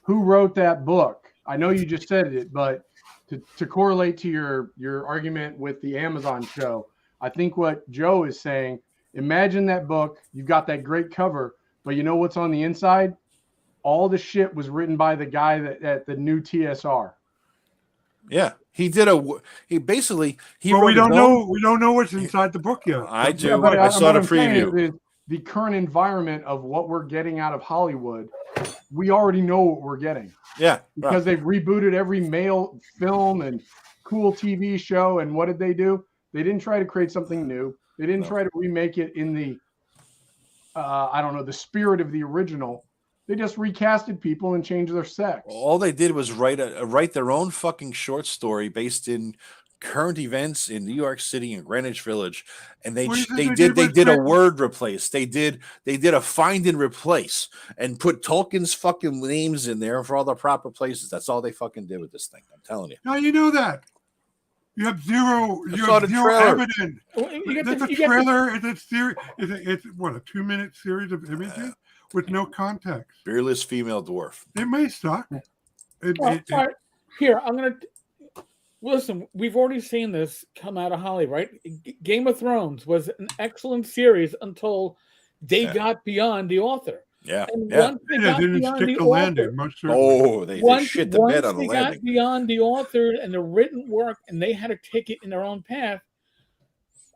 who wrote that book. I know you just said it, but to correlate to your argument with the Amazon show, I think what Joe is saying. Imagine that book. You've got that great cover, but you know what's on the inside? All the shit was written by the guy at the new TSR. Yeah, he did we don't know. We don't know what's inside the book yet. I do. Yeah, I saw the preview. The current environment of what we're getting out of Hollywood, we already know what we're getting. Yeah, because they've rebooted every male film and cool TV show. And what did they do? They didn't try to create something new. They didn't try to remake it in the, the spirit of the original. They just recasted people and changed their sex. All they did was write their own fucking short story based in current events in New York City and Greenwich Village, and they did a word replace. They did a find and replace and put Tolkien's fucking names in there for all the proper places. That's all they fucking did with this thing. I'm telling you. Now you know that. You have zero. You saw have the zero trailer. evidence. The trailer is a series. It's what, a 2-minute series of images with no context. Beardless female dwarf. It may suck. Here, I'm gonna listen. We've already seen this come out of Holly, right? Game of Thrones was an excellent series until they got beyond the author. Yeah, and once they got didn't beyond stick the the author, landing. Most certainly. Oh, they shit the bed on the landing. Got beyond the author and the written work, and they had to take it in their own path.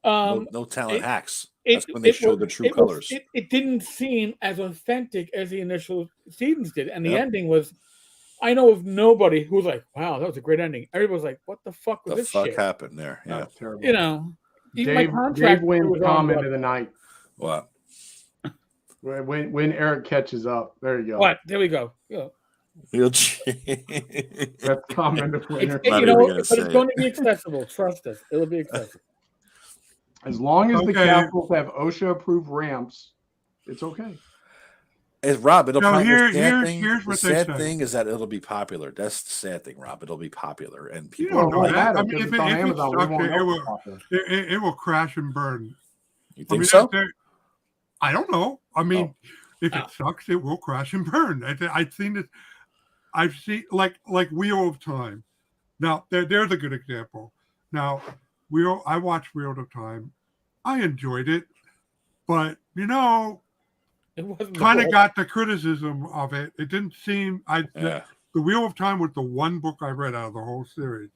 No talent hacks. That's when they showed the true colors. It didn't seem as authentic as the initial seasons did, and the ending was. I know of nobody who was like, "Wow, that was a great ending." Everybody was like, "What the fuck was this shit?" The fuck happened there? Yeah, terrible. Dave wins comment of the night. What? When Eric catches up, there you go. What? There we go. Yeah. That's comment of winner. But it's going to be accessible. Trust us, it'll be accessible. As long as the castles have OSHA-approved ramps, it's okay. Rob, it'll probably here's what the they sad say. thing is that it'll be popular. That's the sad thing, Rob. It'll be popular, and You people don't know that. I mean, if it's stuck, it will crash and burn. You think so? I don't know. I mean, if it Oh. sucks, it will crash and burn. I've seen it. I've seen like Wheel of Time. Now there's a good example. Now I watched Wheel of Time. I enjoyed it, but It wasn't kind the of got the criticism of it. It didn't seem the Wheel of Time was the one book I read out of the whole series.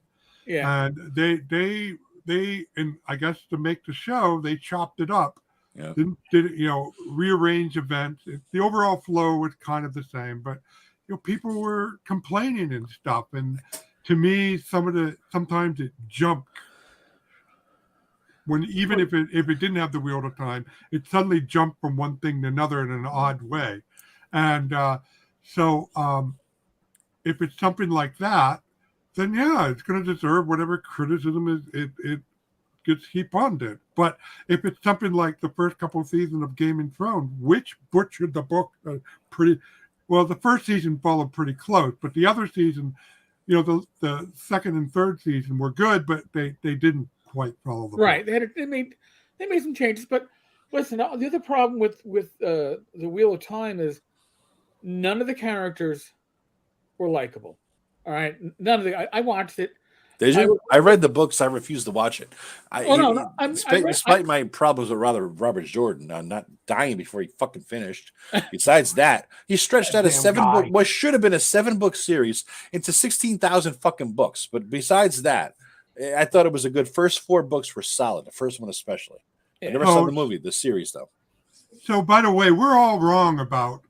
Yeah. And they and I guess to make the show, they chopped it up. Yeah. Did rearrange events. The overall flow was kind of the same, but people were complaining and stuff. And to me, sometimes it jumped. When even if it didn't have the Wheel of Time, it suddenly jumped from one thing to another in an odd way. And so if it's something like that, then yeah, it's going to deserve whatever criticism it gets heaped on it. But if it's something like the first couple of seasons of Game of Thrones, which butchered the book pretty well, the first season followed pretty close, but the other season, the second and third season were good, but they didn't quite follow the right. book. They made some changes, but listen, the other problem with the Wheel of Time is none of the characters were likable. All right, none of the. I watched it. Did you? I read the books. I refused to watch it. Despite my problems with Robert Jordan, I'm not dying before he fucking finished. Besides that, he stretched out what should have been a 7-book series into 16,000 fucking books. But besides that, I thought it was a good first 4 books were solid. The first one especially. I never saw the movie, the series though. So, by the way, we're all wrong about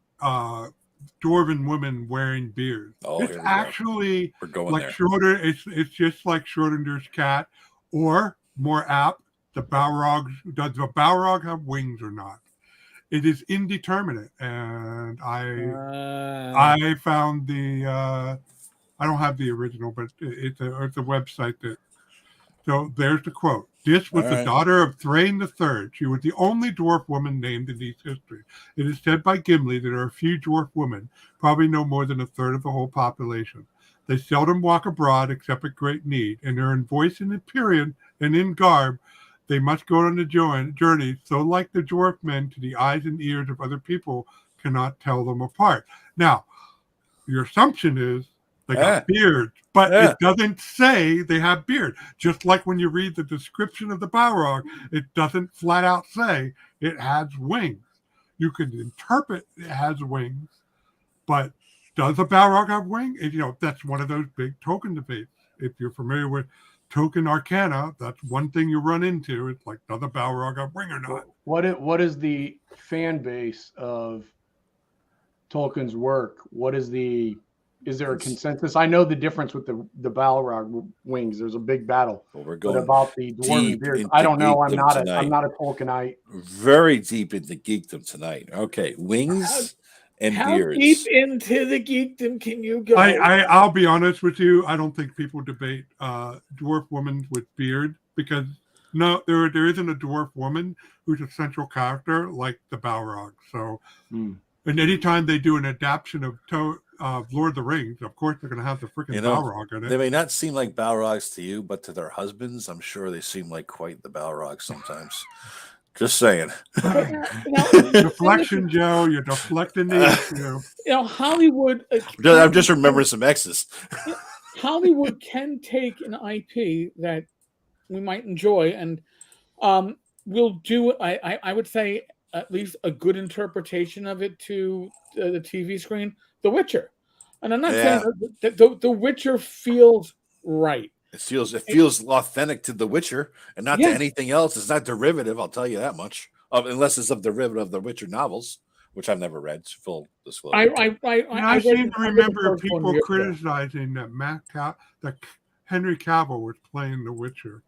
dwarven women wearing beards. It's actually like Schroeder. It's just like Schrodinger's cat, or more apt, the Balrog. Does the Balrog have wings or not? It is indeterminate, and I found the. I don't have the original, but it's a website that. So there's the quote. This was the daughter of Thrain III. She was the only dwarf woman named in East history. It is said by Gimli that there are few dwarf women, probably no more than a third of the whole population. They seldom walk abroad except at great need, and are in voice and in period and in garb. They must go on a journey, so like the dwarf men, to the eyes and ears of other people cannot tell them apart. Now, your assumption is they got beards, but it doesn't say they have beard. Just like when you read the description of the Balrog, it doesn't flat out say it has wings. You can interpret it has wings, but does a Balrog have wings? That's one of those big token debates. If you're familiar with token arcana, that's one thing you run into. It's like, does a Balrog have wing or not? What is the fan base of Tolkien's work? Is there a consensus? I know the difference with the Balrog wings. There's a big battle. Well, we're going about the dwarven beard. I don't know. I'm not a Tolkienite. Very deep into geekdom tonight. Okay, wings and beards. How deep into the geekdom can you go? I'll be honest with you. I don't think people debate dwarf women with beard, because there isn't a dwarf woman who's a central character like the Balrog. So, and anytime they do an adaptation of Lord of the Rings, of course they're going to have the freaking Balrog in it. They may not seem like Balrogs to you, but to their husbands, I'm sure they seem like quite the Balrogs sometimes. Just saying. Deflection, Joe. You're deflecting the issue. Hollywood. I'm just remembering some exes. Hollywood can take an IP that we might enjoy, and we'll do. I would say at least a good interpretation of it to the TV screen. The Witcher, and I'm not saying that the Witcher feels right. It feels authentic to The Witcher and not to anything else. It's not derivative, I'll tell you that much. Unless it's a derivative of the Witcher novels, which I've never read. Full disclosure. I seem to remember people criticizing that Henry Cavill was playing The Witcher.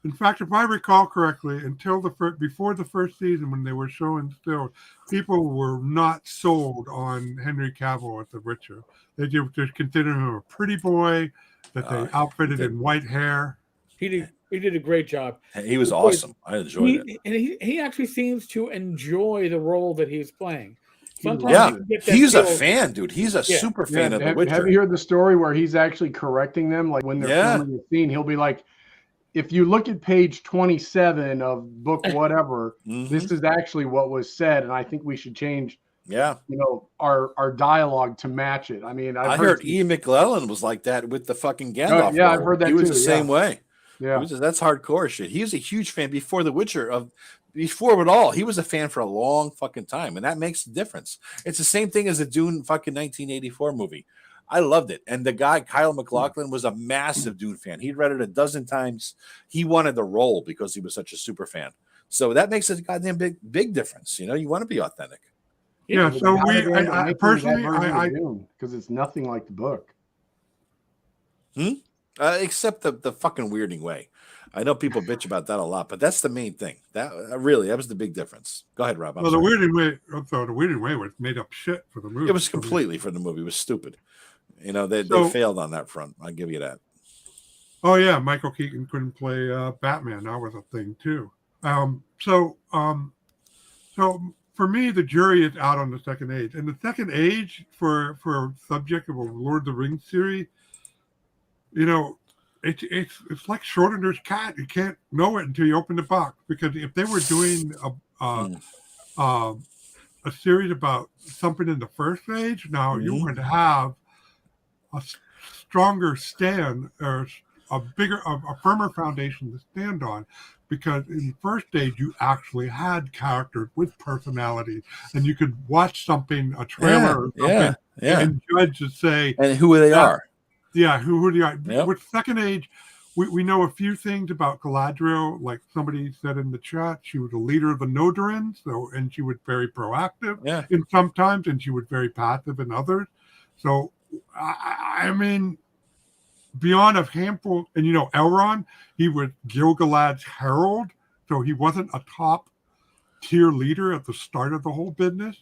In fact, if I recall correctly, until before the first season, when they were showing still, people were not sold on Henry Cavill as the Witcher. They just considered him a pretty boy that they outfitted in white hair. He did a great job. He was awesome. I enjoyed it. And he actually seems to enjoy the role that he's playing. Sometimes he's a fan, dude. He's a super fan of The Witcher. Have you heard the story where he's actually correcting them? Like when they're filming the scene, he'll be like, if you look at page 27 of book whatever, Mhm. this is actually what was said, and I think we should change, Yeah. our dialogue to match it. I mean, I heard Ian McClellan was like that with the fucking Gandalf. yeah, I've role. heard that He was too, the same way. Yeah. That's hardcore shit. He was a huge fan before The Witcher, before it all. He was a fan for a long fucking time, and that makes a difference. It's the same thing as the Dune fucking 1984 movie. I loved it. And the guy, Kyle MacLachlan, was a massive Dune fan. He'd read it a dozen times. He wanted the role because he was such a super fan. So that makes a goddamn big difference. You want to be authentic. Yeah. So I personally, because it's nothing like the book. Except the fucking weirding way. I know people bitch about that a lot, but that's the main thing. That was the big difference. Go ahead, Rob. The weirding way was made up shit for the movie. It was completely for the movie. It was stupid. They failed on that front. I'll give you that. Oh yeah, Michael Keaton couldn't play Batman. That was a thing too. So for me, the jury is out on the Second Age, and the Second Age for a subject of a Lord of the Rings series, it's like Schrodinger's cat. You can't know it until you open the box, because if they were doing a series about something in the First Age, now you would have a stronger stand, or a firmer foundation to stand on, because in First Age you actually had characters with personality, and you could watch a trailer or something, and judge to say and who they are. Yeah, who they are. Yep. With Second Age, we know a few things about Galadriel. Like somebody said in the chat, she was a leader of the Nodorans, and she was very proactive in some times, and she was very passive in others. So, I mean, beyond a handful, and Elrond, he was Gil-galad's herald, so he wasn't a top tier leader at the start of the whole business.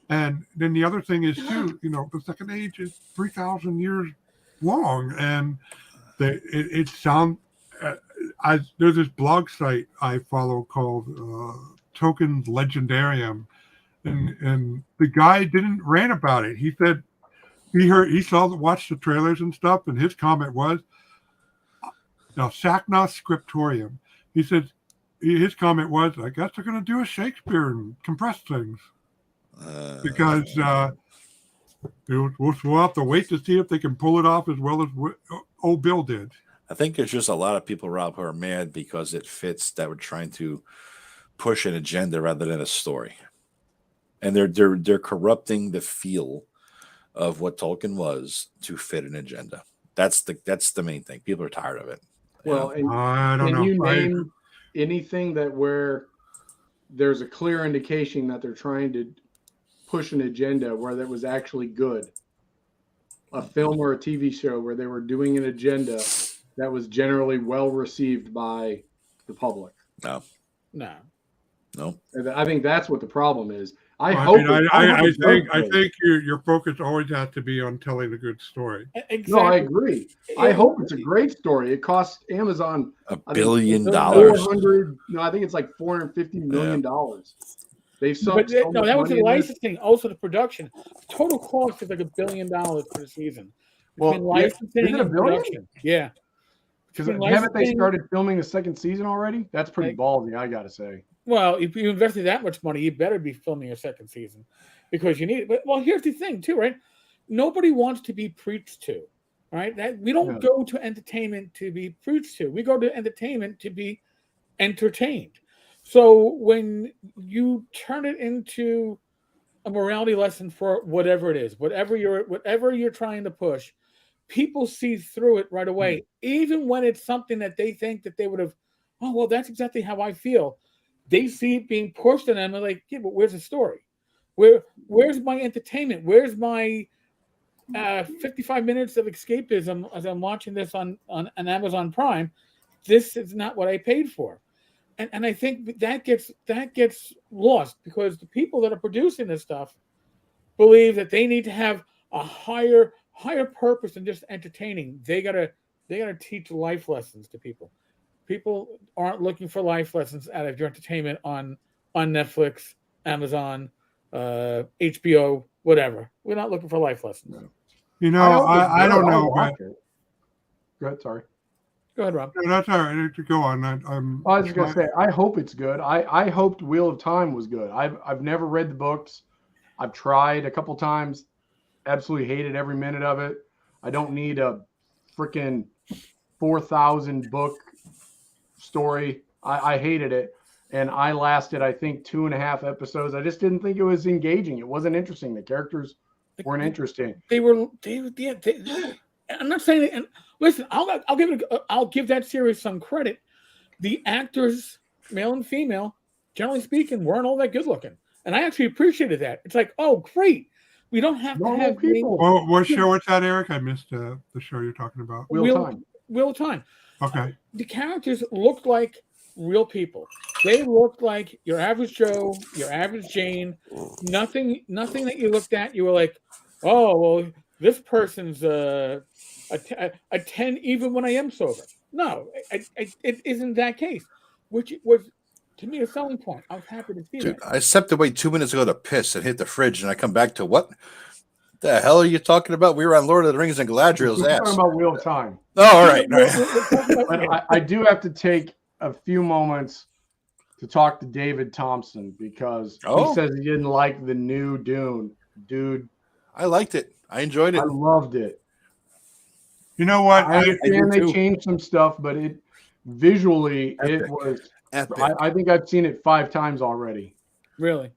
And then the other thing is too, the Second Age is 3,000 years long, and it sounds. There's this blog site I follow called Tokens Legendarium, and the guy didn't rant about it. He said watched the trailers and stuff, and his comment was, now Sacnos Scriptorium. He said his comment was, I guess they're going to do a Shakespeare and compress things, because we'll have to wait to see if they can pull it off as well as old Bill did. I think there's just a lot of people, Rob, who are mad because it fits that we're trying to push an agenda rather than a story, and they're corrupting the feel of what Tolkien was to fit an agenda. That's the main thing. People are tired of it. Well, and can you name anything where there's a clear indication that they're trying to push an agenda where that was actually good? A film or a TV show where they were doing an agenda that was generally well received by the public? No. I think that's what the problem is. I think your focus always has to be on telling a good story. Exactly. No, I agree. I hope it's a great story. It costs Amazon $1 billion. I think it's like $450 million. They've sunk. That was the licensing, also the production. Total cost is like $1 billion for the season. Between licensing and production. Yeah. Because haven't they started filming the second season already? That's pretty ballsy, I gotta say. Well, if you invested that much money, you better be filming a second season, because you need it. But here's the thing too, right? Nobody wants to be preached to, right? We don't go to entertainment to be preached to. We go to entertainment to be entertained. So when you turn it into a morality lesson for whatever it is, whatever you're trying to push, people see through it right away, even when it's something that they think that they would have, oh, well, that's exactly how I feel. They see it being pushed on them, and they're like, yeah, but where's the story? Where's my entertainment? Where's my 55 minutes of escapism as I'm watching this on Amazon Prime? This is not what I paid for. And I think that gets lost, because the people that are producing this stuff believe that they need to have a higher purpose than just entertaining. They gotta teach life lessons to people. People aren't looking for life lessons out of your entertainment on Netflix, Amazon, HBO, whatever. We're not looking for life lessons. I don't know. Go ahead. Sorry. Go ahead, Rob. No, that's all right. Go on. I was just gonna say, I hope it's good. I hoped Wheel of Time was good. I've never read the books. I've tried a couple times. Absolutely hated every minute of it. I don't need a freaking 4,000 book story. I hated it, and I lasted, I think, 2.5 episodes. I just didn't think it was engaging. It wasn't interesting. The characters weren't interesting. I'm not saying it. And listen, I'll give that series some credit. The actors, male and female, generally speaking, weren't all that good looking, and I actually appreciated that. It's like, oh, great, we don't have to have people. Well, what show is that, Eric? I missed the show you're talking about. Wheel of Time. Wheel of Time. Okay. The characters looked like real people. They looked like your average Joe, your average Jane. Nothing that you looked at, you were like, oh, well, this person's a 10 even when I am sober. No, it isn't that case, which was, to me, a selling point. I was happy to see that. I stepped away 2 minutes ago to piss and hit the fridge, and I come back to what the hell are you talking about? We were on Lord of the Rings and Galadriel's ass. Talking about Wheel of Time. Oh, all right. But I do have to take a few moments to talk to David Thompson because he says he didn't like the new Dune. Dude, I liked it. I enjoyed it. I loved it. You know what? I understand they changed some stuff, but it visually it was Epic. I think I've seen it 5 times already. Really?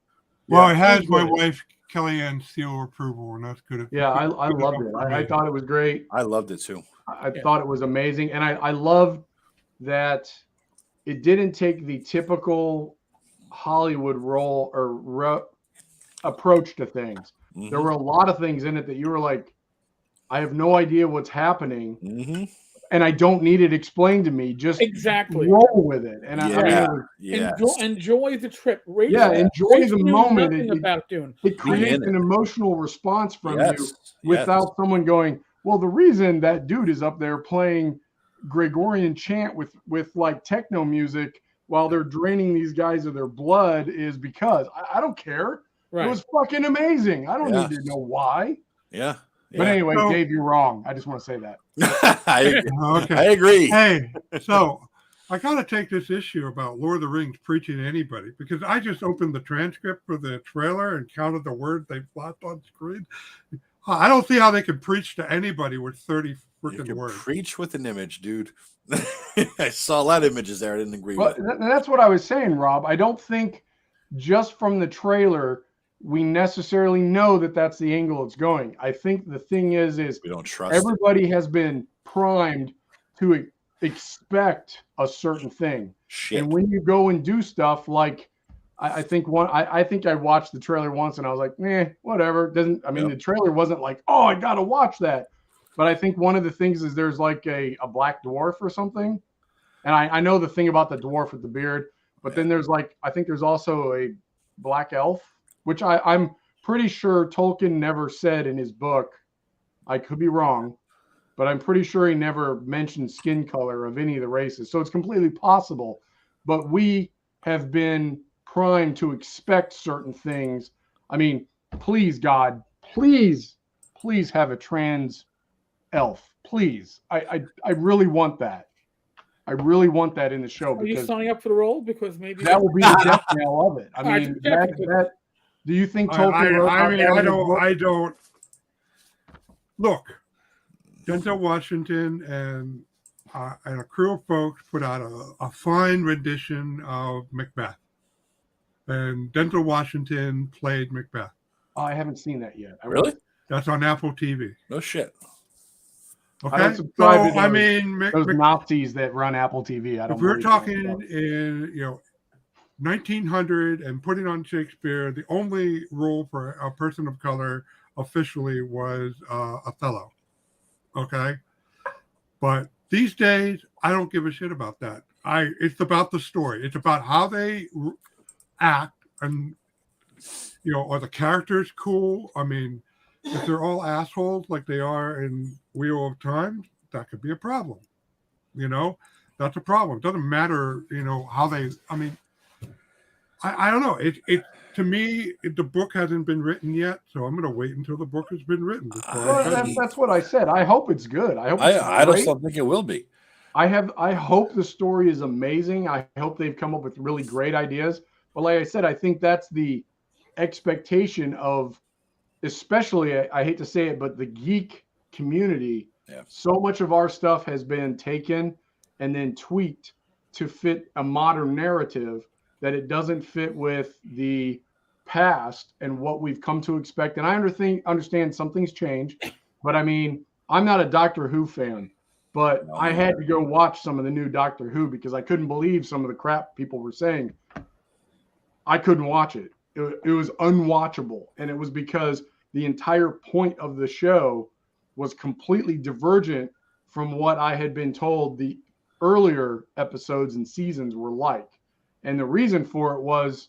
Well, it has my wife Kellyanne's seal of approval, and that's good. Yeah, I loved it. I thought it was great. I loved it too. I thought it was amazing, and I loved that it didn't take the typical Hollywood role or approach to things. Mm-hmm. There were a lot of things in it that you were like, I have no idea what's happening, and I don't need it explained to me. Just roll with it. And enjoy the trip. Enjoy the moment. About Dune. It creates an emotional response from you without someone going, well, the reason that dude is up there playing Gregorian chant with like techno music while they're draining these guys of their blood is because I don't care. Right. It was fucking amazing. I don't need to know why. Yeah. But anyway, Dave, you're wrong. I just want to say that. I agree. Hey, so I got to take this issue about Lord of the Rings preaching to anybody because I just opened the transcript for the trailer and counted the words they flopped on screen. I don't see how they can preach to anybody with 30 freaking words. Preach with an image, dude. I saw a lot of images there. I didn't agree with. That's what I was saying, Rob. I don't think just from the trailer we necessarily know that that's the angle it's going. I think the thing is we don't trust everybody has been primed to expect a certain thing. Shit. And when you go and do stuff like I think I watched the trailer once and I was like, whatever. The trailer wasn't like, oh, I gotta watch that. But I think one of the things is there's like a black dwarf or something. And I know the thing about the dwarf with the beard, but then there's I think there's also a black elf, which I'm pretty sure Tolkien never said in his book. I could be wrong, but I'm pretty sure he never mentioned skin color of any of the races. So it's completely possible. But we have been primed to expect certain things. I mean, please, God, please have a trans elf. Please. I really want that. I really want that in the show. Are you signing up for the role? Because maybe that will be the death knell of it. I mean, that do you think Tolkien I don't. Look, Denzel Washington and a crew of folks put out a fine rendition of Macbeth. And Denzel Washington played Macbeth. Oh, I haven't seen that yet. Really? That's on Apple TV. No shit. Okay. So, I mean, those Nazis that run Apple TV. If we're talking in, 1900 and putting on Shakespeare, the only role for a person of color officially was Othello. Okay. But these days, I don't give a shit about that. It's about the story. It's about how they act and, are the characters cool? I mean, if they're all assholes like they are in Wheel of Time, that could be a problem. That's a problem. It doesn't matter, how they, I don't know. It to me, the book hasn't been written yet, so I'm going to wait until the book has been written. That's what I said. I hope it's good. I don't think it will be. I hope the story is amazing. I hope they've come up with really great ideas. But like I said, I think that's the expectation of, especially, I hate to say it, but the geek community. Yeah. So much of our stuff has been taken and then tweaked to fit a modern narrative that it doesn't fit with the past and what we've come to expect. And I understand something's changed, but I mean, I'm not a Doctor Who fan, but No, I had to go watch some of the new Doctor Who because I couldn't believe some of the crap people were saying. I couldn't watch it. It was unwatchable. And it was because the entire point of the show was completely divergent from what I had been told the earlier episodes and seasons were like. And the reason for it was,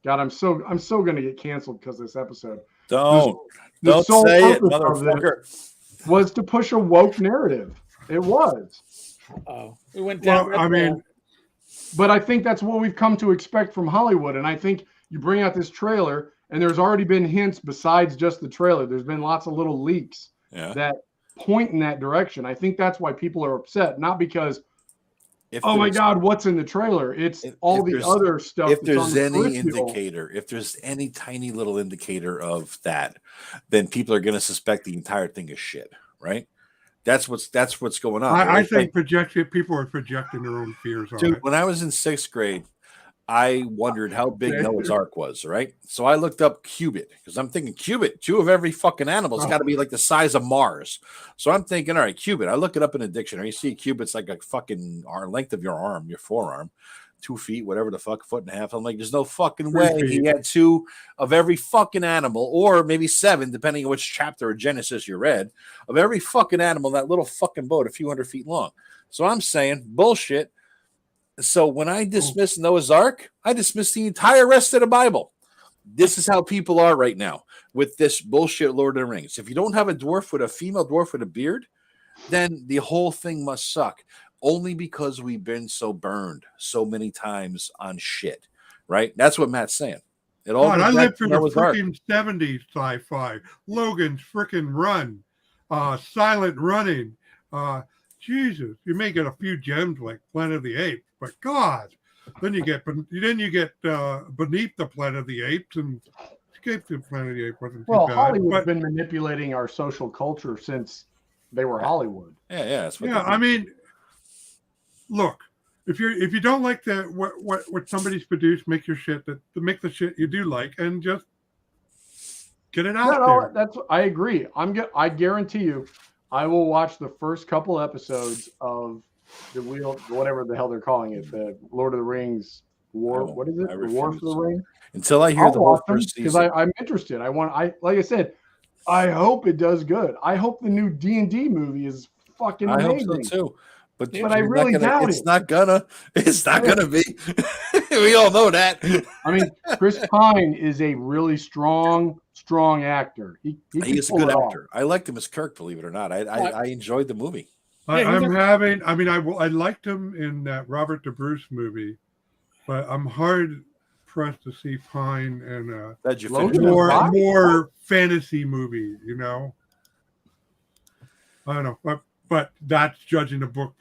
God, I'm so going to get canceled because of this episode. Don't sole say it, purpose of motherfucker. was to push a woke narrative. It was. Oh, we went down. Well, I mean, but I think that's what we've come to expect from Hollywood. And I think you bring out this trailer, and there's already been hints besides just the trailer. There's been lots of little leaks that point in that direction. I think that's why people are upset, not because, oh my God, what's in the trailer? It's all the other stuff. If there's any indicator, if there's any tiny little indicator of that, then people are going to suspect the entire thing is shit, right? That's what's going on. I think people are projecting their own fears on it. When I was in 6th grade, I wondered how big Noah's Ark was, right? So I looked up cubit because I'm thinking cubit, 2 of every fucking animal. It's got to be like the size of Mars. So I'm thinking, all right, cubit. I look it up in a dictionary. You see cubit's like a fucking length of your arm, your forearm, 2 feet, whatever the fuck, 1.5 feet. I'm like, there's no fucking way he had 2 of every fucking animal, or maybe 7, depending on which chapter of Genesis you read, of every fucking animal, that little fucking boat, a few hundred feet long. So I'm saying bullshit. So when I dismiss Noah's Ark, I dismiss the entire rest of the Bible. This is how people are right now with this bullshit Lord of the Rings. If you don't have a female dwarf with a beard, then the whole thing must suck. Only because we've been so burned so many times on shit, right? That's what Matt's saying. It all. I lived through the freaking 70s sci-fi. Logan's freaking Run, Silent Running. Jesus, you may get a few gems like Planet of the Apes, but God, then you get Beneath the Planet of the Apes, and Escape to Planet of the Apes wasn't too bad. Hollywood's been manipulating our social culture since they were Hollywood. Yeah. I mean, look, if you don't like what somebody's produced, make the shit you do like, and just get it out there. I agree. I guarantee you, I will watch the first couple episodes of whatever the hell they're calling it, the Lord of the Rings War. What is it? The War for the Ring. Until I hear the whole first season, because I'm interested. Like I said, I hope it does good. I hope the new D&D movie is fucking amazing. I hope so too. But I really doubt it. It's not gonna be. We all know that. I mean, Chris Pine is a really strong actor. He is a good actor. I liked him as Kirk, believe it or not. I enjoyed the movie. I liked him in that Robert the Bruce movie, but I'm hard pressed to see Pine in a more fantasy movie. You know, I don't know, but that's judging the book.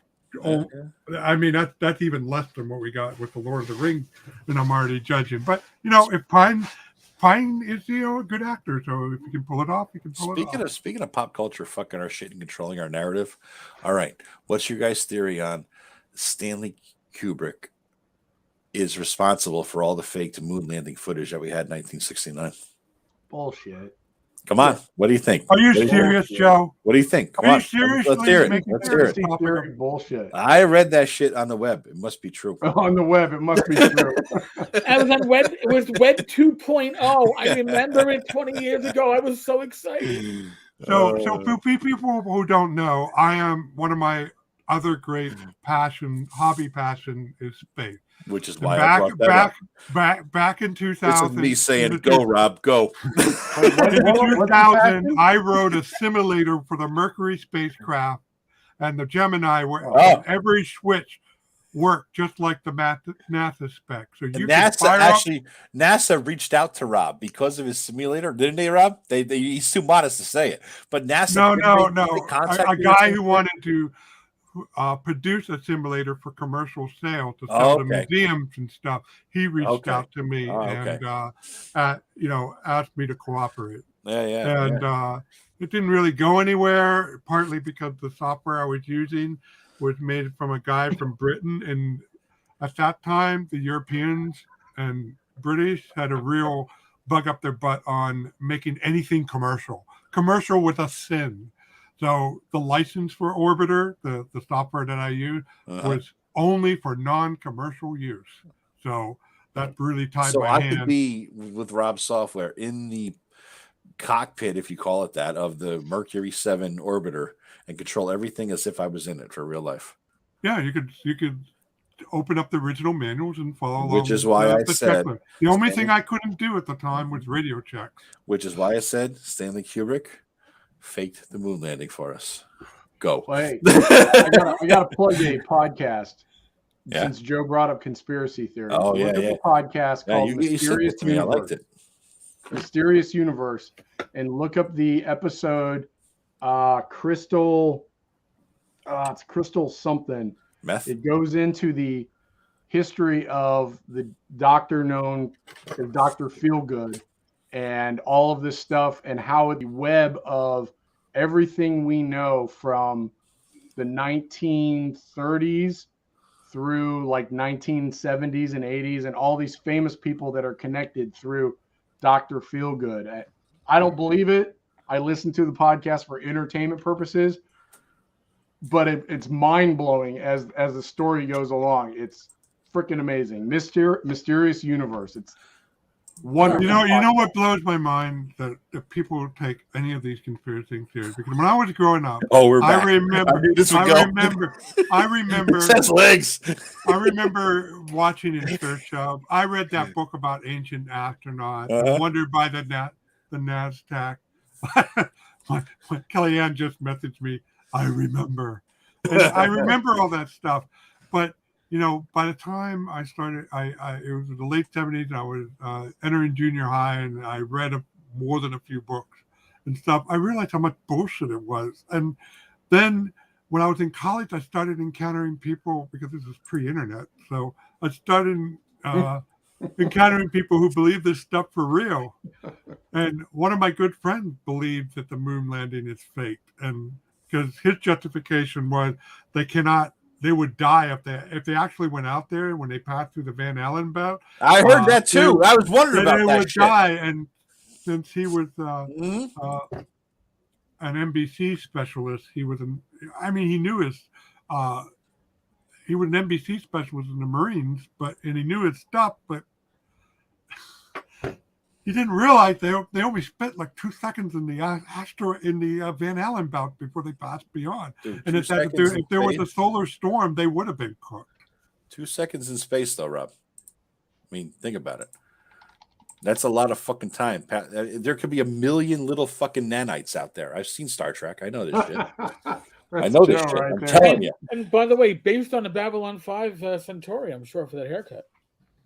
I mean, that's even less than what we got with the Lord of the Rings, and I'm already judging. But if Pine is a good actor, so if you can pull it off, you can pull it off. Speaking of pop culture fucking our shit and controlling our narrative, all right, what's your guys' theory on Stanley Kubrick is responsible for all the faked moon landing footage that we had in 1969? Bullshit. Come on, what do you think? Are you serious, Joe? What do you think? Come on, serious? Let's hear it. Let's hear it. Bullshit. I read that shit on the web. It must be true. On the web, it must be true. I was on web. It was Web 2.0. I remember it 20 years ago. I was so excited. So for people who don't know, I am one of my other great hobby passion is space. Which is why I brought that up. Back in 2000. This is me saying, go, Rob, go. In 2000, I wrote a simulator for the Mercury spacecraft and the Gemini, where every switch worked just like the NASA spec. So you NASA reached out to Rob because of his simulator, didn't they, Rob? He's too modest to say it, but NASA. No. A guy who produce a simulator for commercial sale to sell to okay. museums and stuff. He reached Okay. out to me okay. and asked me to cooperate. Yeah. And it didn't really go anywhere, partly because the software I was using was made from a guy from Britain, and at that time the Europeans and British had a real bug up their butt on making anything commercial with a sin. So the license for Orbiter, the software that I use, was only for non-commercial use. So that really tied my hand. So I could be with Rob's software in the cockpit, if you call it that, of the Mercury 7 Orbiter and control everything as if I was in it for real life. Yeah, you could open up the original manuals and follow along. Which is why I said checklist. The only thing I couldn't do at the time was radio checks. Which is why I said Stanley Kubrick faked the moon landing for us. Go. Wait, I got to plug a podcast. Yeah. Since Joe brought up conspiracy theory. Oh, Look at a podcast called Mysterious Universe. I liked it. Mysterious Universe, and look up the episode Crystal. It's Crystal something. Meth. It goes into the history of the doctor known as Dr. Feelgood and all of this stuff, and how the web of everything we know from the 1930s through like 1970s and 80s, and all these famous people that are connected through Dr. Feelgood. I don't believe it. I listen to the podcast for entertainment purposes, but it's mind-blowing as the story goes along. It's freaking amazing. Mysterious Universe. It's wonderful. You know what blows my mind, that if people take any of these conspiracy things serious, because when I was growing up, I remember it says legs. I remember watching In Search Of. I read that book about ancient astronauts. Wondered by the NASDAQ. When Kellyanne just messaged me, I remember. And I remember all that stuff. But by the time I started, it was in the late 70s, and I was entering junior high, and I read more than a few books and stuff. I realized how much bullshit it was. And then when I was in college, I started encountering people, because this is pre-internet. So I started encountering people who believe this stuff for real. And one of my good friends believes that the moon landing is fake. And because his justification was they would die if they actually went out there when they passed through the Van Allen belt. I heard that too. I was wondering about that. They would die, and since he was an NBC specialist, he was he knew his. He was an NBC specialist in the Marines, and he knew his stuff, but he didn't realize they only spent like 2 seconds in the Van Allen belt before they passed beyond. Dude, and if there was a solar storm, they would have been cooked. 2 seconds in space, though, Rob. I mean, think about it. That's a lot of fucking time. There could be a million little fucking nanites out there. I've seen Star Trek. I know this shit. I know this shit. Right I'm there. telling you. And by the way, based on the Babylon 5 Centauri, I'm sure, for that haircut.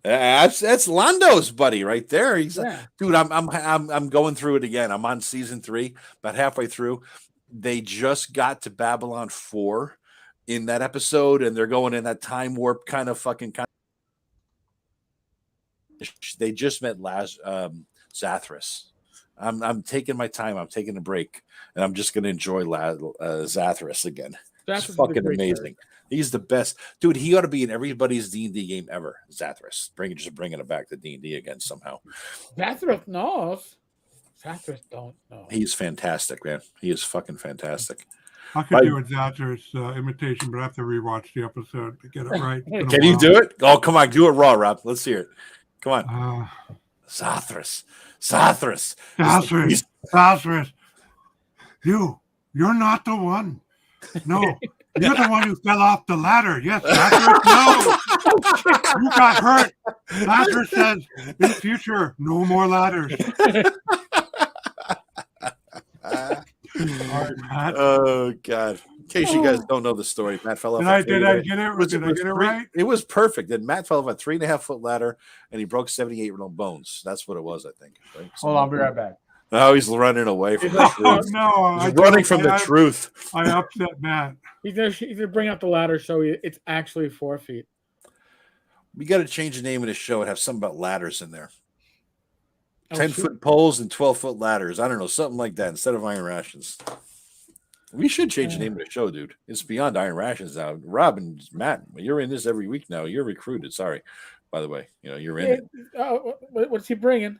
That's Lando's buddy right there. Dude. I'm going through it again. I'm on season 3, about halfway through. They just got to Babylon 4 in that episode, and they're going in that time warp kind of. They just met Zathras. I'm taking my time. I'm taking a break, and I'm just going to enjoy Zathras again. It's fucking amazing. He's the best, dude. He ought to be in everybody's D&D game ever. Zathras, bringing it back to D&D again somehow. Zathras knows. Zathras don't know. He's fantastic, man. He is fucking fantastic. I could do a Zathras imitation, but I have to rewatch the episode to get it right. Can you do it? Oh, come on, do it raw, Rob. Let's hear it. Come on. Zathras. You're not the one. No. You're the one who fell off the ladder. Yes, Zathras, no. You got hurt. Zathras says, in the future, no more ladders. Oh, God. In case you guys don't know the story, Matt fell off. Did I get it right? It was perfect. And Matt fell off a 3.5-foot ladder, and he broke 78 bones. That's what it was, I think. Right? Hold on, I'll be right back. Oh, he's running away from the Oh, truth. no, He's running from the truth. I upset Matt. He's gonna bring out the ladder so it's actually 4 feet. We got to change the name of the show and have something about ladders in there. Oh, 10-foot poles and 12-foot ladders. I don't know, something like that instead of Iron Rations. We should change the name of the show, dude. It's beyond Iron Rations now. Rob and Matt, you're in this every week now. You're recruited. Sorry, by the way. You're in it. What's he bringing?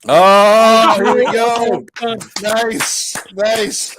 Oh, here we go. Nice. That's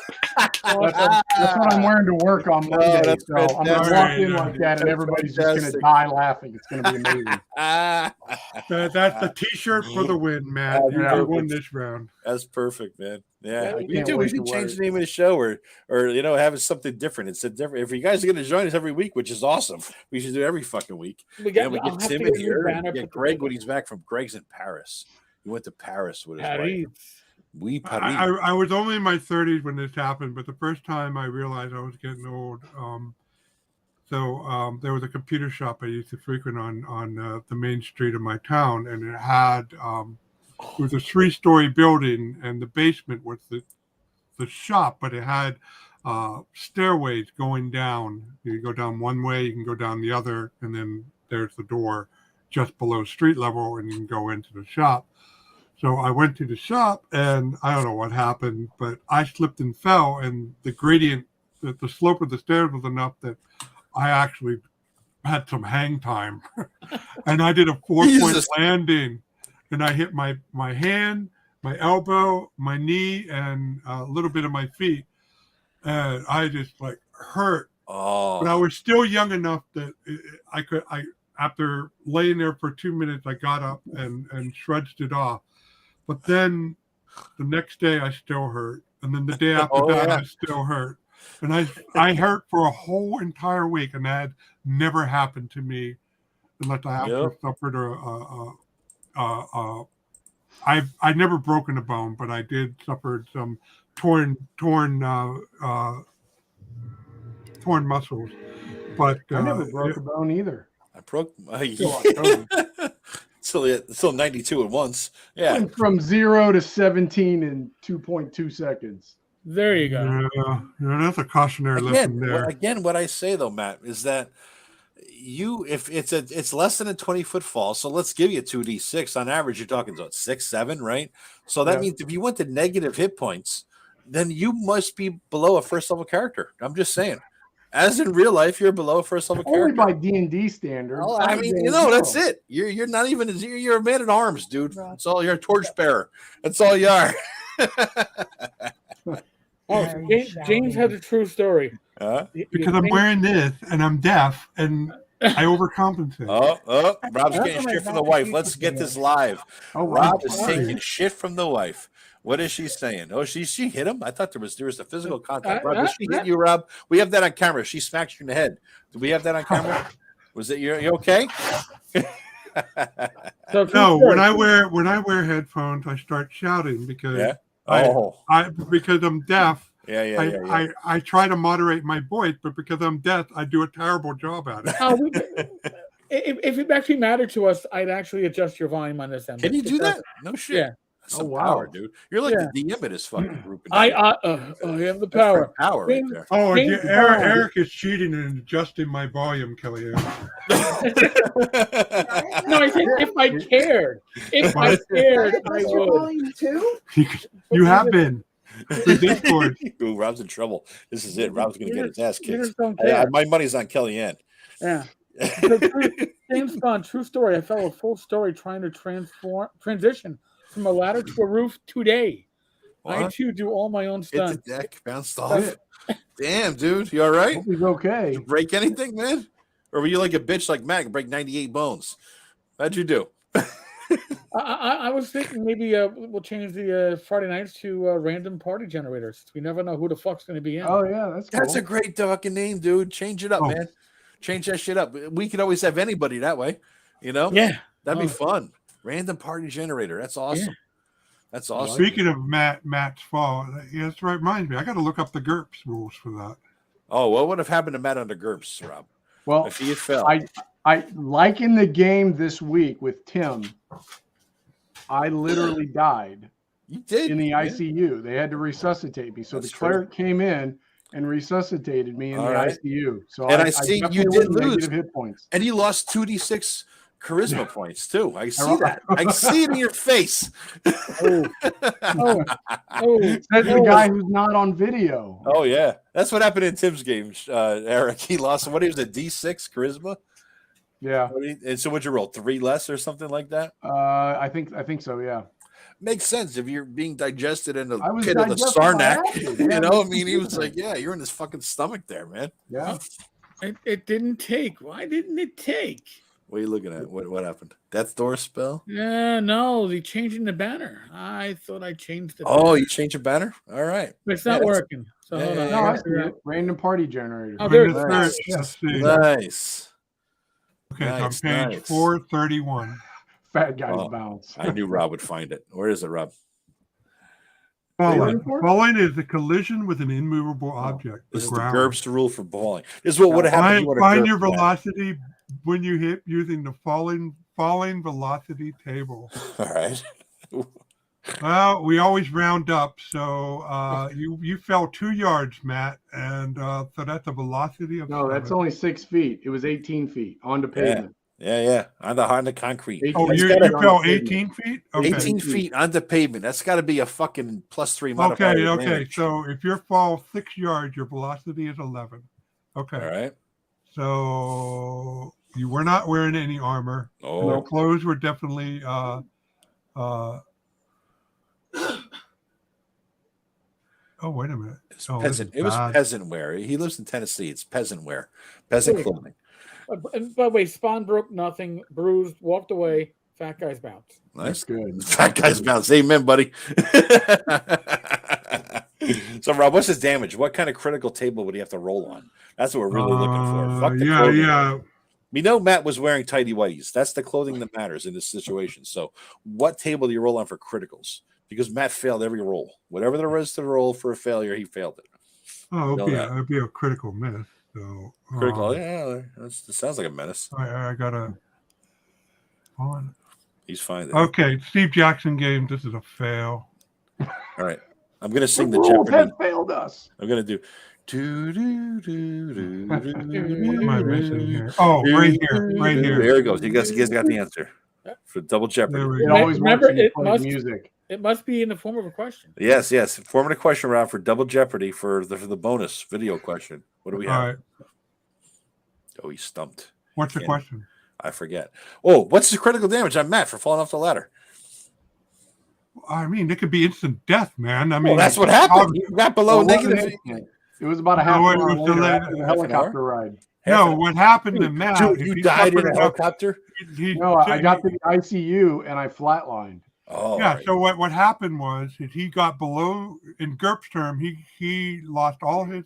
what I'm wearing to work on Monday. that's So I'm going to walk in like that, and That's everybody's just going to fantastic. die laughing. It's going to be amazing. That's the T-shirt for the win, Matt. You won this round. That's perfect, man. Yeah, I we can't do. We wait should to change wear the name of the show, or having something different. It's a different. If you guys are going to join us every week, which is awesome, we should do it every fucking week. We Get I'll have Tim to in get a new here. banner And get put Greg together. when he's back from. Greg's in Paris. He went to Paris with his wife. Paris. We Paris. I was only in my 30s when this happened, but the first time I realized I was getting old. So there was a computer shop I used to frequent on the main street of my town, and it had it was a 3-story building, and the basement was the shop, but it had stairways going down. You go down one way, you can go down the other, and then there's the door just below street level, and you can go into the shop. So I went to the shop, and I don't know what happened, but I slipped and fell, and the gradient, the slope of the stairs was enough that I actually had some hang time. And I did a 4-point landing, and I hit my hand, my elbow, my knee, and a little bit of my feet. And I just hurt. Oh, But I was still young enough that I after laying there for 2 minutes, I got up and shrugged it off. But then the next day I still hurt. And then the day after that, I still hurt. And I hurt for a whole entire week, and that had never happened to me unless I have suffered I never broken a bone, but I did suffer some torn muscles. But I never broke a bone either. I broke till 92 at once. Yeah. Went from 0 to 17 in 2.2 seconds. There you go. Yeah, that's a cautionary lesson there. Again, what I say though, Matt, is that if it's less than a 20-foot fall, so let's give you 2d6 on average. You're talking about 6, 7, right? So that means if you went to negative hit points, then you must be below a first level character. I'm just saying. As in real life, you're below a first level character. Only by D&D standards. Well, I mean, that's it. You're not even you're a man at arms, dude. That's all. You're a torchbearer. That's all you are. Oh, James has a true story. Because I'm wearing this and I'm deaf and I overcompensate. Oh, Rob's getting shit from the wife. Let's get this live. Rob is taking shit from the wife. What is she saying? Oh, she hit him? I thought there was a physical contact. Rob, did she hit you, Rob? We have that on camera. She smacked you in the head. Do we have that on camera? Was it you okay? No, when I wear headphones, I start shouting because because I'm deaf. I try to moderate my voice, but because I'm deaf, I do a terrible job at it. If it actually mattered to us, I'd actually adjust your volume on this end. Can you do that? No shit. Yeah. That's some power, dude. You're like the DM of this fucking group. I have the power. Power right there. Oh, Eric is cheating and adjusting my volume, Kellyanne. No, I said if I cared. If I cared, I would. Volume too? You have been. Discord. Ooh, Rob's in trouble. This is it. Rob's going to get his ass You kicked. just don't care. My money's on Kellyanne. Yeah. James Bond, true story. I fell a full story trying to transition from a ladder to a roof today. What? I too do all my own Hit stunts. the deck, bounced off. Damn, dude. You all right? Hope he's okay. Did you break anything, man? Or were you like a bitch like Mac and break 98 bones? How'd you do? I was thinking maybe we'll change the Friday nights to random party generators. We never know who the fuck's going to be in. Oh, yeah. That's a great fucking name, dude. Change it up, man. Change that shit up. We could always have anybody that way, you know? Yeah. That'd be fun. Random party generator. That's awesome. Yeah. That's awesome. Speaking of Matt's fall, that reminds me. I got to look up the GURPS rules for that. Oh, what would have happened to Matt under GURPS, Rob? Well, if he had fell. I like in the game this week with Tim, I literally died You did in the yeah. ICU. They had to resuscitate me. So That's the cleric came in and resuscitated me in All the right. ICU. So And I I see definitely you did was lose. negative hit points. And you lost 2d6 charisma points too. I see wrote- that. I see it in your face. Oh, Says the guy who's not on video. Oh yeah, that's what happened in Tim's game, Eric. He lost what? He was a D6 charisma. Yeah. And so, what'd you roll? 3 less or something like that? I think so. Yeah. Makes sense if you're being digested in the I was pit of the digested by Sarnak. acid. You Yeah, know, I makes mean, he was sense. like, "Yeah, you're in his fucking stomach there, man." Yeah. it didn't take. Why didn't it take? What are you looking at? What happened? Death door spell? Yeah, no, the changing the banner. I thought I changed the Oh, banner. you changed your banner? All right. But it's not Yeah, working. So yeah, hold yeah, on. No, I I gotta see figure it. out- Random party generator. Oh, there it Let's is. see. Let's see. Nice. Okay, Nice, it's on page nice. 431. Fat guys Oh, bounce. I knew Rob would find it. Where is it, Rob? Falling. for it? Falling is the collision with an immovable object. This is ground. the GURPS rule for falling. This is what would have happened. if you would've Find GURPS your that. velocity when you hit using the falling velocity table. All right. Well, we always round up, so you fell 2 yards, Matt, and so that's a velocity of. No, that's 7. only 6 feet. It was 18 feet onto pavement. Yeah. On the concrete. 18 Oh, That's you gotta- fell 18 feet. Okay. 18 feet onto pavement. That's got to be a fucking +3 modifier. Okay. advantage. So if you fall 6 yards, your velocity is 11. Okay. All right. So you were not wearing any armor. Oh, Your clothes were definitely oh, wait a minute. it's Oh, peasant. this It is was bad. peasant wear. He lives in Tennessee. It's peasant wear. Peasant clothing. And by the way, Spawn broke nothing, bruised, walked away. Fat guys bounce. Nice. Good. Fat guy's bounce. Amen, buddy. So, Rob, what's his damage? What kind of critical table would he have to roll on? That's what we're really looking for. Fuck the clothing. Yeah. We know Matt was wearing tighty whities. That's the clothing that matters in this situation. So, what table do you roll on for criticals? Because Matt failed every roll. Whatever there is to roll for a failure, he failed it. Oh, Know it'd be a critical miss. So Critical. Yeah, that sounds like a menace. I gotta. On. He's fine. There. Okay, Steve Jackson game. This is a fail. All right. I'm going to sing the The rules Jeopardy. have failed us. I'm going to do. What What am I missing here? Oh, right here. There it goes. You guys got the answer for double Jeopardy. There we It go. always Remember, works when you it play must- music. It must be in the form of a question. Yes. Forming a question round for double Jeopardy for the bonus video question. What do we All have? right. Oh, he's stumped. What's the Yeah. question? I forget. Oh, what's the critical damage on Matt for falling off the ladder? I mean, it could be instant death, man. I mean, Well, that's what happened. He got below Well, negative. It was about a half No, an it hour was later delayed. after the helicopter ride. No, what happened to Matt? Dude, if you he died in a suffered enough- helicopter? No, I got to the ICU and I flatlined. Oh, Yeah. right. So what happened was he got below in GURPS term. He lost all his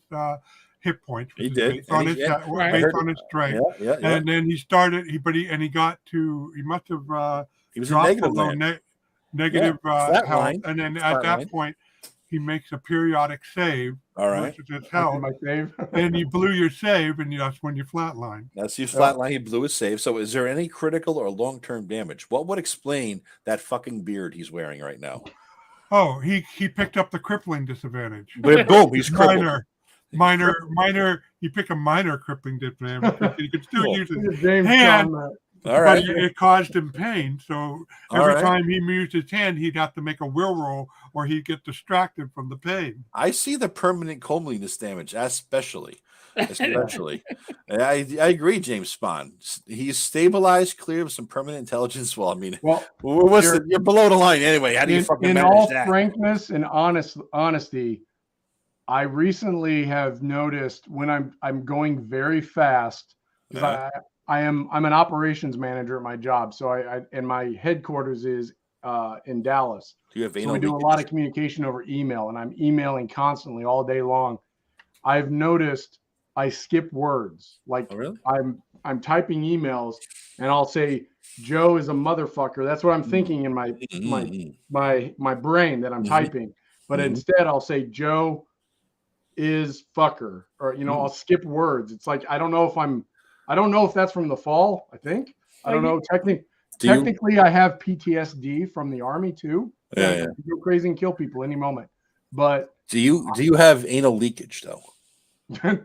hit points. He which is did, based on and his he- yeah, I based heard on his strength. Yeah. And then he started. He got to. He must have He was in dropped negative below land. negative flat health, line. and then Flat at that line. point he makes a periodic save, All right. which is his health, My save. and you blew your save, and that's when you flatline. That's his flat line. He blew his save. So, is there any critical or long-term damage? What would explain that fucking beard he's wearing right now? Oh, he picked up the crippling disadvantage. But boom, he's crippled. Minor. He picked a minor crippling disadvantage. Because he could still Cool. use it, James hand. John, All right. but it caused him pain. So All every right. time he moved his hand, he'd have to make a will roll, or he'd get distracted from the pain. I see the permanent comeliness damage, especially. I agree, James Spawn. He's stabilized, clear with some permanent intelligence. Well, I mean, well, you're below the line anyway. How do you fucking in manage all that? frankness and honesty, I recently have noticed when I'm going very fast, 'cause I'm an operations manager at my job. So and my headquarters is in Dallas. Do you have So anal we do a leakage? lot of communication over email, and I'm emailing constantly all day long. I've noticed I skip words. Like Oh, really? I'm typing emails, and I'll say Joe is a motherfucker. That's what I'm thinking in my brain that I'm typing. But instead, I'll say Joe is fucker, or I'll skip words. It's like I don't know if that's from the fall. I think I don't know. Technically, I have PTSD from the Army too. Yeah. Go crazy and kill people any moment. But Do you have anal leakage though?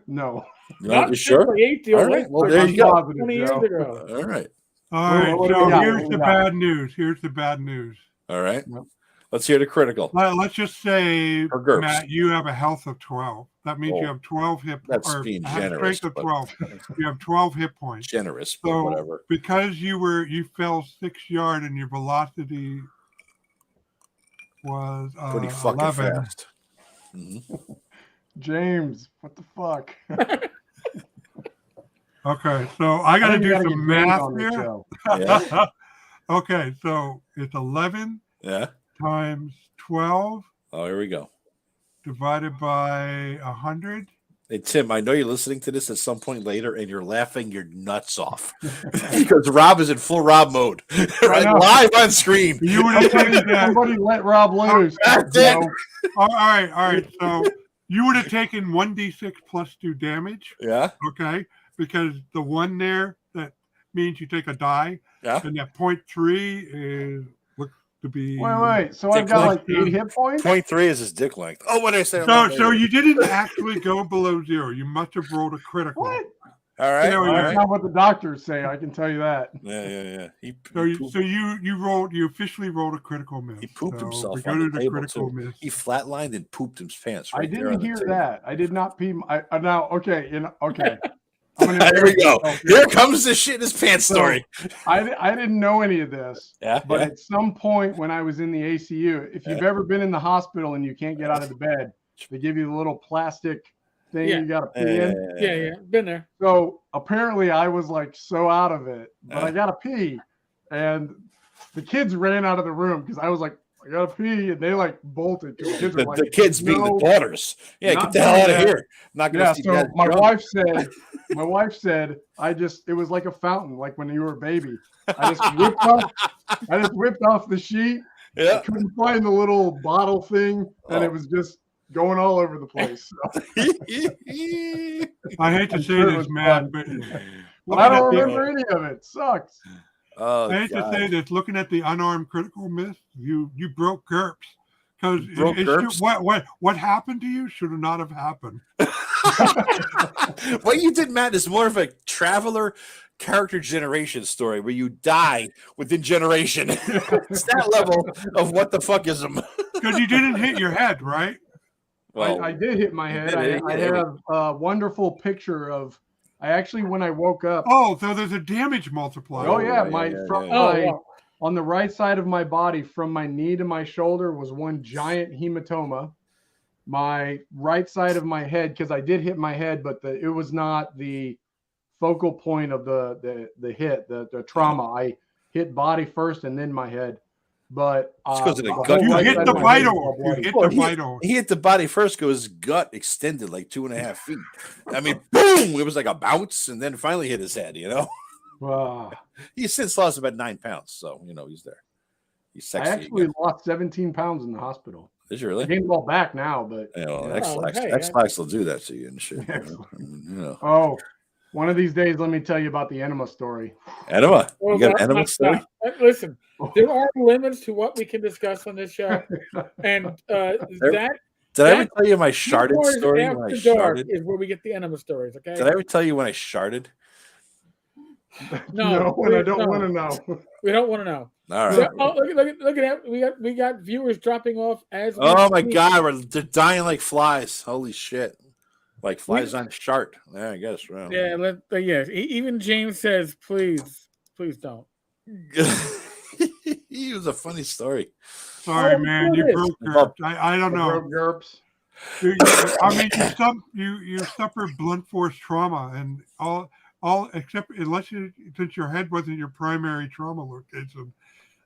no. You sure? All right. Well, there you go. 20 years ago. All right. All right. what do So we got? here's the bad news. Here's the bad news. All right. Yep. Let's hear the critical. Let's just say, Or GURPS. Matt, you have a health of 12. That means you have 12 hit points. That's Or being have a generous. strength of 12. You have 12 hit points. Generous, but So whatever. because you fell 6 yards and your velocity was Pretty fucking 11. fast. Mm-hmm. James, what the fuck? Okay, so I got to do gotta some get James math on the here. show. Yeah. Okay, so it's 11 Yeah. times 12 Oh, here we go. divided by 100. Hey, Tim, I know you're listening to this at some point later and you're laughing your nuts off because Rob is in full Rob mode, right? know. Live on screen. You would have taken that. Somebody let Rob loose. That's You it. know? All right. So you would have taken 1d6 plus 2 damage, Yeah. okay? Because the one there, that means you take a die, Yeah. and that 0.3 is looks to be. Wait. So I've Dick got length. like 8 hit points? 0.3 is his dick length. Oh, what did I say? So you didn't actually go below 0. You must have rolled a critical. What? All right. You know, All That's right. not what the doctors say. I can tell you that. Yeah. He So you officially rolled a critical miss. He pooped So himself we go on to the the table, critical too. miss. He flatlined and pooped his pants. I Right there didn't on the hear table. that. I did not pee. Now, okay. Okay. I'm gonna There we go. embarrass myself Here comes the shit in his pants So, story. I didn't know any of this. Yeah. But at some point when I was in the ACU, if you've ever been in the hospital and you can't get out of the bed, they give you the little plastic thing Yeah. you got to pee in. Yeah. Been there. So apparently I was like so out of it, but I got to pee. And the kids ran out of the room because I was like, I got to pee. And they like bolted. The kids, were like, The kids being the "No." daughters. Yeah, not get the hell out of doing that. here. Not gonna Yeah, see so Dad my drunk. wife said, it was like a fountain, like when you were a baby. I just whipped off the sheet. I Yeah. couldn't find the little bottle thing, and it was just going all over the place. So, I hate to I'm say sure it this, was Matt, fun. but but I don't remember any of it. Sucks. Oh, I hate to say this. Looking at the unarmed critical miss, you broke GURPS because Broke GURPS? what happened to you should have not have happened. What you did, Matt, is more of a traveler character generation story where you die within generation. It's that level of what the fuck is them. Because you didn't hit your head, right? Well, I did hit my head. I have a wonderful picture of. I actually, when I woke up. Oh, so there's a damage multiplier. Oh yeah, yeah. On the right side of my body, from my knee to my shoulder, was one giant hematoma. My right side of my head, because I did hit my head, but it was not the focal point of the hit, the trauma. I hit body first and then my head. But It's 'cause of the whole gut. You right hit side the of my head was vital. all You bloody. hit Well, the vital. he hit the body first because his gut extended like 2.5 feet. I mean, boom! It was like a bounce, and then finally hit his head. Ah. He's since lost about 9 pounds, so he's there. He's I sexy. actually again. lost 17 pounds in the hospital. Did you I really? gained it all back now, but hey, X-Lax will do that to you and shit. oh, one of these days, let me tell you about the enema story. Enema. Well, You got an let's enema not story? stop. Listen, there are limits to what we can discuss on this show, and Did I ever that tell you my sharded Before story when I After dark sharded? is where we get the enema stories. Okay. Did I ever tell you when I sharded? No, and I don't want to know. We don't want to know. All So, right. look at that. We got viewers dropping off as. we Oh my speak. God, they're dying like flies. Holy shit. Like flies on shart. Yeah, I guess. Well. Yeah, even James says, please don't. It was a funny story. Sorry, Oh, man. You goodness. broke GURPS. I don't know. GURPS. I mean, you suffered blunt force trauma, and all except since your head wasn't your primary trauma location,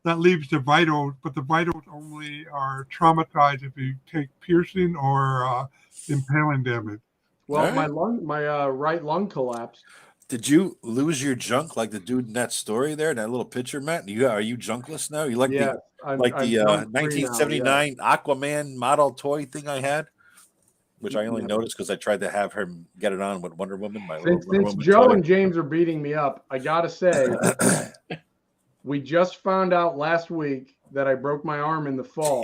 that leaves the vitals. But the vitals only are traumatized if you take piercing or impaling damage. Well, All right. my right lung collapsed. Did you lose your junk like the dude in that story there, that little picture, Matt? Are you junkless now? You like Yeah, the 1979 Aquaman model toy thing I had, which I only noticed because I tried to have her get it on with Wonder Woman. Since Joe and James are beating me up, I gotta say, We just found out last week that I broke my arm in the fall.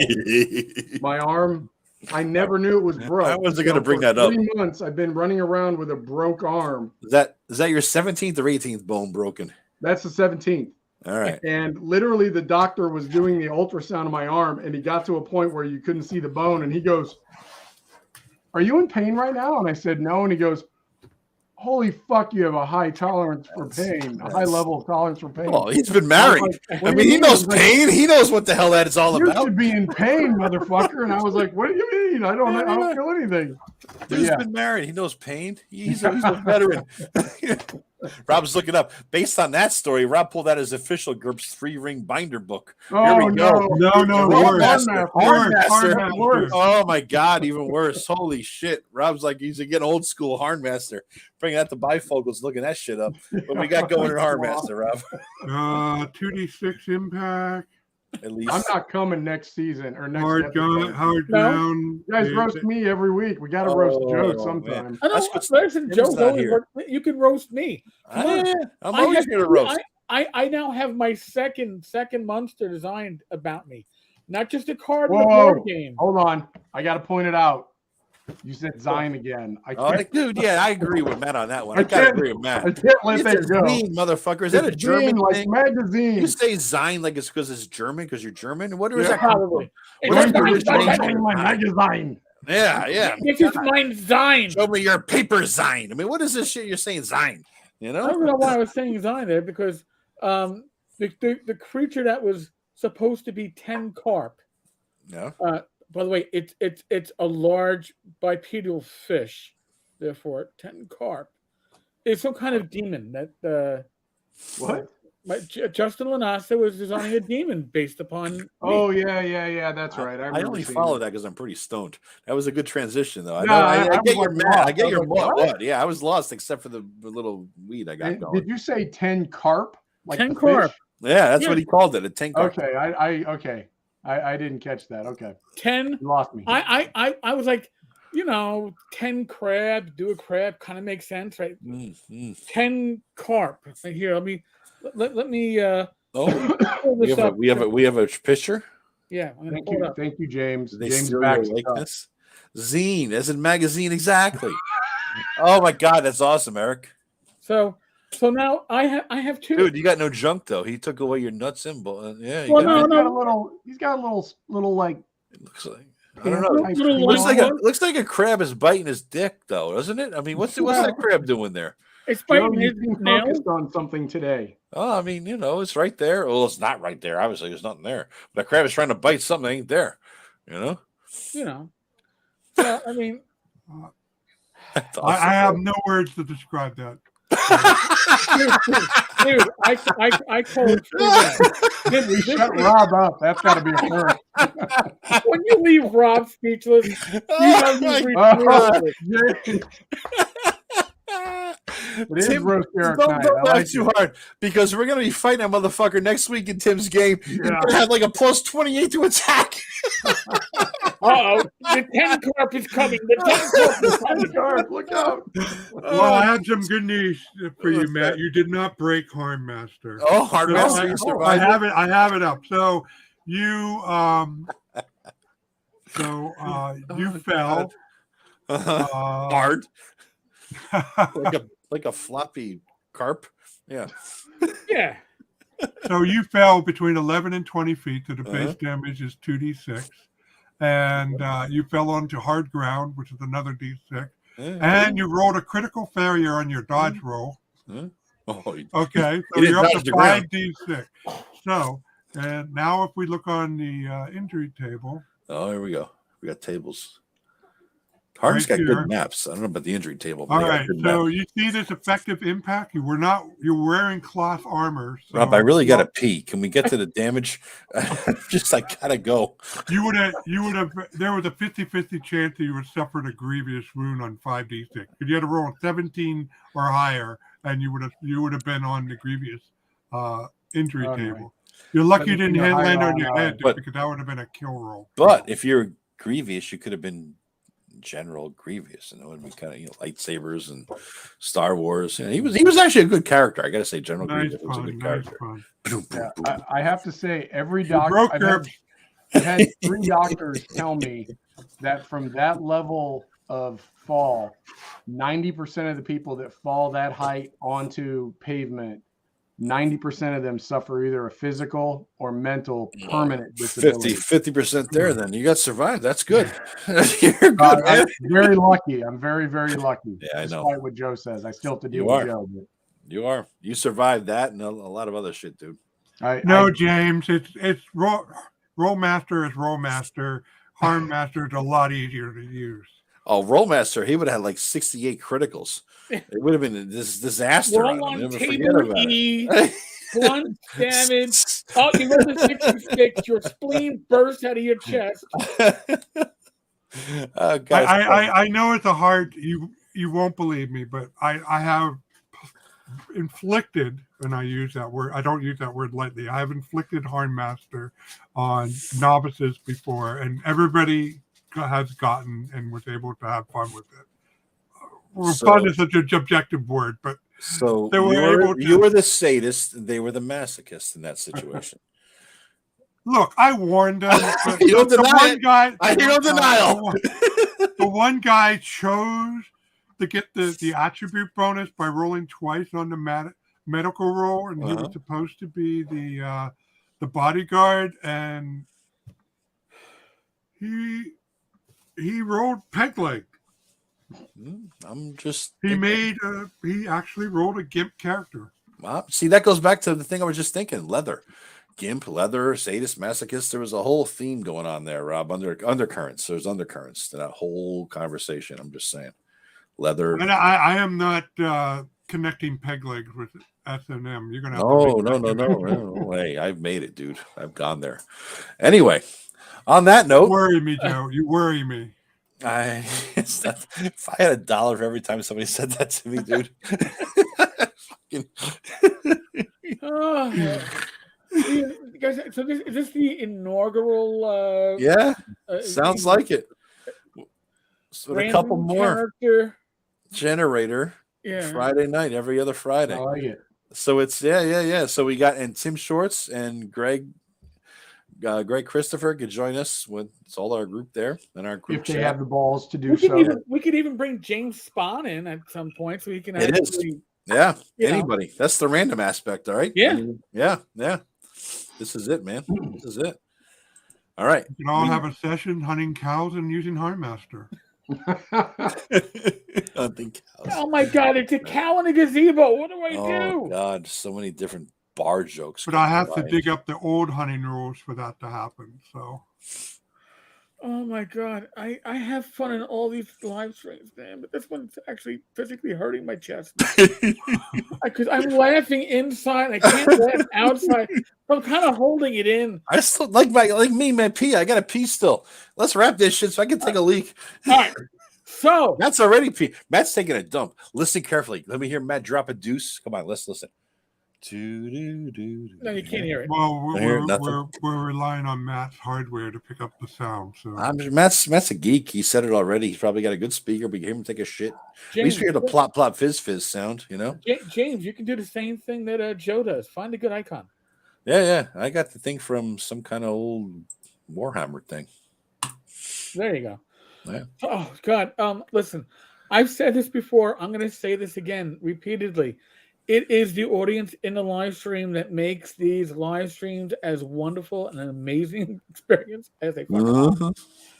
My arm, I never knew it was broke. I wasn't going to bring that up. 3 months I've been running around with a broke arm. Is that your 17th or 18th bone broken? That's the 17th. All right. And literally the doctor was doing the ultrasound of my arm, and he got to a point where you couldn't see the bone, and he goes, "Are you in pain right now?" And I said, "No." And he goes, "Holy fuck, you have a high tolerance for pain, a high level of tolerance for pain." Oh, he's been married. I mean, he knows pain. He knows what the hell that is all You about. should be in pain, motherfucker. And I was like, "What do you mean? I don't feel anything." Dude's been married. He knows pain. He's a veteran. Rob's looking up. Based on that story, Rob pulled out his official GURPS 3-ring binder book. Oh, Here we go. No, Worse. Oh my God, even worse. Holy shit. Rob's like, he's again old school Hardmaster. Bringing out the bifocals, looking that shit up. What we got going in Hardmaster, Rob? 2d6 impact. At least. I'm not coming next season or next Hard episode. down. You guys roast me every week. We got to roast Joe man. sometime. I don't listen, Joe's always you can roast me. I'm always here to roast. I now have my second monster designed about me, not just a card, Whoa. but a board game. Hold on. I got to point it out. You said Zion again. Dude, yeah, I agree with Matt on that one. I I gotta can't- agree with Matt. I can't let that go. Zine, motherfucker. Is that a It's German Zine, like thing? magazine. You say Zine like it's because it's German, because you're German? What is Yeah, that come Probably. from? It's Where's just the my origination? Zine. my magazine. Yeah. This is mine, Zine. Show me your paper Zine. I mean, what is this shit you're saying Zine? You I know? don't know why I was saying Zine there, because the creature that was supposed to be 10 carp. No. By the way, it's a large bipedal fish, therefore 10 carp. It's some kind of demon that What? Justin Lanassa was designing a demon based upon. Oh, yeah. That's right. I only follow that because I'm pretty stoned. That was a good transition, though. No, I get was your like mad. lost. I get I your was like, what? Yeah, I was lost except for the little weed I got going. Did you say 10 carp? Like 10 the carp. fish? Yeah, that's Yeah. what he called it, a Tenkar. Okay. I didn't catch that. Okay. 10. You lost me. I was like, 10 crab, do a crab, kind of makes sense, right? 10 carp. Here, let me pull we this have up. we have a picture. Yeah, I'm gonna pull it up. Thank you, James. Did they James steal backs your it up. likeness? Zine, as in magazine, exactly. Oh my God, that's awesome, Eric. So now I have two. Dude, you got no junk though. He took away your nut symbol. Yeah, you Well, got He's got a little like it looks like I don't know. Little Looks like a crab is biting his dick, though, doesn't it? I mean, what's that crab doing there? It's Joe, biting you his seem nails. focused on something today. Oh, I mean, it's right there. Well, it's not right there. Obviously, there's nothing there. But that crab is trying to bite something that ain't there. So, I mean, That's I awesome. have no words to describe that. dude, I told you. Shut Rob up. That's got to be a first. When you leave Rob speechless, you know my you God. read It is Tim, roast Eric don't night. I laugh like too it. hard because we're gonna be fighting that motherfucker next week in Tim's game. He's Yeah. gonna have like a plus 28 to attack. Uh-oh, the 10 carp is coming. The 10 carp is coming. Dark, look out. Well, I have some good news for you, Matt. You did not break Harmmaster. Oh, Hardmaster, So you I survived. have it. I have it up. So you you fell. Hard, like a floppy carp. Yeah. Yeah. So you fell between 11 and 20 feet. So the base damage is 2d6, and you fell onto hard ground, which is another d6, and you rolled a critical failure on your dodge roll. Oh, Okay, so You didn't you're up dodge to the ground. 5d6. So, and now if we look on the injury table, oh, here we go. We got tables. Hard's Right got here. good maps. I don't know about the injury table. But all they got right. good So maps. you see this effective impact. You're wearing cloth armor. So Rob, I really got to pee. Can we get to the damage? Just I gotta go. You would have. There was a 50-50 chance that you would have suffered a grievous wound on 5d6. If you had to roll a 17 or higher, and you would have been on the grievous injury Okay. table. You're lucky you didn't 17 or land higher on your on, head but- because that would have been a kill roll. But if you're grievous, you could have been General Grievous, and it would be kind of lightsabers and Star Wars. He was actually a good character. I got to say, General Grievous was a good character. Yeah, I have to say, every doctor I've had 3 doctors tell me that from that level of fall, 90% of the people that fall that height onto pavement, 90% of them suffer either a physical or mental permanent disability. 50% there. Then you got survived. That's good. You're good. I'm very lucky. I'm very, very lucky. Yeah, I know. Despite what Joe says, I still have to deal with Joe. But you are. You survived that and a lot of other shit, dude. James, it's Rollmaster is Rollmaster. Harmmaster is a lot easier to use. Oh, Rollmaster, he would have had like 68 criticals. It would have been this disaster. Roll on table E, blunt damage. Oh, you rolled a 66. Your spleen burst out of your chest. I know it's a hard. You won't believe me, but I have inflicted, and I use that word. I don't use that word lightly. I have inflicted Harmmaster on novices before, and everybody has gotten and was able to have fun with it. Well, fun is such an objective word, but so they were able to. You were the sadist, they were the masochist in that situation. Look, I warned them. You don't deny it. I don't denial. The one guy chose to get the attribute bonus by rolling twice on the medical roll, and he was supposed to be the bodyguard, and he rolled peg leg. He actually rolled a gimp character. Well, see, that goes back to the thing I was just thinking. Leather, gimp, leather, sadist, masochist. There was a whole theme going on there, Rob. Undercurrents. There's undercurrents to that whole conversation. I'm just saying, leather. And I am not connecting peg legs with S&M. You're gonna have no. Hey, I've made it, dude. I've gone there. Anyway, on that note, you worry me, Joe. You worry me. If I had $1 for every time somebody said that to me, dude. Guys, so is this the inaugural? Sounds like it. So a couple more generator. Yeah, Friday night, every other Friday. I like it. So it's So we got Tim Shorts and Greg Christopher could join us with all our group there and our group. If they have the balls to do we could even bring James Spahn in at some point, so he can. Anybody. That's the random aspect. All right. Yeah. Yeah. This is it, man. This is it. All right. We can all have a session hunting cows and using Harmmaster. Hunting cows. Oh my God! It's a cow in a gazebo. What do I do? Oh God! So many different bar jokes. But I have to dig up the old hunting rules for that to happen. So. Oh my God! I have fun in all these live streams, man, but this one's actually physically hurting my chest because I'm laughing inside. I can't laugh outside. I'm kind of holding it in. I still my pee. I got to pee still. Let's wrap this shit so I can take a leak. All right. So Matt's already pee. Matt's taking a dump. Listen carefully. Let me hear Matt drop a deuce. Come on, let's listen. No, you can't hear it. Well, we're relying on Matt's hardware to pick up the sound. So Matt's a geek. He said it already. He's probably got a good speaker, but you hear him take a shit. James, at least we hear the plop plop fizz fizz sound, you know. James, you can do the same thing that Joe does. Find a good icon. Yeah. I got the thing from some kind of old Warhammer thing. There you go. Yeah. Oh God. Listen, I've said this before. I'm going to say this again repeatedly. It is the audience in the live stream that makes these live streams as wonderful and an amazing experience as they fucking are.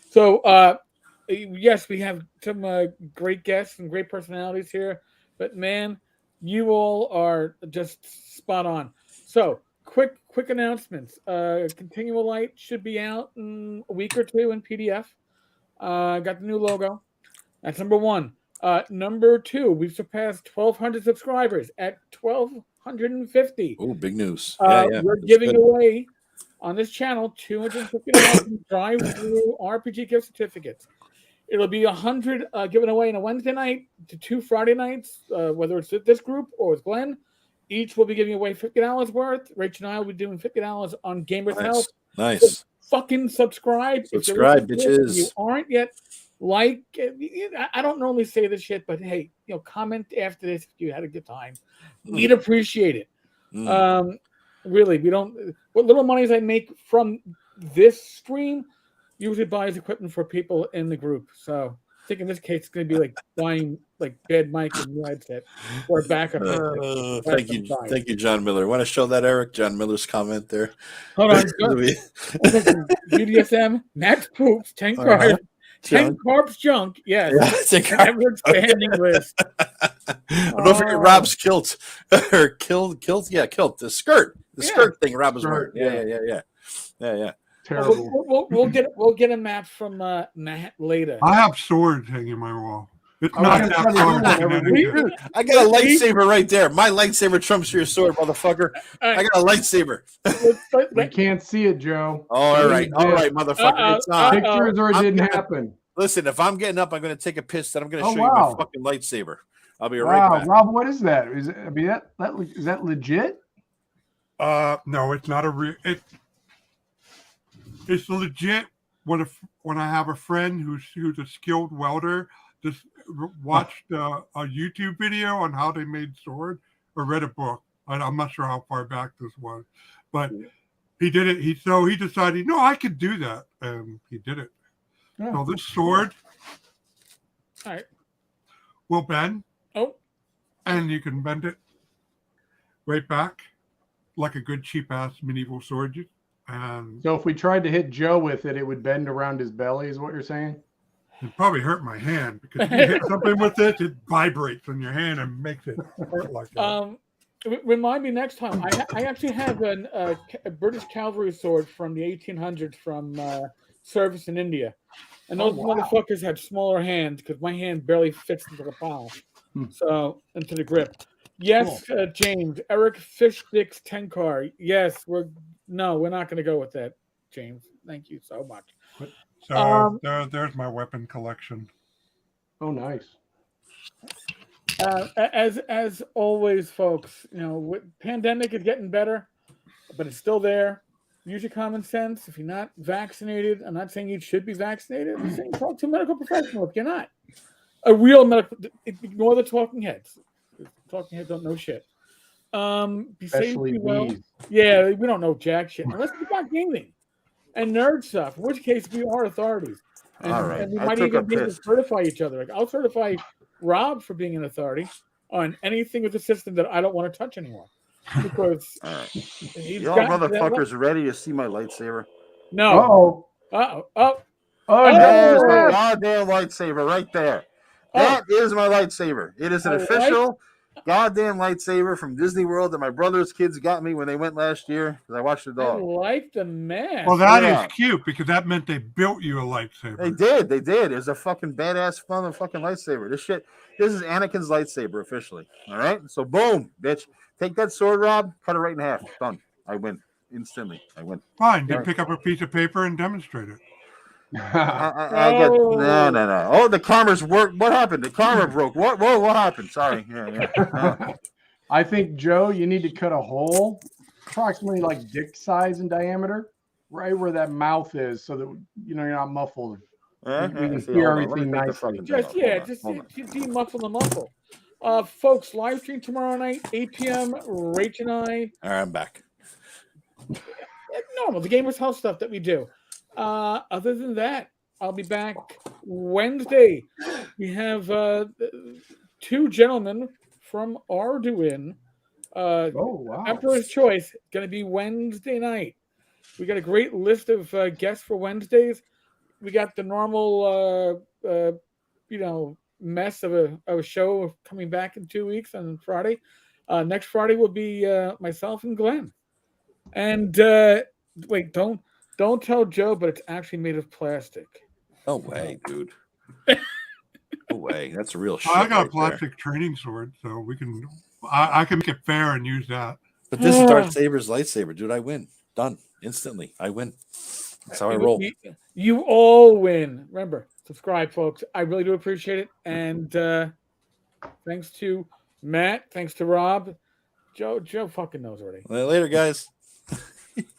So, yes, we have some great guests and great personalities here, but man, you all are just spot on. So, quick announcements. Continual Light should be out in a week or two in PDF. Got the new logo. That's number one. Number two, we've surpassed 1,200 subscribers at 1,250. Oh, big news. We're giving away on this channel $250 drive-through RPG gift certificates. It'll be 100 given away on a Wednesday night to 2 Friday nights, whether it's with this group or with Glenn. Each will be giving away $50 worth. Rachel and I will be doing $50 on Gamers Health. Nice. So fucking subscribe. Subscribe, bitches. If you aren't yet, like. I don't normally say this shit, but hey, comment after this if you had a good time. We'd appreciate it. Really, we don't. What little monies I make from this stream usually buys equipment for people in the group. So I think in this case it's going to be like buying like bed mic and headset or backup. Thank you, John Miller. Want to show that, Eric? John Miller's comment there. Hold on. BDSM, Max Poops, Tenkar, Tenkar's junk. Yes, ever expanding list. Don't forget Rob's kilt or kilt. Yeah, kilt. The skirt thing. Rob was wearing. Yeah. Terrible. We'll get a map from Matt later. I have swords hanging on my wall. It's not that hard. I got a lightsaber right there. My lightsaber trumps your sword, motherfucker. I got a lightsaber. We can't see it, Joe. All right, motherfucker. It's on. Pictures or it didn't happen. Listen, if I'm getting up, I'm going to take a piss. Then I'm going to show you my fucking lightsaber. I'll be right back. Rob, what is that? Is that legit? No, it's not a real. It's legit. When I have a friend who's a skilled welder, just watched a YouTube video on how they made sword or read a book. I'm not sure how far back this was, but he did it. He decided, no, I could do that, and he did it. Yeah. So this sword, all right, will bend. Oh, and you can bend it right back like a good cheap ass medieval sword. And so if we tried to hit Joe with it, it would bend around his belly, is what you're saying? It'd probably hurt my hand because if you hit something with it, it vibrates on your hand and makes it hurt like that. Remind me next time. I actually have a British cavalry sword from the 1800s from service in India. And those motherfuckers had smaller hands because my hand barely fits into the palm. So, into the grip. Yes, cool. James. Eric Fish Sticks Tenkar. Yes, we're not going to go with that, James. Thank you so much. So there's my weapon collection. Oh, nice. As always, folks, pandemic is getting better, but it's still there. Use your common sense. If you're not vaccinated, I'm not saying you should be vaccinated. I'm saying talk to a medical professional if you're not. A real medical. Ignore the talking heads. Talking heads don't know shit. Be safe, be well. Yeah, we don't know jack shit unless it's about gaming and nerd stuff. In which case, we are authorities. And, all right. And we might even be able to certify each other. Like, I'll certify Rob for being an authority on anything with the system that I don't want to touch anymore. Because y'all motherfuckers ready to see my lightsaber? No. There's my goddamn lightsaber right there. That is my lightsaber. It is an official goddamn lightsaber from Disney World that my brother's kids got me when they went last year because I watched the dog. I like the mask. Well, that is cute because that meant they built you a lightsaber. They did. It was a fucking badass motherfucking lightsaber. This is Anakin's lightsaber officially. All right? So boom, bitch. Take that sword, Rob, cut it right in half. Done. I win. Instantly. I win. Fine. Then pick up a piece of paper and demonstrate it. No. Oh, the camera's work. What happened? The camera broke. What happened? Sorry. Yeah. I think, Joe, you need to cut a hole approximately like dick size in diameter, right where that mouth is, so that you're not muffled. You can hear everything nicely. Just demuffle the muffle. Folks, live stream tomorrow night, 8 p.m. Rach and I. All right, I'm back. Normal, the Gamers House stuff that we do. Other than that, I'll be back Wednesday. We have 2 gentlemen from Arduin. Emperor's Choice, going to be Wednesday night. We got a great list of guests for Wednesdays. We got the normal, mess of a show coming back in 2 weeks on Friday. Next Friday will be myself and Glenn. And wait, don't tell Joe, but it's actually made of plastic. No way, dude. No way. That's real shit. I got a plastic training sword, so I can make it fair and use that. But this is Darth Saber's lightsaber, dude. I win. Done. Instantly. I win. That's how I roll. You all win. Remember, subscribe, folks. I really do appreciate it. And thanks to Matt. Thanks to Rob. Joe fucking knows already. Later, guys.